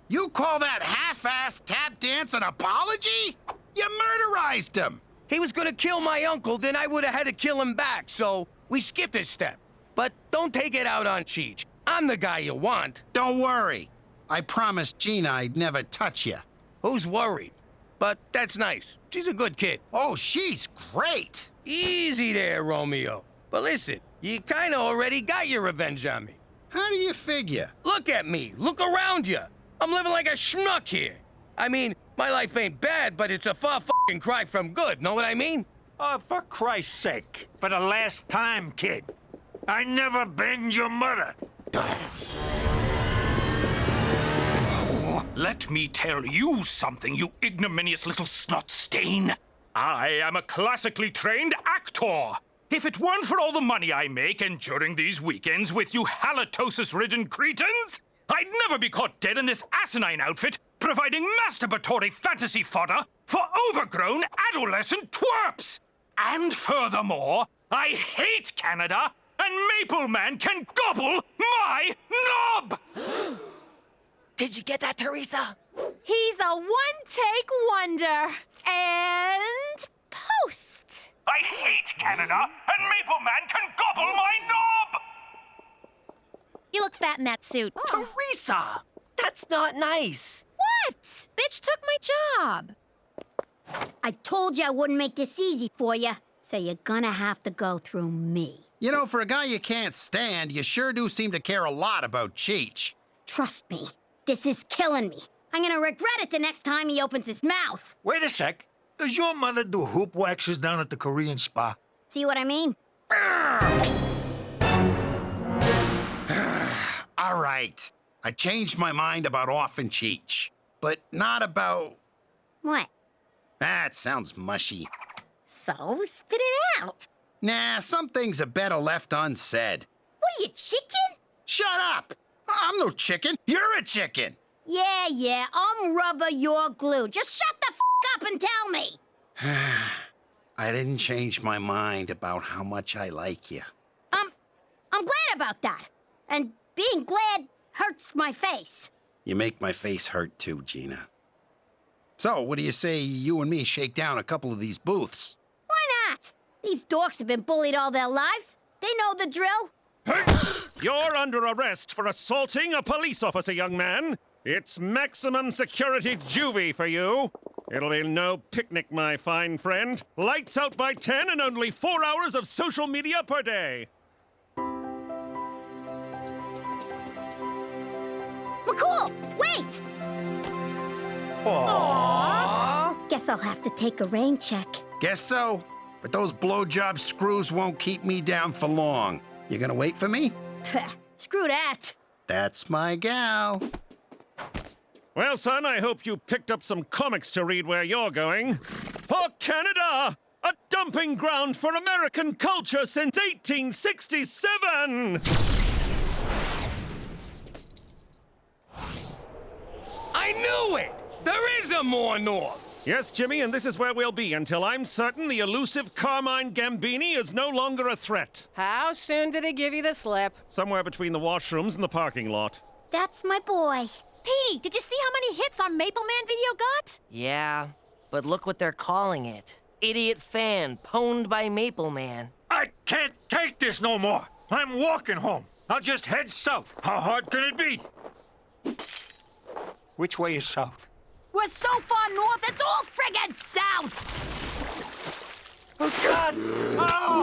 You call that half-assed tap dance an apology? You murderized him! He was gonna kill my uncle, then I would've had to kill him back, so we skipped a step. But don't take it out on Cheech. I'm the guy you want. Don't worry. I promised Gina I'd never touch you. Who's worried? But that's nice. She's a good kid. Oh, she's great! Easy there, Romeo. But listen, you kinda already got your revenge on me. How do you figure? Look at me. Look around you. I'm living like a schnook here. I mean, my life ain't bad, but it's a far f***ing cry from good, know what I mean? Oh, for Christ's sake. For the last time, kid. I never banged your mother. Let me tell you something, you ignominious little snot stain. I am a classically trained actor. If it weren't for all the money I make and during these weekends with you halitosis-ridden cretins, I'd never be caught dead in this asinine outfit, providing masturbatory fantasy fodder for overgrown adolescent twerps. And furthermore, I hate Canada, and Maple Man can gobble my knob! Did you get that, Teresa? He's a one-take wonder. And post. I hate Canada, and Maple Man can gobble my knob! You look fat in that suit. Teresa! That's not nice. What? Bitch took my job. I told you I wouldn't make this easy for you, so you're gonna have to go through me. You know, for a guy you can't stand, you sure do seem to care a lot about Cheech. Trust me, this is killing me. I'm gonna regret it the next time he opens his mouth. Wait a sec. Does your mother do hoop waxes down at the Korean spa? See what I mean? All right. I changed my mind about Orphan Cheech, but not about... What? That sounds mushy. So, spit it out. Nah, some things are better left unsaid. What are you, chicken? Shut up! I'm no chicken. You're a chicken. Yeah, I'm rubber, you're glue. Just shut the f*** up and tell me. I didn't change my mind about how much I like you. I'm glad about that. And being glad hurts my face. You make my face hurt too, Gina. So, what do you say you and me shake down a couple of these booths? Why not? These dorks have been bullied all their lives. They know the drill. You're under arrest for assaulting a police officer, young man. It's maximum security juvie for you. It'll be no picnic, my fine friend. Lights out by 10 and only 4 hours of social media per day. McCool, wait! Aww. Guess I'll have to take a rain check. Guess so. But those blowjob screws won't keep me down for long. You gonna wait for me? Screw that. That's my gal. Well, son, I hope you picked up some comics to read where you're going. For Canada, a dumping ground for American culture since 1867! I knew it! There is a more north! Yes, Jimmy, and this is where we'll be until I'm certain the elusive Carmine Gambini is no longer a threat. How soon did he give you the slip? Somewhere between the washrooms and the parking lot. That's my boy. Petey, did you see how many hits our Maple Man video got? Yeah, but look what they're calling it. Idiot fan pwned by Maple Man. I can't take this no more. I'm walking home. I'll just head south. How hard can it be? Which way is south? We're so far north, it's all friggin' south! Oh, God! Oh!